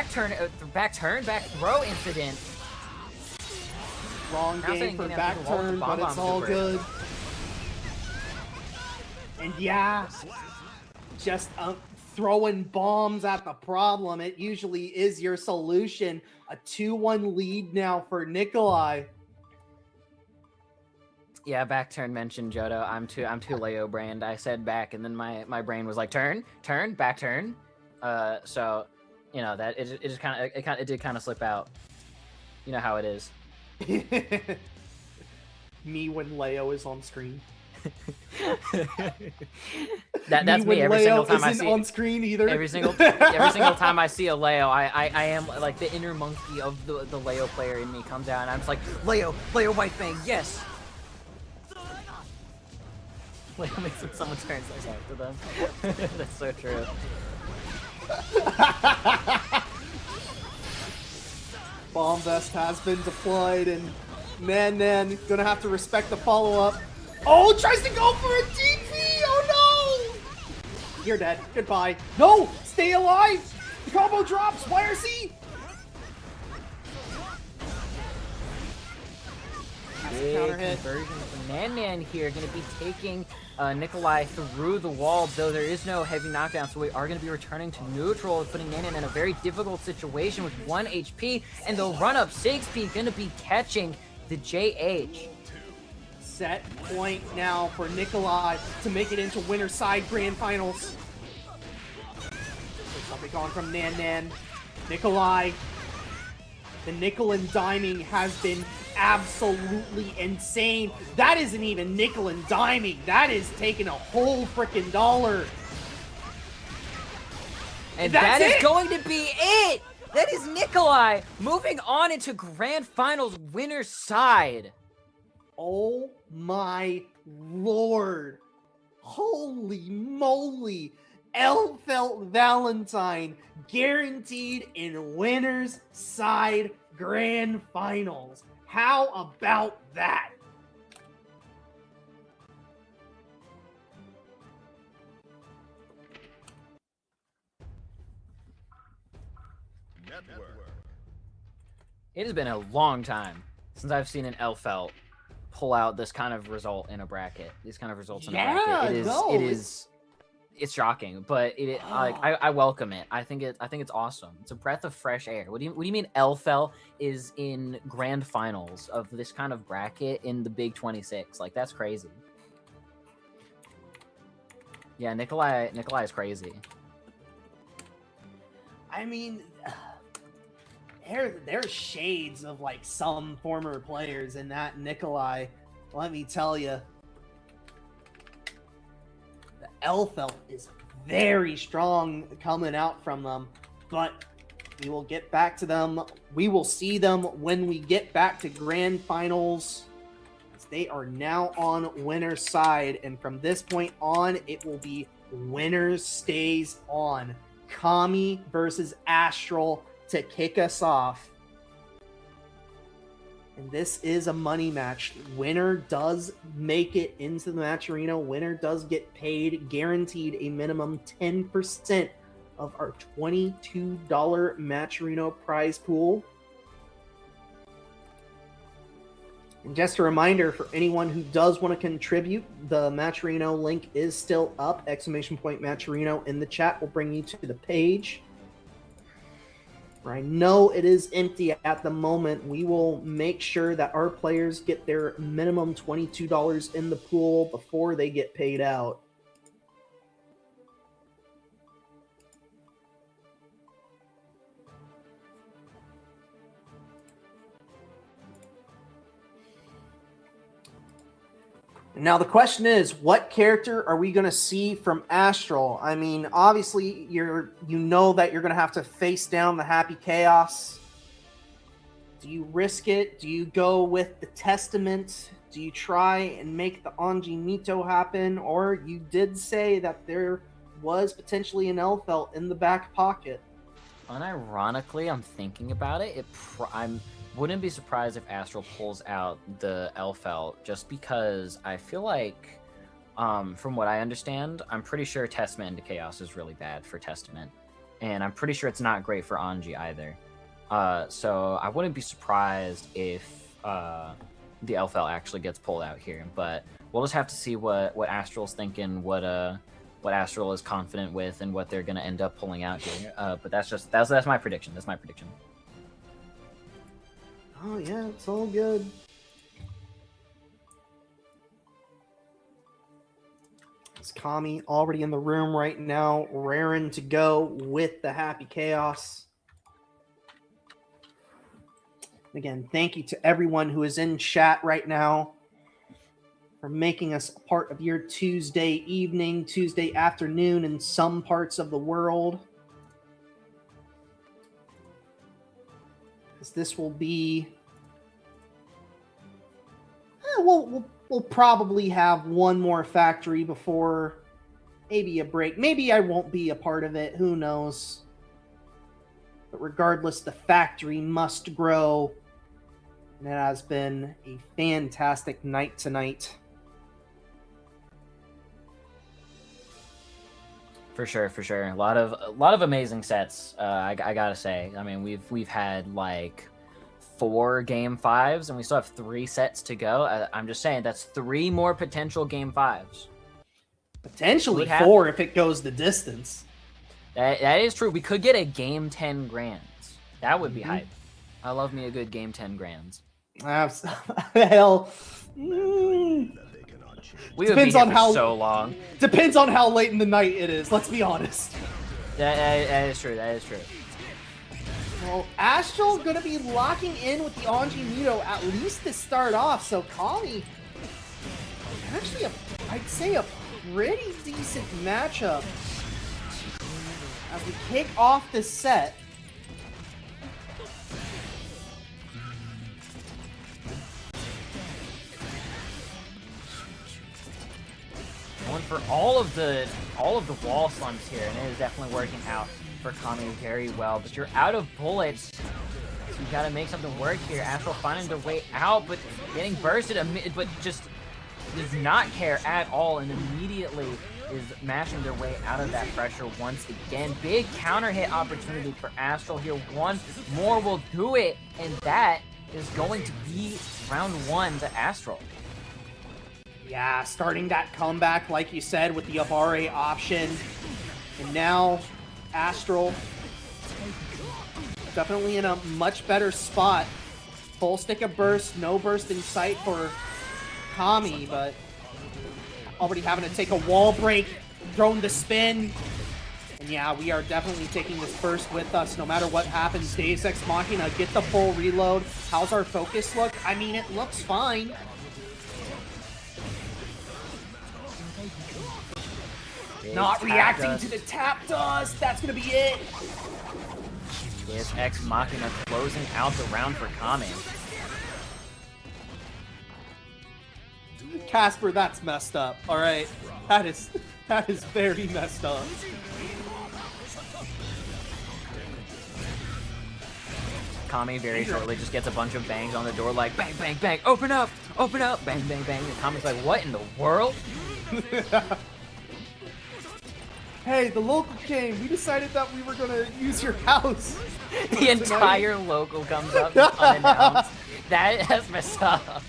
throw incident. Wrong game for back turn, but it's all good. And yeah, just throwing bombs at the problem. It usually is your solution. A 2-1 lead now for Nikolai. Yeah, back turn mentioned Jodo. I'm too Leo brained. I said back, and then my brain was like turn, back turn. So, you know that it did kind of slip out. You know how it is. Me when Leo is on screen. That's me every Leo single time I see on screen either. Every single time I see a Leo, I am like the inner monkey of the Leo player in me comes out, and I'm just like Leo White Fang, yes. Leo makes when someone turns like that to them. That's so true. Bomb vest has been deployed, and Nanan gonna have to respect the follow-up. Oh, tries to go for a DP! Oh no! You're dead. Goodbye. No! Stay alive! The combo drops! YRC! Big Counter hit. conversion from Nanan here, going to be taking Nikolai through the wall, though there is no heavy knockdown, so we are going to be returning to neutral, putting Nanan in a very difficult situation with 1 HP, and the run-up 6P going to be catching the JH. Set point now for Nikolai to make it into winner side grand finals. Something on from Nanan. Nikolai. The nickel and diming has been absolutely insane. That isn't even nickel and diming. That is taking a whole freaking dollar. And that is going to be it. That is Nikolai moving on into grand finals winner side. Oh my lord. Holy moly. Elfelt Valentine guaranteed in winners side grand finals. How about that? It has been a long time since I've seen an Elfelt pull out this kind of result in a bracket. These kind of results in a bracket. It's shocking, but I welcome it. I think it's awesome. It's a breath of fresh air. What do you mean Elfelt is in grand finals of this kind of bracket in the Big 26? Like, that's crazy. Yeah, Nikolai is crazy. I mean, there's shades of like some former players in that Nikolai. Let me tell you, the Elfelt is very strong coming out from them, but we will get back to them. We will see them when we get back to grand finals. They are now on winner's side, and from this point on, it will be winners stays on. Kami versus Astral to kick us off. And this is a money match. Winner does make it into the match arena. Winner does get paid, guaranteed a minimum 10% of our $22 match arena prize pool. And just a reminder for anyone who does want to contribute, the Matcherino link is still up. ! Matcherino in the chat will bring you to the page. I know it is empty at the moment. We will make sure that our players get their minimum $22 in the pool before they get paid out. Now the question is, what character are we going to see from Astral? I mean, obviously, you know that you're going to have to face down the Happy Chaos. Do you risk it? Do you go with the Testament? Do you try and make the Anji Mito happen? Or you did say that there was potentially an Elfelt in the back pocket. Unironically, I'm thinking about it. Wouldn't be surprised if Astral pulls out the Elfelt, just because I feel like, from what I understand, I'm pretty sure Testament into Chaos is really bad for Testament, and I'm pretty sure it's not great for Anji either. So I wouldn't be surprised if the Elfelt actually gets pulled out here, but we'll just have to see what Astral's thinking, what Astral is confident with, and what they're gonna end up pulling out here. But that's my prediction. That's my prediction. Oh yeah, it's all good. It's Kami already in the room right now, raring to go with the Happy Chaos. Again, thank you to everyone who is in chat right now for making us a part of your Tuesday evening, Tuesday afternoon in some parts of the world. This will be... We'll probably have one more factory before maybe a break. Maybe I won't be a part of it. Who knows? But regardless, the factory must grow. And it has been a fantastic night tonight. For sure. A lot of amazing sets. I gotta say. I mean, we've had like 4 game 5s, and we still have 3 sets to go. I'm just saying that's 3 more potential game 5s. Potentially 4 if it goes the distance. That is true. We could get a game 10 grands. That would be hype. I love me a good game 10 grands. Hell. We would be here for so long. Depends on how late in the night it is. Let's be honest. That is true. That is true. Well, Astral going to be locking in with the Anji Mito at least to start off. So Kami, actually, I'd say a pretty decent matchup as we kick off this set. Going for all of the wall slumps here, and it is definitely working out for Kami very well. But you're out of bullets, so you gotta make something work here. Astral finding their way out, but getting bursted, but just does not care at all, and immediately is mashing their way out of that pressure once again. Big counter hit opportunity for Astral here. One more will do it, and that is going to be round 1 to Astral. Yeah, starting that comeback, like you said, with the Abare option. And now Astral definitely in a much better spot. Full stick of burst, no burst in sight for Kami, but already having to take a wall break throwing the spin. And yeah, we are definitely taking this burst with us no matter what happens. Deus Ex Machina, get the full reload. How's our focus look? I mean, it looks fine. Not reacting to the tap dust. That's going to be it. Deus Ex Machina closing out the round for Kami. Casper, that's messed up. All right. That is very messed up. Kami very shortly just gets a bunch of bangs on the door like bang, bang, bang, open up, bang, bang, bang. And Kami's like, what in the world? Hey, the local came. We decided that we were going to use your house. The entire local comes up unannounced. That's messed up.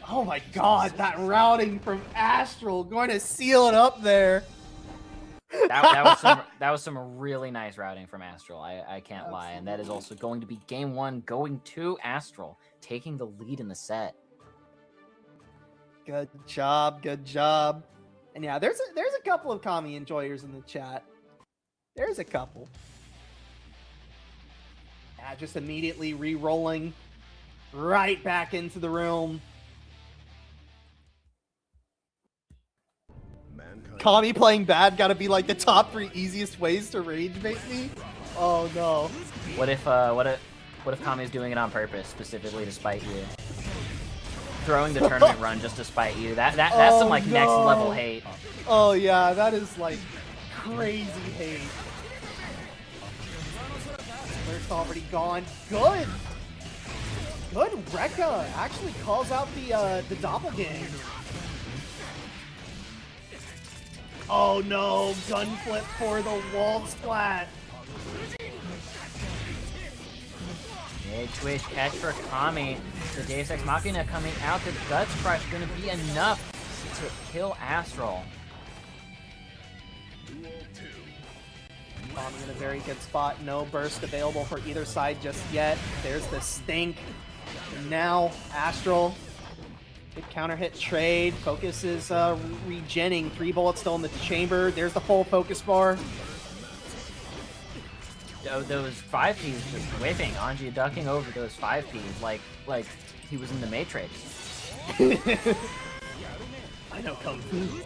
Oh my god, that routing from Astral going to seal it up there. That was some really nice routing from Astral. I can't lie, and that is also going to be game 1 going to Astral, taking the lead in the set. Good job, good job. And yeah, there's a couple of Kami enjoyers in the chat. There's a couple. Yeah, just immediately re-rolling right back into the room. Kami playing bad gotta be like the top 3 easiest ways to rage bait me. Oh no. What if Kami's doing it on purpose, specifically to spite you? Throwing the tournament run just to spite you. That's some like next level hate. Oh yeah, that is like crazy hate. Alert's already gone. Good. Good. Rekka actually calls out the doppelganger. Oh no, gun flip for the wall splat. Big twitch catch for Kami. The Deus Ex Machina coming out. The Guts Crush going to be enough to kill Astral. Kami in a very good spot. No burst available for either side just yet. There's the stink. And now Astral. Good counter hit trade. Focus is regenning. 3 bullets still in the chamber. There's the full focus bar. Those 5Ps just whipping. Anji ducking over those 5Ps like he was in the Matrix. I know Kung Fu.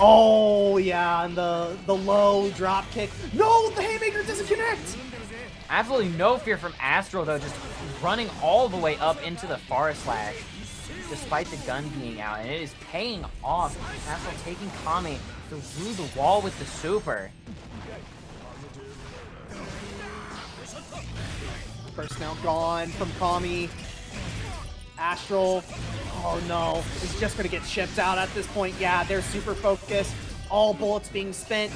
Oh yeah, and the low drop kick. No, the haymaker doesn't connect. Absolutely no fear from Astro though, just running all the way up into the Forest Slash, despite the gun being out, and it is paying off. Astro taking Kami through the wall with the super. First now gone from Kami. Astral, oh no, is just gonna get shipped out at this point. Yeah, they're super focused. All bullets being spent.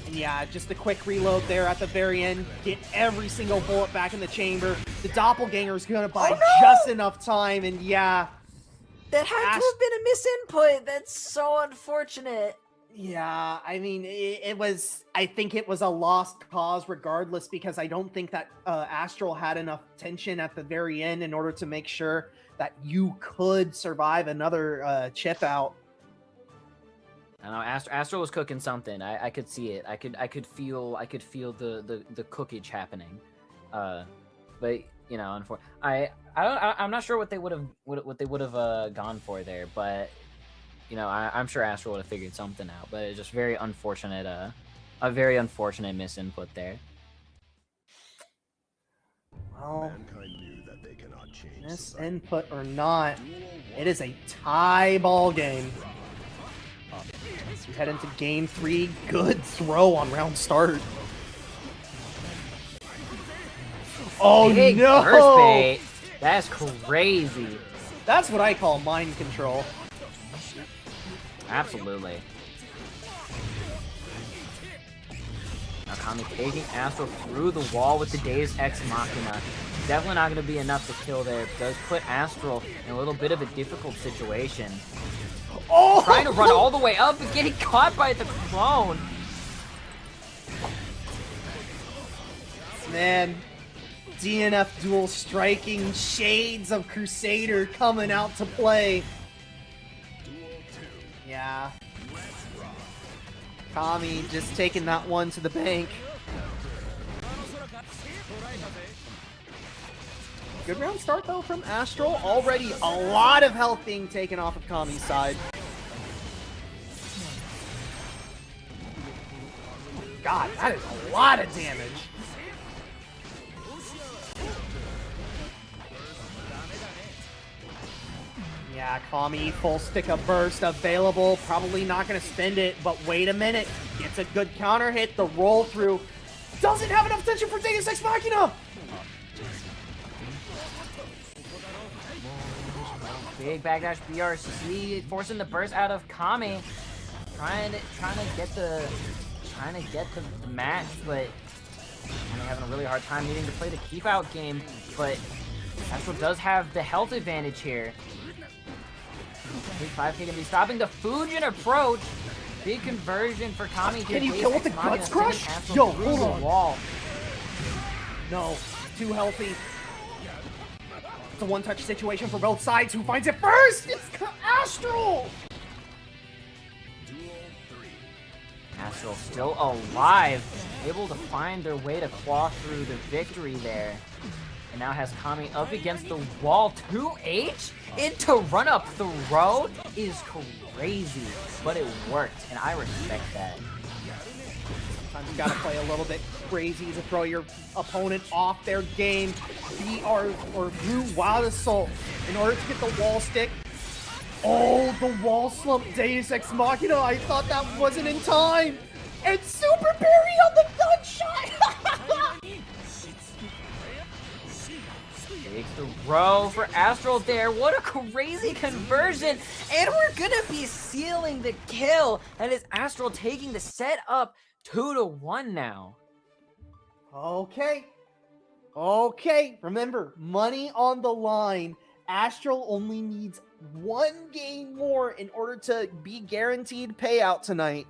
And yeah, just a quick reload there at the very end. Get every single bullet back in the chamber. The doppelganger is gonna buy just enough time, and yeah. That had to have been a misinput. That's so unfortunate. Yeah, I mean, it was, I think it was a lost cause regardless, because I don't think that Astral had enough tension at the very end in order to make sure that you could survive another chip out. I know Astro was cooking something. I could see it. I could feel the cookage happening. But you know, I'm not sure what they would have gone for there, but you know, I'm sure Astro would have figured something out. But it's just very unfortunate, a very unfortunate misinput there. Well, Mankind knew that they cannot change this society. input or not, it is a tie ball game. As we head into game 3, good throw on round start. Oh Big no! burst bait. That's crazy. That's what I call mind control. Absolutely. Now Kami taking Astro through the wall with the Deus Ex Machina. Definitely not going to be enough to kill there. It does put Astral in a little bit of a difficult situation. Oh! Trying to run all the way up and getting caught by the clone. Man, DNF duel striking shades of Crusader coming out to play. Yeah. Kami just taking that one to the bank. Good round start though from Astral. Already a lot of health being taken off of Kami's side. God, that is a lot of damage. Yeah, Kami, full stick of burst available. Probably not going to spend it, but wait a minute. Gets a good counter hit. The roll through doesn't have enough tension for Deus Ex Machina. Big backdash BRC forcing the burst out of Kami. Trying to get the match, but having a really hard time needing to play the keep out game. But Astral does have the health advantage here. Big 5K gonna be stopping the Fujin approach. Big conversion for Kami. Can you kill with the Guts Crush? Yo, hold on. Wall. No, too healthy. It's a one-touch situation for both sides. Who finds it first? It's Astral! Astral still alive, able to find their way to claw through the victory there. And now has Kami up against the wall. 2H into run-up throw is crazy, but it worked, and I respect that. Sometimes you gotta play a little bit crazy to throw your opponent off their game. BR or Blue Wild Assault in order to get the wall stick. Oh, the wall slump Deus Ex Machina. I thought that wasn't in time. And Super Berry on the gunshot. Big throw for Astral there. What a crazy conversion. And we're gonna be sealing the kill. That is Astral taking the set up 2-1 now. Okay. Remember, money on the line. Astral only needs one game more in order to be guaranteed payout tonight.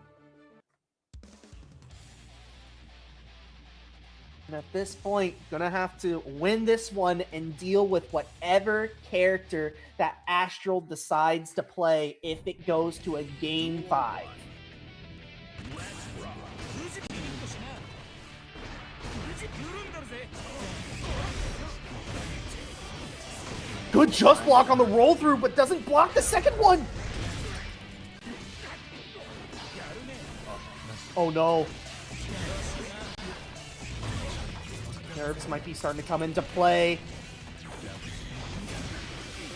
And at this point, gonna have to win this one and deal with whatever character that Astral decides to play if it goes to a game 5. Good just block on the roll through, but doesn't block the second one. Oh no. Nerves might be starting to come into play.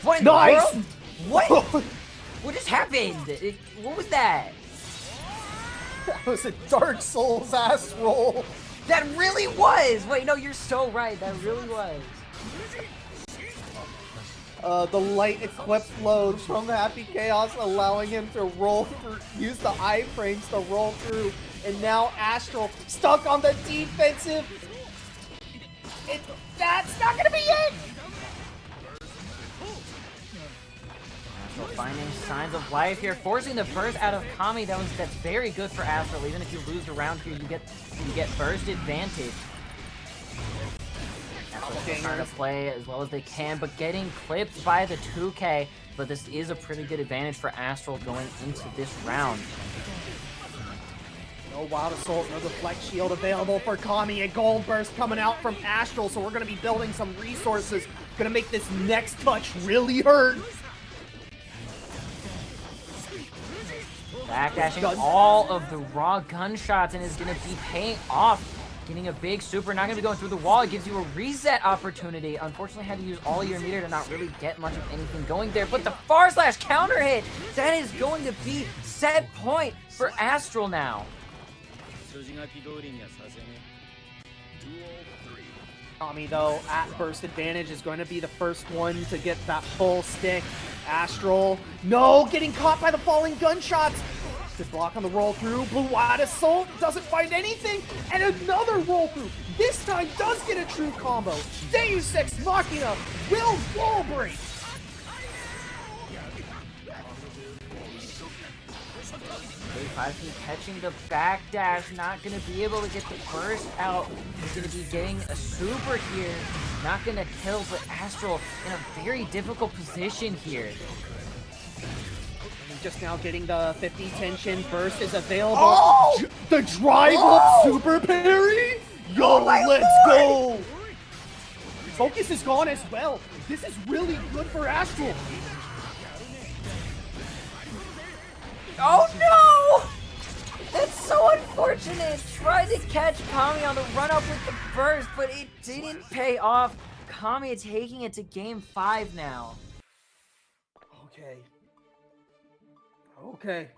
What in nice! the world? What? What just happened? What was that? That was a Dark Souls ass roll. That really was! Wait, no, you're so right. That really was. The light equipped load from Happy Chaos allowing him to roll through, use the iframes to roll through, and now Astral stuck on the defensive. That's not gonna be it! Astral finding signs of life here, forcing the burst out of Kami. That's very good for Astral. Even if you lose a round here, you get burst advantage. Trying to play as well as they can, but getting clipped by the 2K. But this is a pretty good advantage for Astral going into this round. No Wild Assault, no Deflect Shield available for Kami. A Gold Burst coming out from Astral, so we're going to be building some resources. Going to make this next touch really hurt. Backdashing all of the raw gunshots and is going to be paying off. Getting a big super, not going to be going through the wall. It gives you a reset opportunity. Unfortunately, had to use all your meter to not really get much of anything going there. But the far slash counter hit, that is going to be set point for Astral now. Kami, though, at burst advantage is going to be the first one to get that full stick. Astral, no, getting caught by the falling gunshots. Good block on the roll through. Blue Wild Assault doesn't find anything, and another roll through. This time does get a true combo. Deus Ex Machina will wall break. 5P catching the backdash, not going to be able to get the burst out. He's going to be getting a super here. Not going to kill, but Astral in a very difficult position here. Just now getting the 50 tension burst is available. Oh! The drive up super parry? Yo, let's go! Focus is gone as well. This is really good for Astral. Oh no! That's so unfortunate. Tried to catch Kami on the run up with the burst, but it didn't pay off. Kami taking it to game 5 now. Okay. Okay.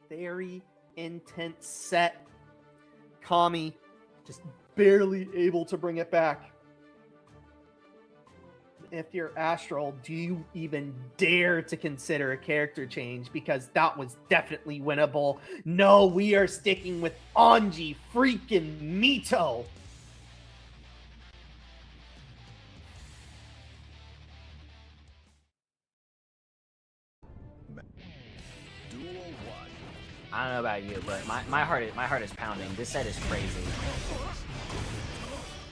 Very intense set. Kami just barely able to bring it back. If you're Astral, do you even dare to consider a character change? Because that was definitely winnable. No, we are sticking with Anji freaking Mito. Duel 1. I don't know about you, but my heart is pounding. This set is crazy.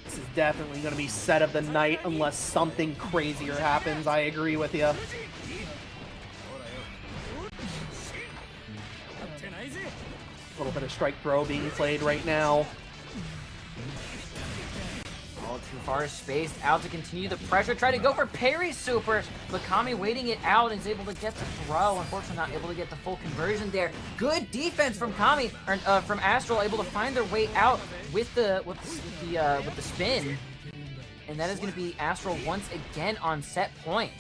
This is definitely going to be set of the night unless something crazier happens. I agree with you. A little bit of strike throw being played right now. All too far spaced out to continue the pressure. Try to go for parry super, but Kami waiting it out and is able to get the throw. Unfortunately, not able to get the full conversion there. Good defense from Kami, or from Astral, able to find their way out with the spin, and that is going to be Astral once again on set point.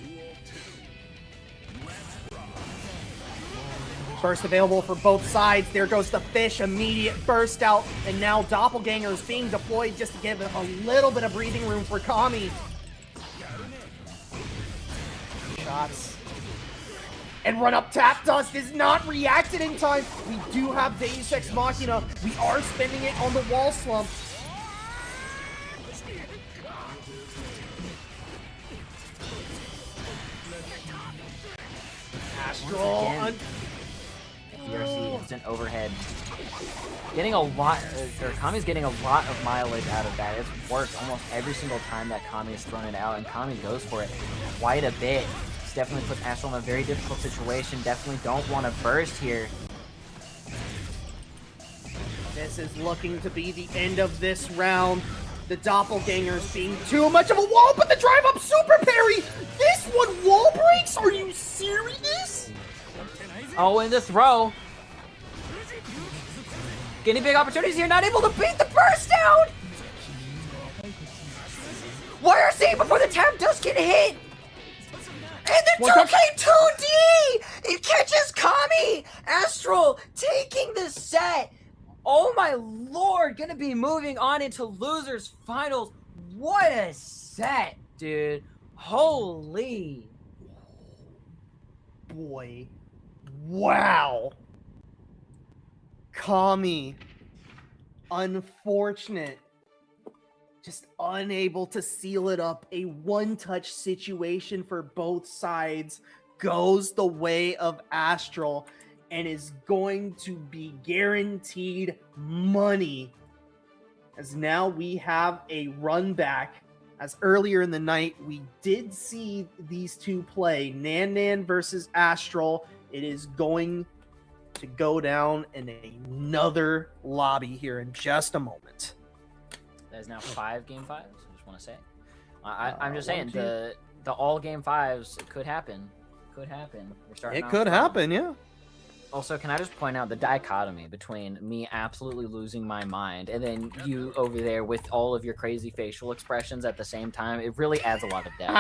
Burst available for both sides. There goes the fish. Immediate burst out. And now Doppelganger is being deployed just to give it a little bit of breathing room for Kami. Shots. And run up tap dust is not reacted in time. We do have Deus Ex Machina. We are spending it on the wall slump. Astral. DRC instant overhead. Getting a lot, or Kami's getting a lot of mileage out of that. It's worked almost every single time that Kami has thrown it out, and Kami goes for it quite a bit. This definitely puts Astral in a very difficult situation. Definitely don't want to burst here. This is looking to be the end of this round. The Doppelgangers being too much of a wall, but the drive up super parry! This one wall breaks? Are you serious? Oh, and the throw. Getting big opportunities here, not able to beat the burst down! YRC before the tap does get hit! And the 2K2D! It catches Kami! Astral taking the set! Oh my lord, gonna be moving on into losers finals. What a set, dude. Holy. Boy. Wow. Kami. Unfortunate. Just unable to seal it up. A one-touch situation for both sides goes the way of Astral and is going to be guaranteed money. As now we have a run back. As earlier in the night, we did see these two play, Nan Nan versus Astral. It is going to go down in another lobby here in just a moment. That is now 5 game 5s. I just want to say, I'm just saying 1, 2. the all game 5s could happen. Could happen. We're starting. It could happen, yeah. Also, can I just point out the dichotomy between me absolutely losing my mind and then you over there with all of your crazy facial expressions at the same time? It really adds a lot of depth.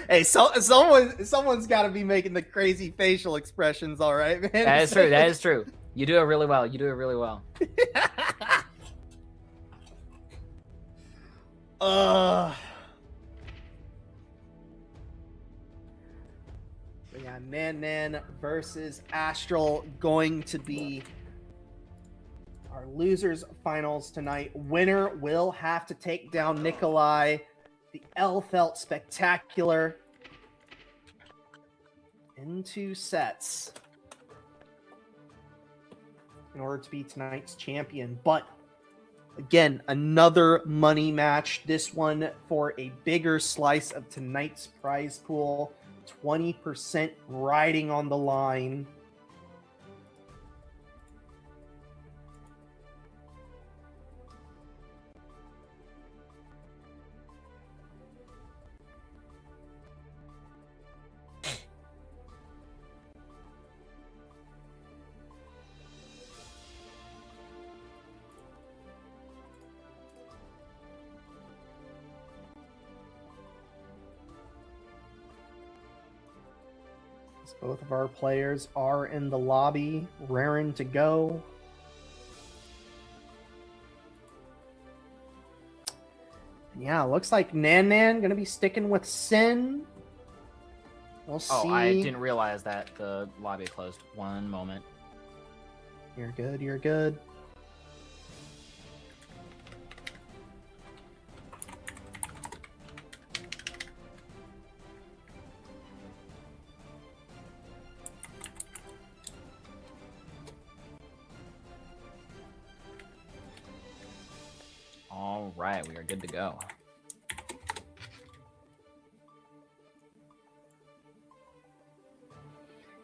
Hey, someone's got to be making the crazy facial expressions, all right, man. That is true. That is true. You do it really well. You do it really well. Yeah, Nan Nan versus Astral going to be our losers finals tonight. Winner will have to take down Nikolai. The L felt spectacular. in 2 sets in order to be tonight's champion. But again, another money match. This one for a bigger slice of tonight's prize pool. 20% riding on the line. Both of our players are in the lobby, raring to go. Yeah, looks like Nan gonna be sticking with Sin. We'll see. Oh, I didn't realize that the lobby closed. One moment. You're good, you're good. All right, we are good to go.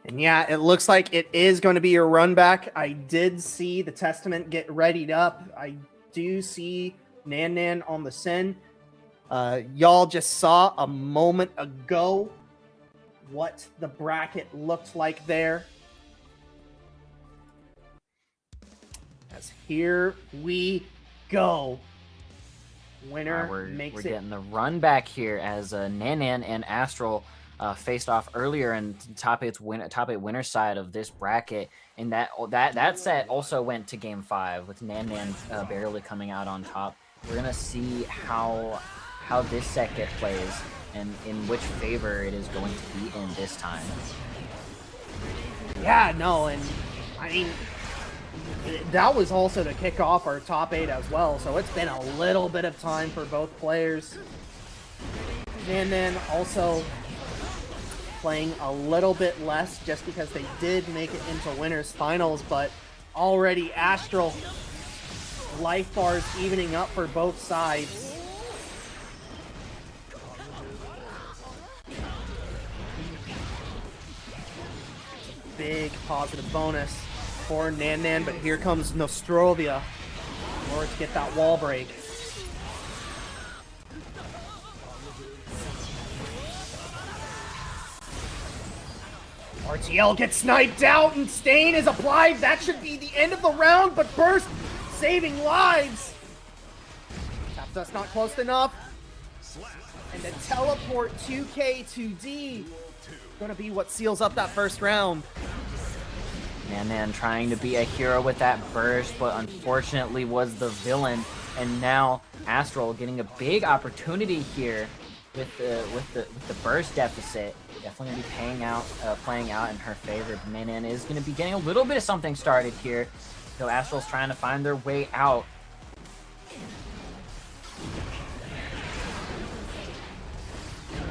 And yeah, it looks like it is going to be a run back. I did see the Testament get readied up. I do see Nan on the Sin. Y'all just saw a moment ago what the bracket looked like there. As here we go. Winner we're makes it. Getting the run back here as Nan and Astral faced off earlier in top 8 winner side of this bracket, and that set also went to game 5 with Nan barely coming out on top. We're gonna see how this set plays and in which favor it is going to be in this time. Yeah, no, and I mean, that was also to kick off our top 8 as well, so it's been a little bit of time for both players. And then also playing a little bit less just because they did make it into winners finals, but already Astral life bars evening up for both sides. Big positive bonus for Nan, but here comes Nostrovia in order to get that wall break. RTL gets sniped out and Stain is applied. That should be the end of the round, but Burst saving lives. That's not close enough. And the teleport 2K2D gonna be what seals up that first round. Nan trying to be a hero with that burst, but unfortunately was the villain. And now Astral getting a big opportunity here with the burst deficit. Definitely gonna be playing out in her favor. But Nan is gonna be getting a little bit of something started here, though Astral's trying to find their way out.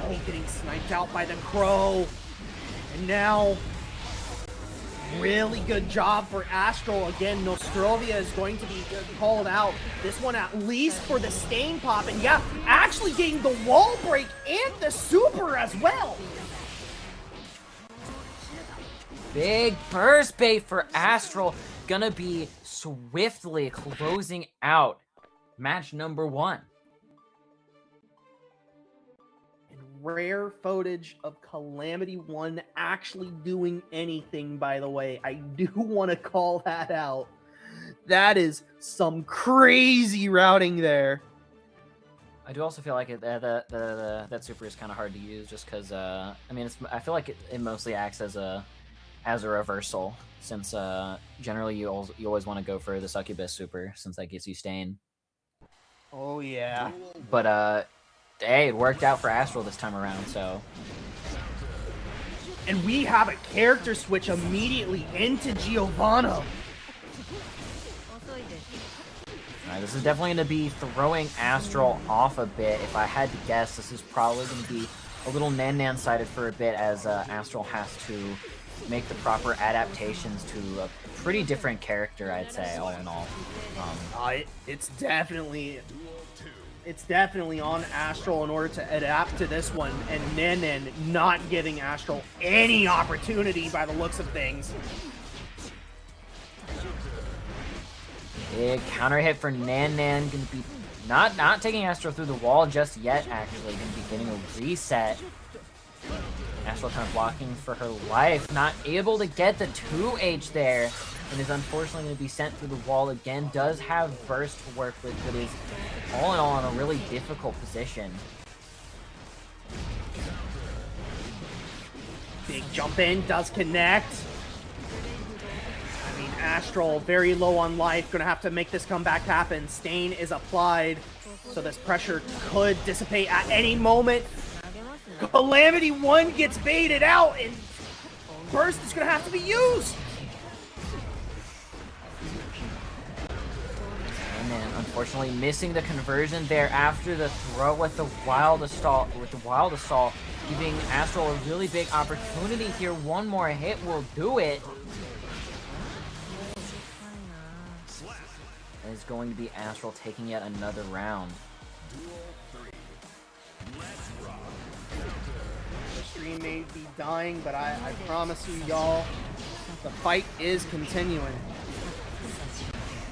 Oh, getting sniped out by the Crow. And now, really good job for Astral. Again, Nostrovia is going to be called out. This one at least for the Stain pop. And yeah, actually getting the wall break and the super as well. Big burst bait for Astral. Gonna be swiftly closing out match number 1. Rare footage of Calamity 1 actually doing anything, by the way. I do want to call that out. That is some crazy routing there. I do also feel like that super is kind of hard to use just because, I mean, I feel like it mostly acts as a reversal, since generally you always want to go for the Succubus super, since that gets you Stain. Oh, yeah. But, hey, it worked out for Astral this time around, so. And we have a character switch immediately into Giovanna. Alright, this is definitely going to be throwing Astral off a bit. If I had to guess, this is probably going to be a little Nan-Nan-sided for a bit as Astral has to make the proper adaptations to a pretty different character, I'd say, all in all. It's definitely on Astral in order to adapt to this one, and Nan-Nan not giving Astral any opportunity by the looks of things. Big counter hit for Nan-Nan, gonna be not taking Astral through the wall just yet, actually. Gonna be getting a reset. Astral kind of blocking for her life, not able to get the 2H there, and is unfortunately going to be sent through the wall again. Does have burst to work with, but is all in all in a really difficult position. Big jump in, does connect. I mean, Astral very low on life, gonna have to make this comeback happen. Stain is applied, so this pressure could dissipate at any moment. Calamity 1 gets baited out, and burst is gonna have to be used. And then unfortunately missing the conversion there after the throw with the wild assault, giving Astral a really big opportunity here. One more hit will do it. It is going to be Astral taking yet another round. The stream may be dying, but I promise you, y'all, the fight is continuing.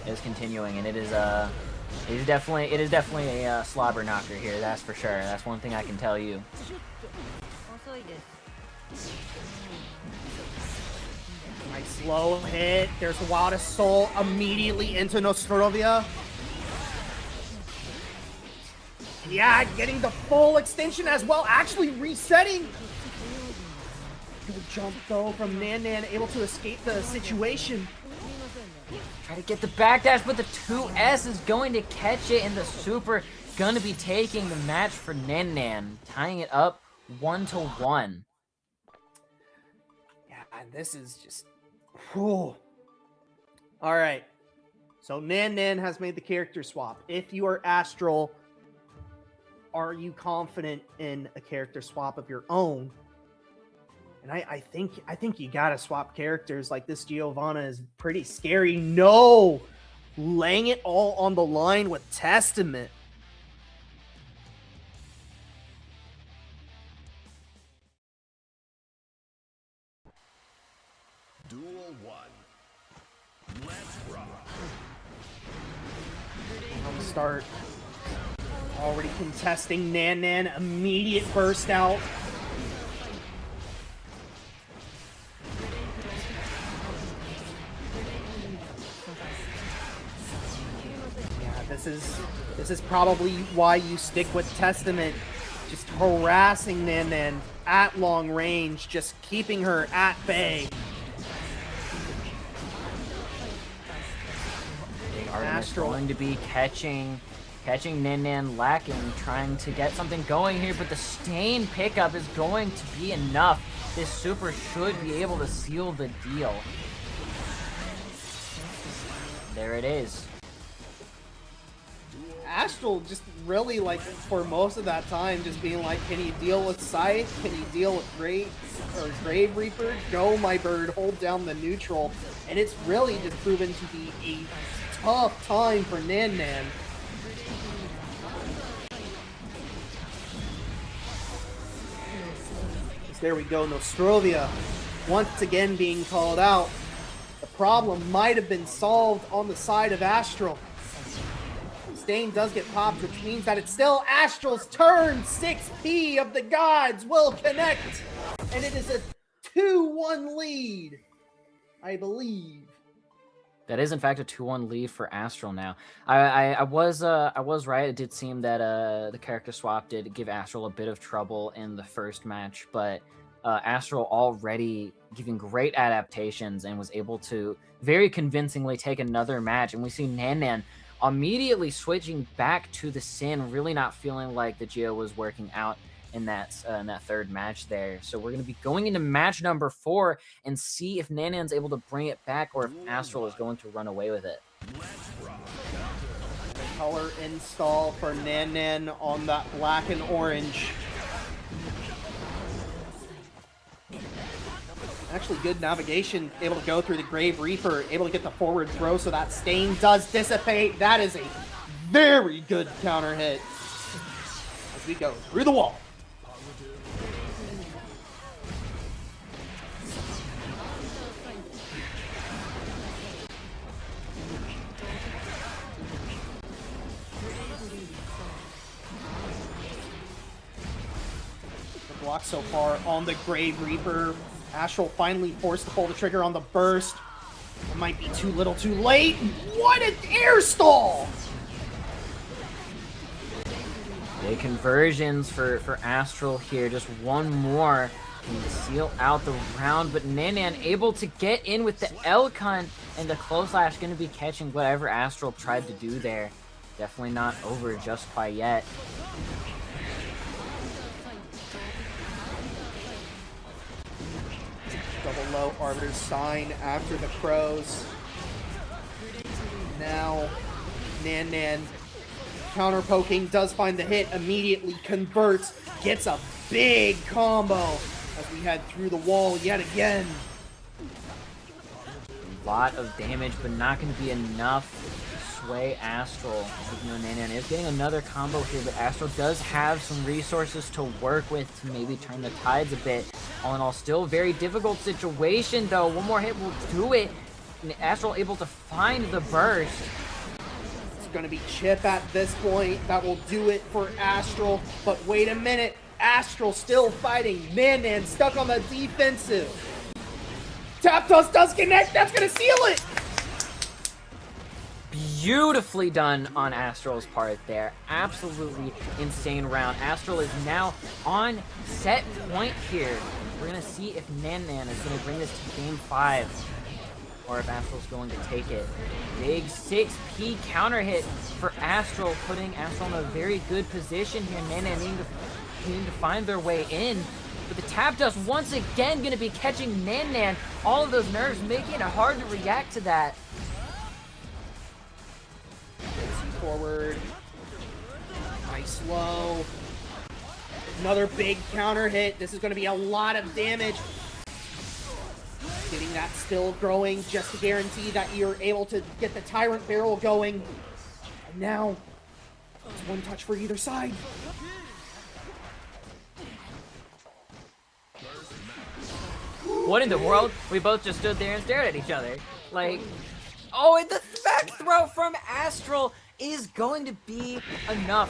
It is continuing, and it is definitely a slobber knocker here. That's for sure. That's one thing I can tell you. Nice slow hit. There's the Wild Assault immediately into Nostrovia. Yeah, getting the full extension as well, actually resetting. Good jump though from Nan-Nan, able to escape the situation. Try to get the backdash, but the 2S is going to catch it, and the super gonna be taking the match for Nan-Nan, tying it up 1-1. Yeah, and this is just... Whew. All right. So Nan-Nan has made the character swap. If you are Astral, are you confident in a character swap of your own? And I think you gotta swap characters. Like, this Giovanna is pretty scary. No! Laying it all on the line with Testament. Duel 1. Let's rock. From the start. Already contesting Nan-Nan. Immediate burst out. This is probably why you stick with Testament, just harassing Nan-Nan at long range, just keeping her at bay. Artemis going to be catching Nan-Nan lacking, trying to get something going here, but the Stain pickup is going to be enough. This super should be able to seal the deal. There it is. Astral just really, like, for most of that time, just being like, can you deal with Scythe? Can you deal with Grave Reaper? Go, my bird, hold down the neutral. And it's really just proven to be a tough time for Nan-Nan. There we go, Nostrovia once again being called out. The problem might have been solved on the side of Astral. Stain does get popped, which means that it's still Astral's turn. 6P of the gods will connect, and it is a 2-1 lead, I believe. That is in fact a 2-1 lead for Astral now. I was right. It did seem that the character swap did give Astral a bit of trouble in the first match, but Astral already giving great adaptations and was able to very convincingly take another match. And we see Nan-Nan immediately switching back to the Sin, really not feeling like the Geo was working out in that third match there. So we're going to be going into match number 4 and see if Nan-Nan's able to bring it back or if Astral is going to run away with it. The color install for Nan-Nan on that black and orange. Actually, good navigation, able to go through the Grave Reaper, able to get the forward throw, so that stain does dissipate. That is a very good counter hit as we go through the wall. The block so far on the Grave Reaper. Astral finally forced to pull the trigger on the burst. It might be too little too late. What an air stall! Big conversions for Astral here. Just one more can seal out the round, but Nanan able to get in with the L-Con, and the close slash going to be catching whatever Astral tried to do there. Definitely not over just quite yet. Double low Arbiter's Sign after the Crows. Now, Nan counter poking, does find the hit, immediately converts, gets a big combo as we head through the wall yet again. A lot of damage, but not going to be enough to sway Astral. You know, Nanan is getting another combo here, but Astral does have some resources to work with to maybe turn the tides a bit. All in all, still a very difficult situation, though. One more hit will do it. And Astral able to find the burst. It's going to be Chip at this point. That will do it for Astral. But wait a minute. Astral still fighting. Nan stuck on the defensive. Tap Dust does connect. That's going to seal it. Beautifully done on Astral's part there. Absolutely insane round. Astral is now on set point here. We're going to see if Nan is going to bring this to game 5, or if Astral's going to take it. Big 6P counter hit for Astral, putting Astral in a very good position here. Nan needing to find their way in. But the Tap Dust once again going to be catching Nan. All of those nerves making it hard to react to that. Forward. Nice low. Another big counter hit. This is going to be a lot of damage. Getting that still growing just to guarantee that you're able to get the Tyrant Barrel going. And now, it's one touch for either side. What in the world? We both just stood there and stared at each other. Like, Oh, and the back throw from Astral is going to be enough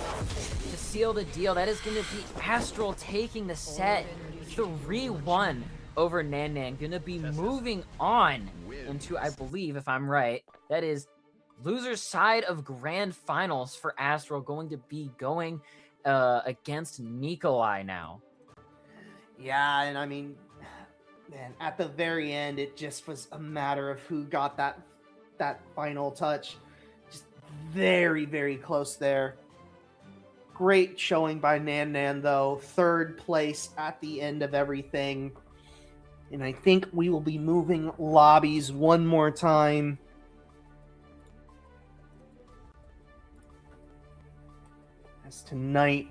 to seal the deal. That is going to be Astral taking the set 3-1 over Nan. Going to be moving on into, I believe, if I'm right, that is loser's side of grand finals for Astral, going to be going against Nikolai now. Yeah, and I mean, man, at the very end, it just was a matter of who got that final touch. Just very, very close there. Great showing by Nan, though. 3rd place at the end of everything. And I think we will be moving lobbies one more time. As tonight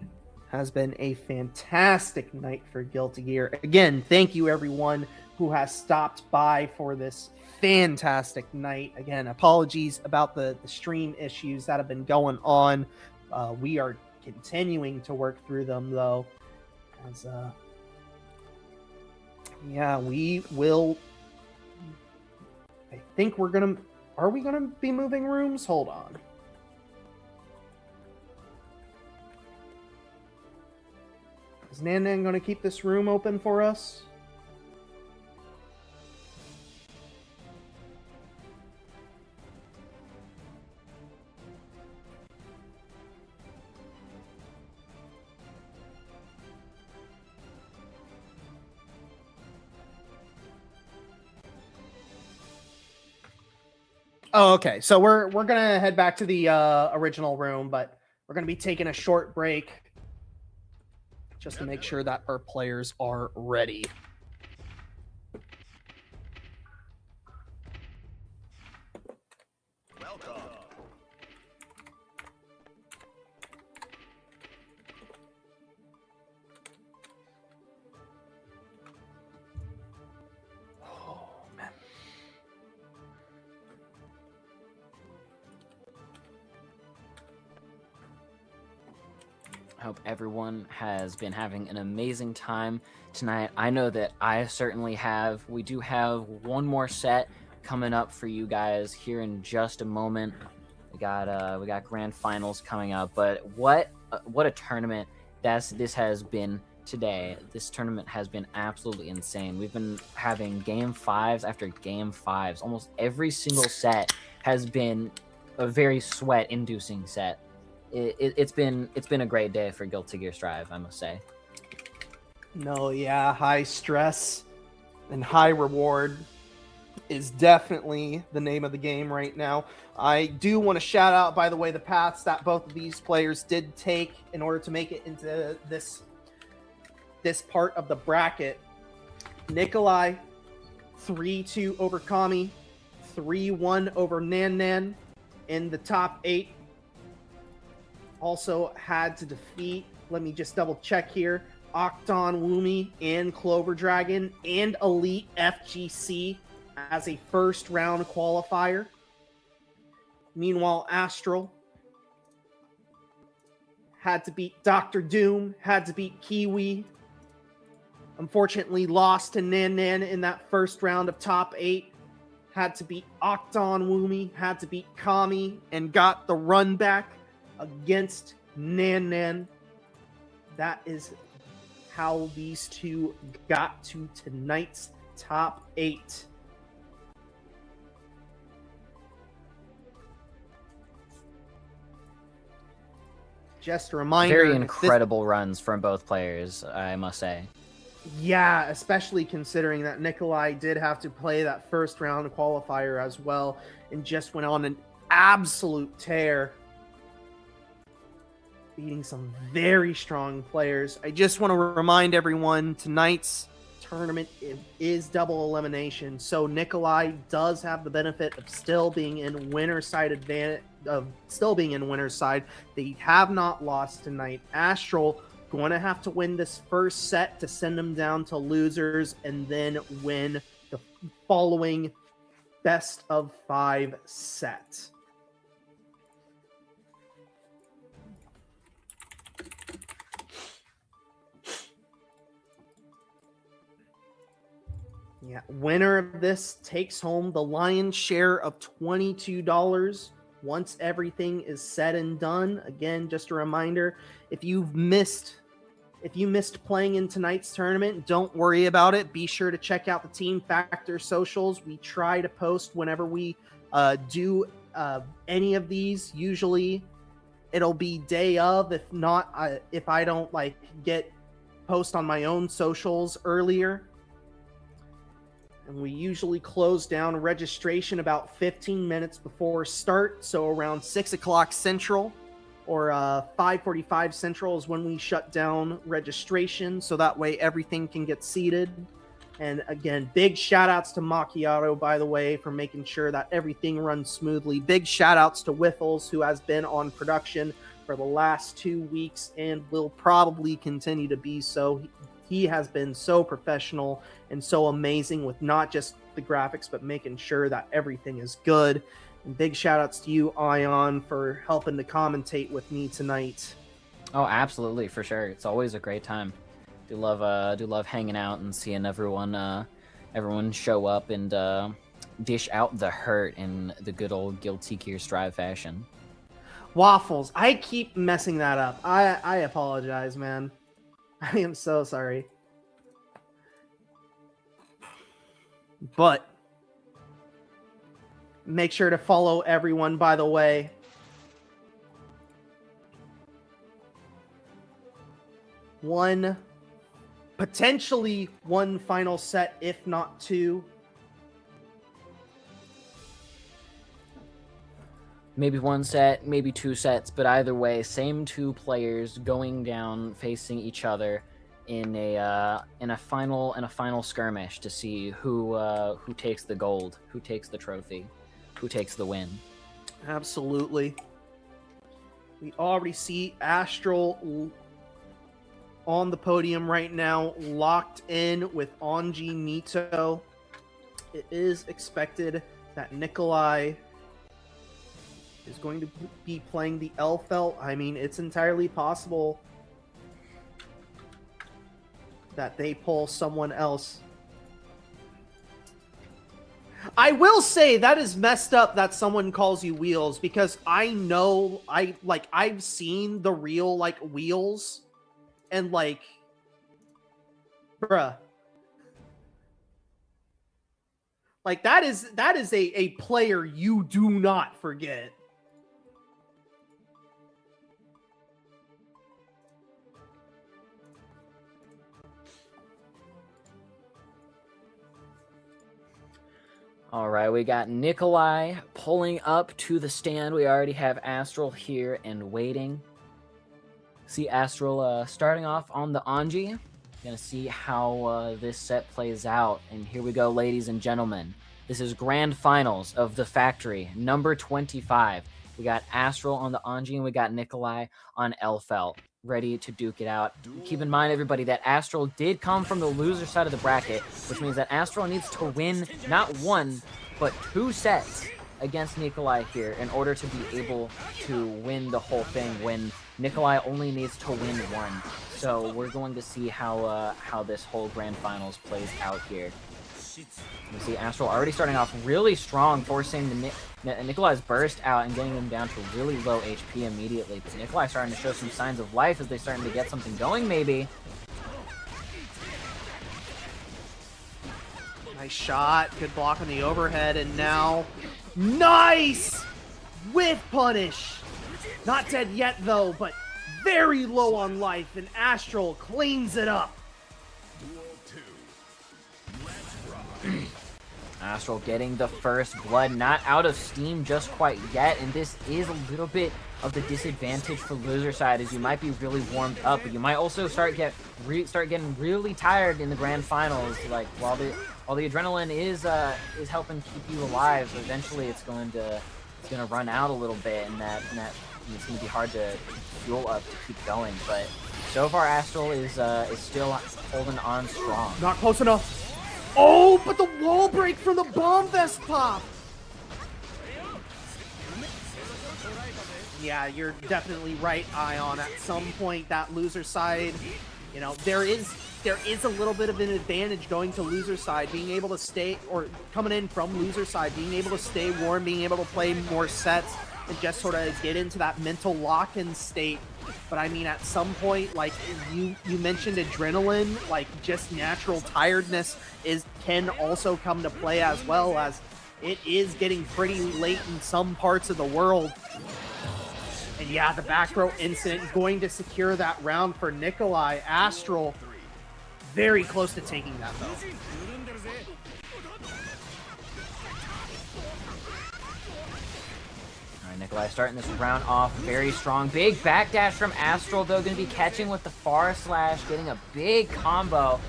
has been a fantastic night for Guilty Gear. Again, thank you everyone who has stopped by for this fantastic night. Again, apologies about the stream issues that have been going on. We are continuing to work through them, though. As yeah, we will. I think we're gonna. Are we gonna be moving rooms? Hold on. Is Nan gonna keep this room open for us? Oh, okay. So we're gonna head back to the original room, but we're gonna be taking a short break just to make sure that our players are ready. Welcome. hope everyone has been having an amazing time tonight. I know that I certainly have. We do have one more set coming up for you guys here in just a moment. We got grand finals coming up, but what a tournament this has been today. This tournament has been absolutely insane. We've been having game 5s after game 5s. Almost every single set has been a very sweat-inducing set. It's been a great day for Guilty Gear Strive, I must say. No, yeah, high stress and high reward is definitely the name of the game right now. I do want to shout out, by the way, the paths that both of these players did take in order to make it into this part of the bracket. Nikolai, 3-2 over Kami, 3-1 over Nan Nan in the top 8. Also had to defeat, let me just double check here, Octon Woomy and Clover Dragon and Elite FGC as a first round qualifier. Meanwhile, Astral had to beat Dr. Doom, had to beat Kiwi. Unfortunately, lost to Nan Nan in that first round of top 8. Had to beat Octon Woomy, had to beat Kami, and got the run back against Nan Nan. That is how these two got to tonight's top 8. Just a reminder. Very incredible runs from both players, I must say. Yeah, especially considering that Nikolai did have to play that first round qualifier as well and just went on an absolute tear, beating some very strong players. I just want to remind everyone, tonight's tournament is double elimination, so Nikolai does have the benefit of still being in winner's side advantage, They have not lost tonight. Astral going to have to win this first set to send them down to losers and then win the following best of 5 set. Yeah, winner of this takes home the lion's share of $22 once everything is said and done. Again, just a reminder, if you missed playing in tonight's tournament, don't worry about it. Be sure to check out the Team Factor socials. We try to post whenever we do any of these. Usually it'll be day of, if not, if I don't get post on my own socials earlier. And we usually close down registration about 15 minutes before start. So around 6 o'clock Central or 5:45 Central is when we shut down registration. So that way everything can get seated. And again, big shout outs to Macchiato, by the way, for making sure that everything runs smoothly. Big shout outs to Whiffles, who has been on production for the last 2 weeks and will probably continue to be so. He has been so professional and so amazing with not just the graphics, but making sure that everything is good. And big shout outs to you, Ion, for helping to commentate with me tonight. Oh, absolutely, for sure. It's always a great time. Do love hanging out and seeing everyone show up and dish out the hurt in the good old Guilty Gear Strive fashion. Waffles, I keep messing that up. I apologize, man. I am so sorry. But make sure to follow everyone, by the way. Potentially one final set, if not 2. Maybe 1 set, maybe 2 sets, but either way, same 2 players going down, facing each other in a final skirmish to see who takes the gold, who takes the trophy, who takes the win. Absolutely. We already see Astral on the podium right now, locked in with Anji Mito. It is expected that Nikolai is going to be playing the Elfelt. I mean, it's entirely possible that they pull someone else. I will say that is messed up that someone calls you Wheels, because I know I've seen the real like Wheels, and like, bruh, like that is a player you do not forget. All right, we got Nikolai pulling up to the stand. We already have Astral here and waiting. See Astral starting off on the Anji. Gonna see how this set plays out. And here we go, ladies and gentlemen. This is Grand Finals of the Factory, number 25. We got Astral on the Anji, and we got Nikolai on Elfelt, ready to duke it out. Keep in mind, everybody, that Astral did come from the loser side of the bracket, which means that Astral needs to win not one, but 2 sets against Nikolai here in order to be able to win the whole thing, when Nikolai only needs to win 1. So we're going to see how this whole Grand Finals plays out here. You see Astral already starting off really strong, forcing Nikolai's burst out and getting him down to really low HP immediately. But Nikolai starting to show some signs of life as they're starting to get something going, maybe. Nice shot, good block on the overhead, and now nice whiff punish. Not dead yet though, but very low on life, and Astral cleans it up. Astral getting the first blood, not out of steam just quite yet, and this is a little bit of the disadvantage for loser side, as you might be really warmed up, but you might also start getting really tired in the Grand Finals. Like while the adrenaline is helping keep you alive, eventually it's gonna run out a little bit, and that it's gonna be hard to fuel up to keep going. But so far Astral is still holding on strong. Not close enough. Oh, but the wall break from the bomb vest pop. Yeah, you're definitely right, Ion. At some point, that loser side, you know, there is a little bit of an advantage going to loser side, being able to stay, or coming in from loser side, being able to stay warm, being able to play more sets, and just sort of get into that mental lock-in state. But I mean, at some point, like you mentioned adrenaline, like just natural tiredness can also come to play, as well, as it is getting pretty late in some parts of the world. And yeah, the back throw incident going to secure that round for Nikolai. Astral very close to taking that though. Nikolai starting this round off very strong. Big backdash from Astral, though, going to be catching with the far slash, getting a big combo.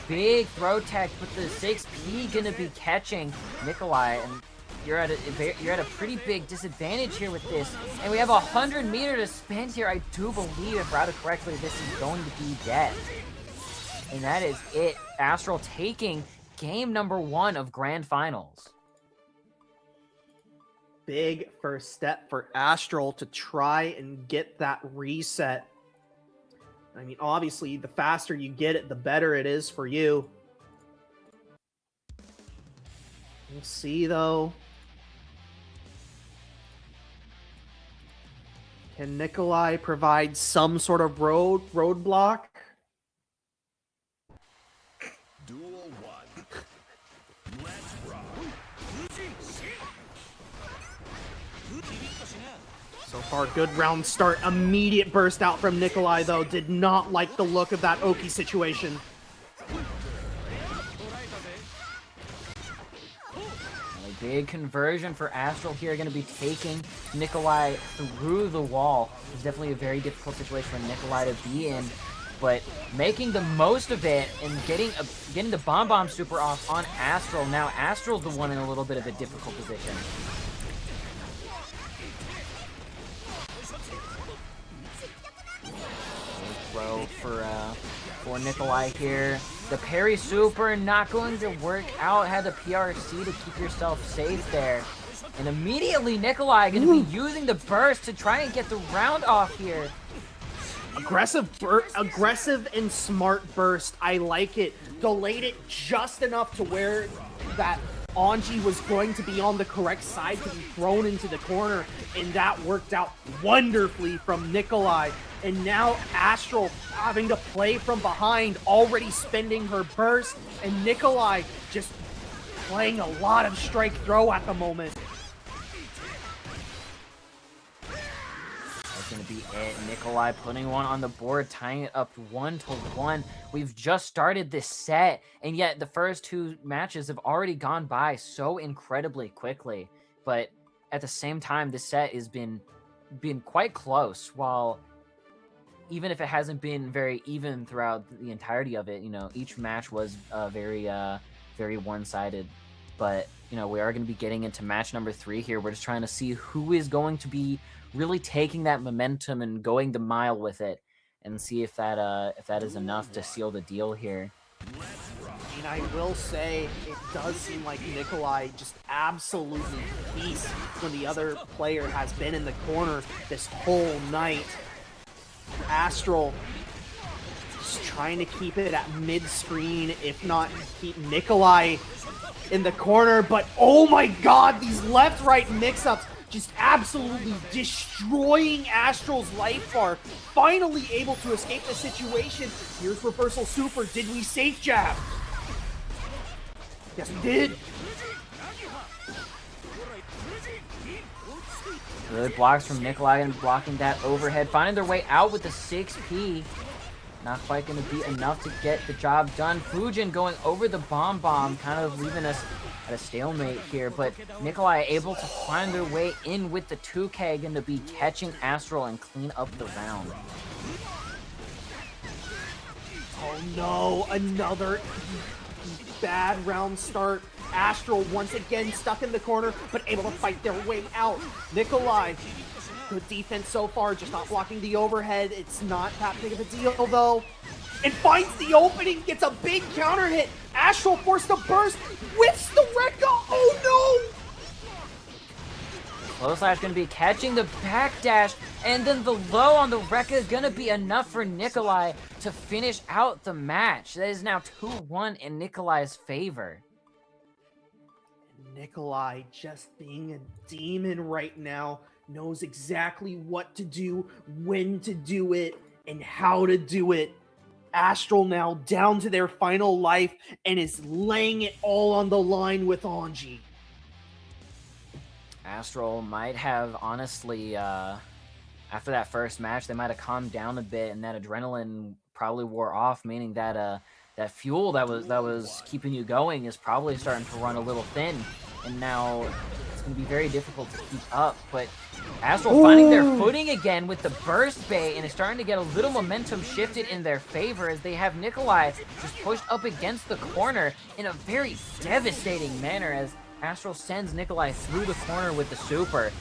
Big throw tech, but the 6P going to be catching Nikolai, and you're at a pretty big disadvantage here with this. And we have 100 meter to spend here. I do believe, if routed correctly, this is going to be dead. And that is it. Astral taking game number 1 of Grand Finals. Big first step for Astral to try and get that reset. I mean, obviously, the faster you get it, the better it is for you. We'll see, though. Can Nikolai provide some sort of roadblock? Duel 1. Let's rock. So far, good round start. Immediate burst out from Nikolai, though. Did not like the look of that Oki situation. A big conversion for Astral here, going to be taking Nikolai through the wall. It's definitely a very difficult situation for Nikolai to be in, but making the most of it and getting the bomb super off on Astral. Now Astral's the one in a little bit of a difficult position. Throw for Nikolai here. The parry super not going to work out. Had the PRC to keep yourself safe there. And immediately Nikolai going to be using the burst to try and get the round off here. Aggressive and smart burst. I like it. Delayed it just enough to where that Anji was going to be on the correct side to be thrown into the corner, and that worked out wonderfully from Nikolai. And now Astral having to play from behind, already spending her burst, and Nikolai just playing a lot of strike throw at the moment. That's going to be it. Nikolai putting one on the board, tying it up 1-1. We've just started this set, and yet the first two matches have already gone by so incredibly quickly. But at the same time, this set has been quite close. While even if it hasn't been very even throughout the entirety of it, you know, each match was very one-sided. But you know, we are going to be getting into match number 3 here. We're just trying to see who is going to be really taking that momentum and going the mile with it, and see if that is enough to seal the deal here. And I will say, it does seem like Nikolai just absolutely beast when the other player has been in the corner this whole night. Astral just trying to keep it at mid-screen, if not keep Nikolai in the corner. But oh my god, these left-right mix-ups just absolutely destroying Astral's life bar. Finally able to escape the situation. Here's reversal super. Did we safe jab? Yes, we did. Good blocks from Nikolai and blocking that overhead, finding their way out with the 6P. Not quite going to be enough to get the job done. Fujin going over the bomb, kind of leaving us at a stalemate here, but Nikolai able to find their way in with the 2K, going to be catching Astral and clean up the round. Oh no, another bad round start. Astral once again stuck in the corner, but able to fight their way out. Nikolai, good defense so far, just not blocking the overhead. It's not that big of a deal though. And finds the opening, gets a big counter hit. Astral forced to burst, whiffs the Rekka. Oh no! Close Slash going to be catching the backdash, and then the low on the Rekka is going to be enough for Nikolai to finish out the match. That is now 2-1 in Nikolai's favor. Nikolai, just being a demon right now, knows exactly what to do, when to do it, and how to do it. Astral now down to their final life and is laying it all on the line with Anji. Astral might have, honestly, after that first match, they might have calmed down a bit, and that adrenaline probably wore off, meaning that that fuel that was keeping you going is probably starting to run a little thin, and now it's going to be very difficult to keep up. But Astral finding their footing again with the burst bait, and is starting to get a little momentum shifted in their favor as they have Nikolai just pushed up against the corner in a very devastating manner as Astral sends Nikolai through the corner with the super.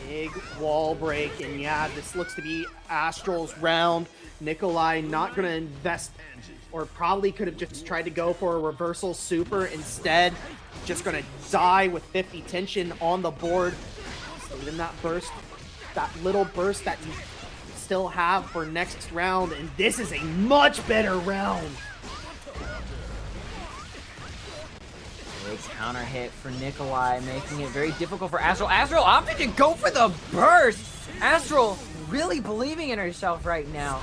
Big wall break, and yeah, this looks to be Astral's round. Nikolai not going to invest, or probably could have just tried to go for a reversal super. Instead, just going to die with 50 tension on the board. Leaving that burst, that little burst that you still have for next round, and this is a much better round. Big counter hit for Nikolai, making it very difficult for Astral. Astral opted to go for the burst! Astral really believing in herself right now.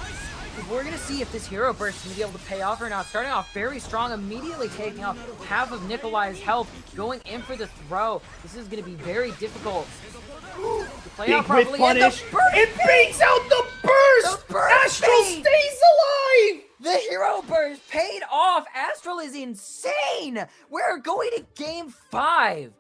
We're going to see if this hero burst is going to be able to pay off or not. Starting off very strong, immediately taking off half of Nikolai's health, going in for the throw. This is going to be very difficult to play out properly. Punish. It baits out the burst! Astral stays alive! The hero burst paid off. Astral is insane. We're going to Game 5.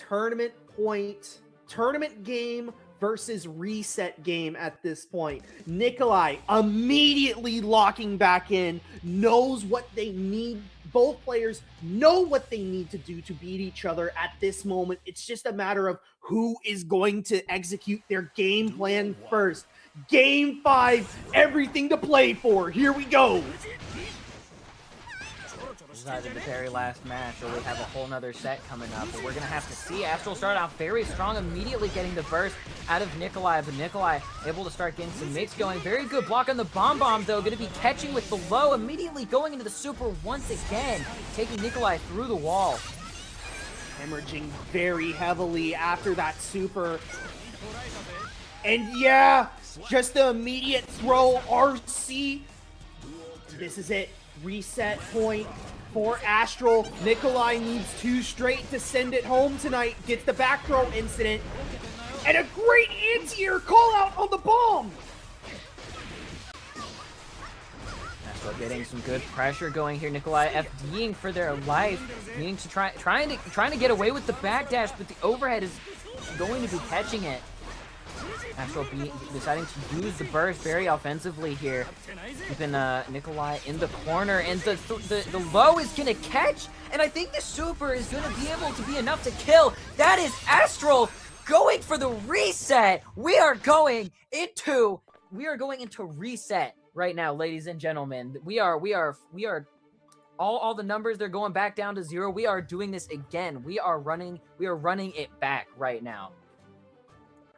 Tournament point, tournament game versus reset game at this point. Nikolai immediately locking back in, knows what they need. Both players know what they need to do to beat each other at this moment. It's just a matter of who is going to execute their game plan first. Game 5, everything to play for. Here we go. is either the very last match or we have a whole nother set coming up. But we're going to have to see. Astral start out very strong, immediately getting the burst out of Nikolai. But Nikolai able to start getting some mix going. Very good block on the bomb, though. Going to be catching with the low, immediately going into the super once again, taking Nikolai through the wall. Hemorrhaging very heavily after that super. And yeah, just the immediate throw RC. This is it. Reset point for Astral. Nikolai needs 2 straight to send it home tonight. Gets the back throw incident. And a great anti-air call out on the bomb. Astral getting some good pressure going here. Nikolai FDing for their life. Needing to trying to get away with the backdash, but the overhead is going to be catching it. Astral deciding to use the burst very offensively here. Keeping Nikolai in the corner, and the low is going to catch, and I think the super is going to be able to be enough to kill. That is Astral going for the reset. We are going into reset right now, ladies and gentlemen. We are all the numbers, they're going back down to 0. We are doing this again. We are running it back right now.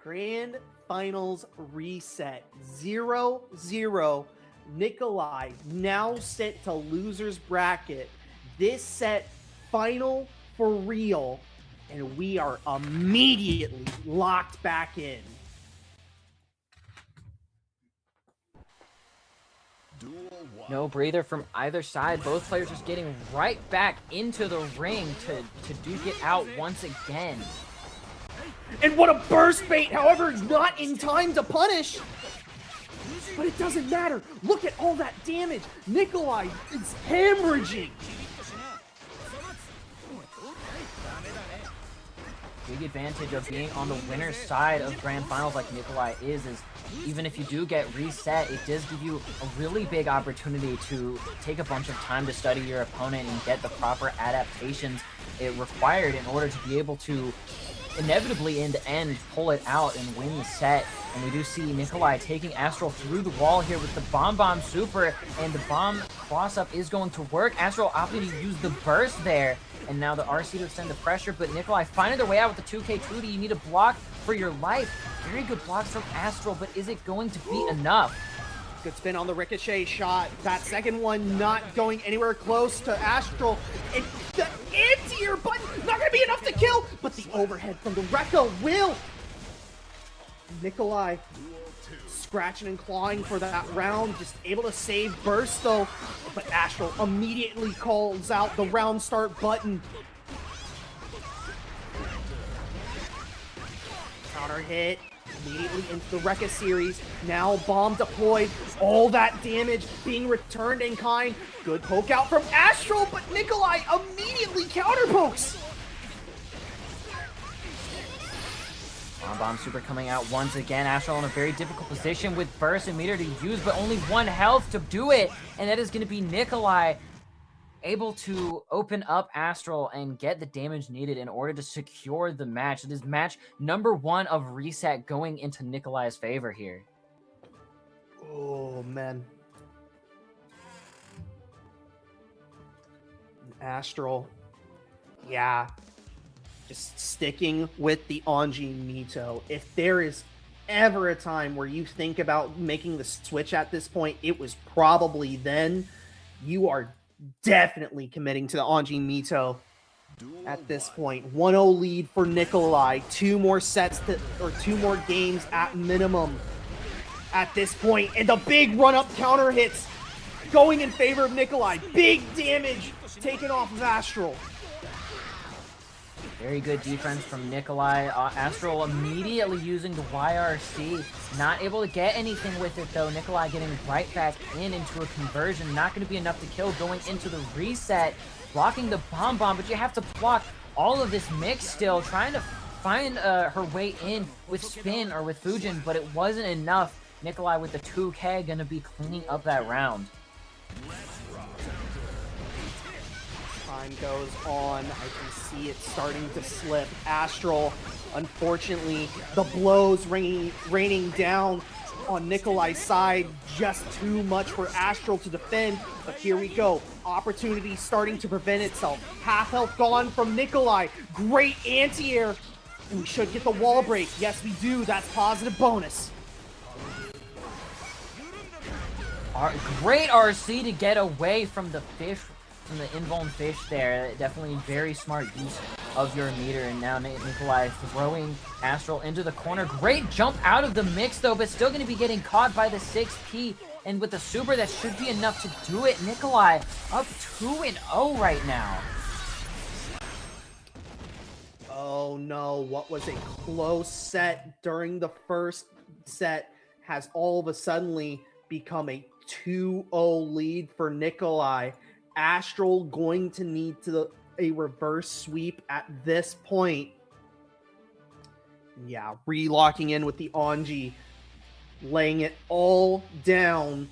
Grand Finals reset 0-0. Nikolai now sent to loser's bracket. This set final for real, and we are immediately locked back in. No breather from either side. Both players just getting right back into the ring to duke it out once again. And what a burst bait, however, not in time to punish. But it doesn't matter. Look at all that damage. Nikolai is hemorrhaging. Big advantage of being on the winner's side of Grand Finals like Nikolai is even if you do get reset, it does give you a really big opportunity to take a bunch of time to study your opponent and get the proper adaptations it required in order to be able to inevitably in the end pull it out and win the set. And we do see Nikolai taking Astral through the wall here with the bomb super, and the bomb cross up is going to work. Astral opting to use the burst there, and now the RC to extend the pressure, but Nikolai finding their way out with the 2K Trudy. You need a block for your life. Very good blocks from Astral, but is it going to be enough? Good spin on the ricochet shot. That second one not going anywhere close to Astral. And the anti-air button not going to be enough to kill, but the overhead from the Rekka will. Nikolai scratching and clawing for that round, just able to save burst though, but Astral immediately calls out the round start button. Counter hit immediately into the Rekka series. Now bomb deployed, all that damage being returned in kind. Good poke out from Astral, but Nikolai immediately counter pokes. Bomb super coming out once again. Astral in a very difficult position with burst and meter to use, but only 1 health to do it. And that is going to be Nikolai able to open up Astral and get the damage needed in order to secure the match. It is match number 1 of reset going into Nikolai's favor here. Oh, man. Astral. Yeah. Just sticking with the Anji Mito. If there is ever a time where you think about making the switch at this point, it was probably then. You are definitely committing to the Anji Mito at this point. 1-0 lead for Nikolai. 2 more sets or 2 more games at minimum at this point. And the big run-up counter hits going in favor of Nikolai. Big damage taken off of Astral. Very good defense from Nikolai. Astral immediately using the YRC. Not able to get anything with it though. Nikolai getting right back into a conversion. Not going to be enough to kill going into the reset. Blocking the bomb, but you have to block all of this mix still. Trying to find her way in with spin or with Fujin, but it wasn't enough. Nikolai with the 2K going to be cleaning up that round. Time goes on. I can see it starting to slip. Astral, unfortunately, the blows raining down. on Nikolai's side. Just too much for Astral to defend. But here we go. Opportunity starting to prevent itself. Half health gone from Nikolai. Great anti-air. And we should get the wall break. Yes, we do. That's positive bonus. Great RC to get away from the fish, from the invuln fish there. Definitely very smart use of your meter. And now Nikolai throwing Astral into the corner. Great jump out of the mix though, but still going to be getting caught by the 6P. And with the super, that should be enough to do it. Nikolai up 2-0 right now. Oh no, what was a close set during the first set has all of a sudden become a 2-0 lead for Nikolai. Astral going to need a reverse sweep at this point. Yeah, relocking in with the Onji, laying it all down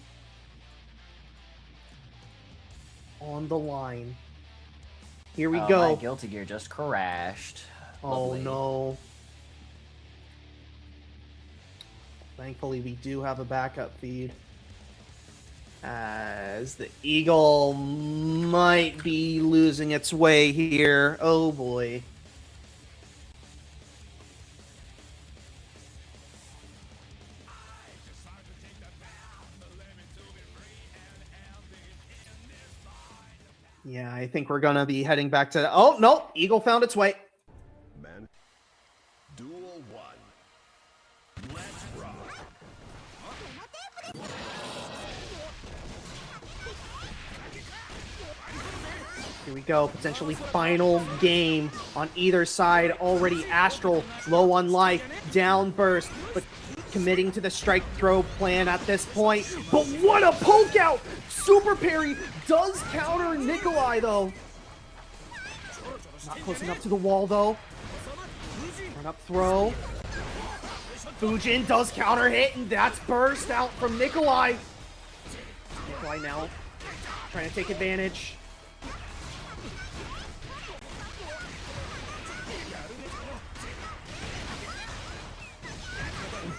on the line. Here we go. My Guilty Gear just crashed. Oh Lovely. no. Thankfully, we do have a backup feed. As the Eagle might be losing its way here. Oh boy. Yeah, I think we're gonna be heading back to... Oh, no! Eagle found its way. Man. Duel 1. Let's rock. Here we go. Potentially final game on either side. Already Astral low on life. Down burst. But committing to the strike throw plan at this point. But what a poke out! Super parry does counter Nikolai though. Not close enough to the wall though. Run up throw. Fujin does counter hit, and that's burst out from Nikolai. Nikolai now trying to take advantage.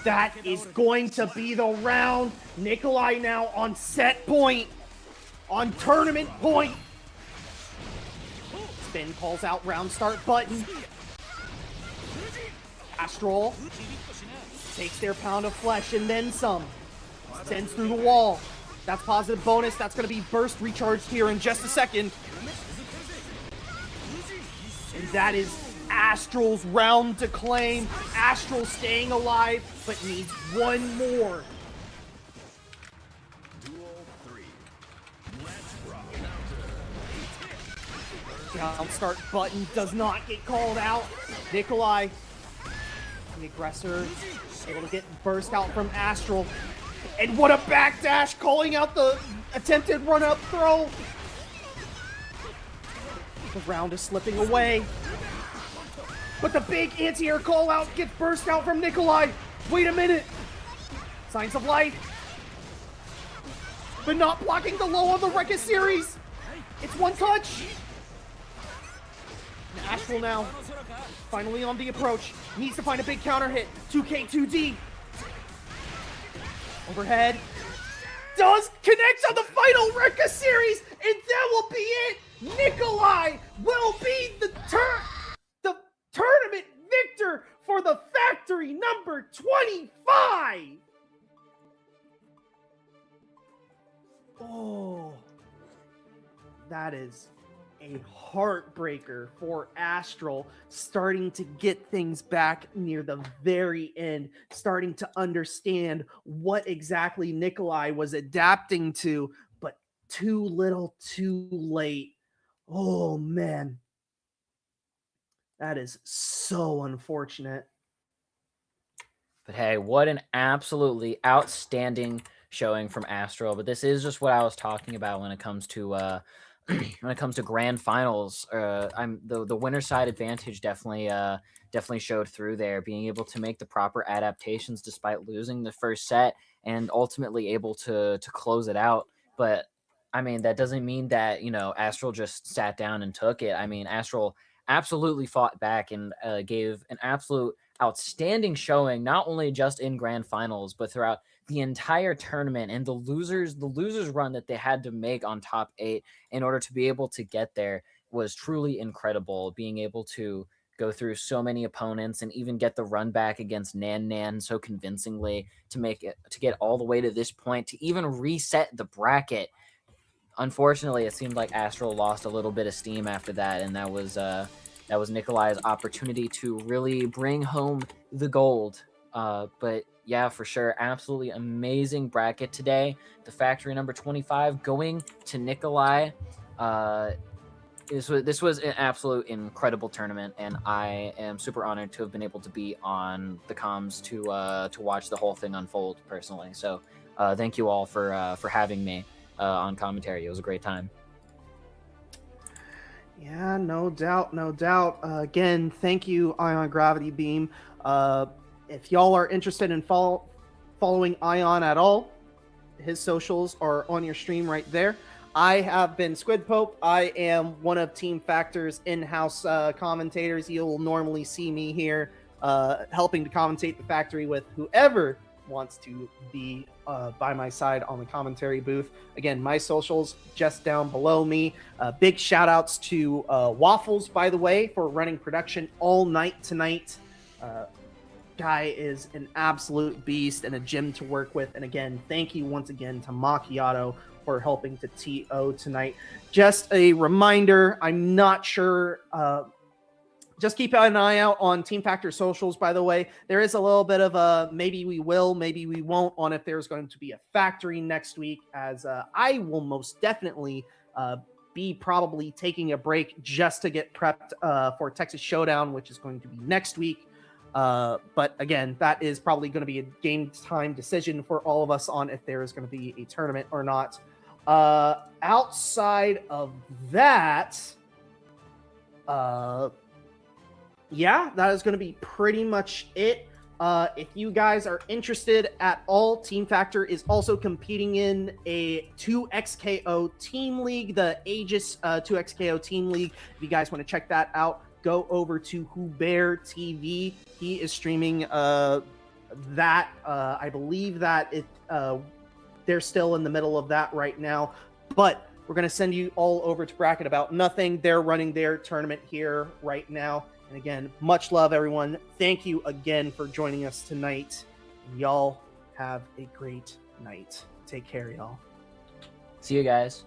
That is going to be the round. Nikolai now on set point. On tournament point. Spin calls out round start button. Astral takes their pound of flesh and then some. Sends through the wall. That's positive bonus. That's going to be burst recharged here in just a second. And that is Astral's round to claim. Astral staying alive, but needs one more. Duel 3. Let's rock. Down start button does not get called out. Nikolai, the aggressor, able to get burst out from Astral. And what a backdash, calling out the attempted run-up throw. The round is slipping away. But the big anti-air call out gets burst out from Nikolai. Wait a minute. Signs of life. But not blocking the low on the Rekka series. It's one touch. And Astral now, finally on the approach. Needs to find a big counter hit. 2K2D. Overhead. Does connect on the final Rekka series. And that will be it. Nikolai will be the tournament victor for the factory number 25. Oh, that is a heartbreaker for Astral, starting to get things back near the very end, starting to understand what exactly Nikolai was adapting to, but too little too late. Oh man. That is so unfortunate. But hey, what an absolutely outstanding showing from Astral. But this is just what I was talking about when it comes to when it comes to grand finals. I'm the winner side advantage definitely showed through there, being able to make the proper adaptations despite losing the first set and ultimately able to close it out. But I mean, that doesn't mean that, you know, Astral just sat down and took it. I mean, Astral absolutely fought back and gave an absolute outstanding showing, not only just in grand finals, but throughout the entire tournament and the losers run that they had to make on top 8 in order to be able to get there was truly incredible. Being able to go through so many opponents and even get the run back against Nan so convincingly to get all the way to this point, to even reset the bracket. Unfortunately, it seemed like Astral lost a little bit of steam after that, and that was Nikolai's opportunity to really bring home the gold. But yeah, for sure, absolutely amazing bracket today. The factory number 25 going to Nikolai. This was an absolute incredible tournament, and I am super honored to have been able to be on the comms to watch the whole thing unfold personally. So thank you all for having me on commentary. It was a great time. Yeah, no doubt, no doubt. Again, thank you, Ion Gravity Beam. If y'all are interested in following Ion at all, his socials are on your stream right there. I have been Squid Pope. I am one of Team Factor's in-house commentators. You'll normally see me here helping to commentate the factory with whoever wants to be by my side on the commentary booth. Again, my socials just down below me. Big shout outs to Waffles, by the way, for running production all night tonight. Guy is an absolute beast and a gem to work with. And again, thank you once again to Macchiato for helping to TO tonight. Just a reminder, I'm not sure. Just keep an eye out on Team Factor socials, by the way. There is a little bit of a maybe we will, maybe we won't on if there's going to be a factory next week, as I will most definitely be probably taking a break just to get prepped for Texas Showdown, which is going to be next week. But again, that is probably going to be a game time decision for all of us on if there is going to be a tournament or not. Outside of that, yeah, that is going to be pretty much it. If you guys are interested at all, Team Factor is also competing in a 2XKO team league, the Aegis 2XKO team league. If you guys want to check that out, go over to Hubert TV. He is streaming that. I believe that they're still in the middle of that right now. But we're going to send you all over to Bracket About Nothing. They're running their tournament here right now. And again, much love, everyone. Thank you again for joining us tonight. Y'all have a great night. Take care, y'all. See you guys.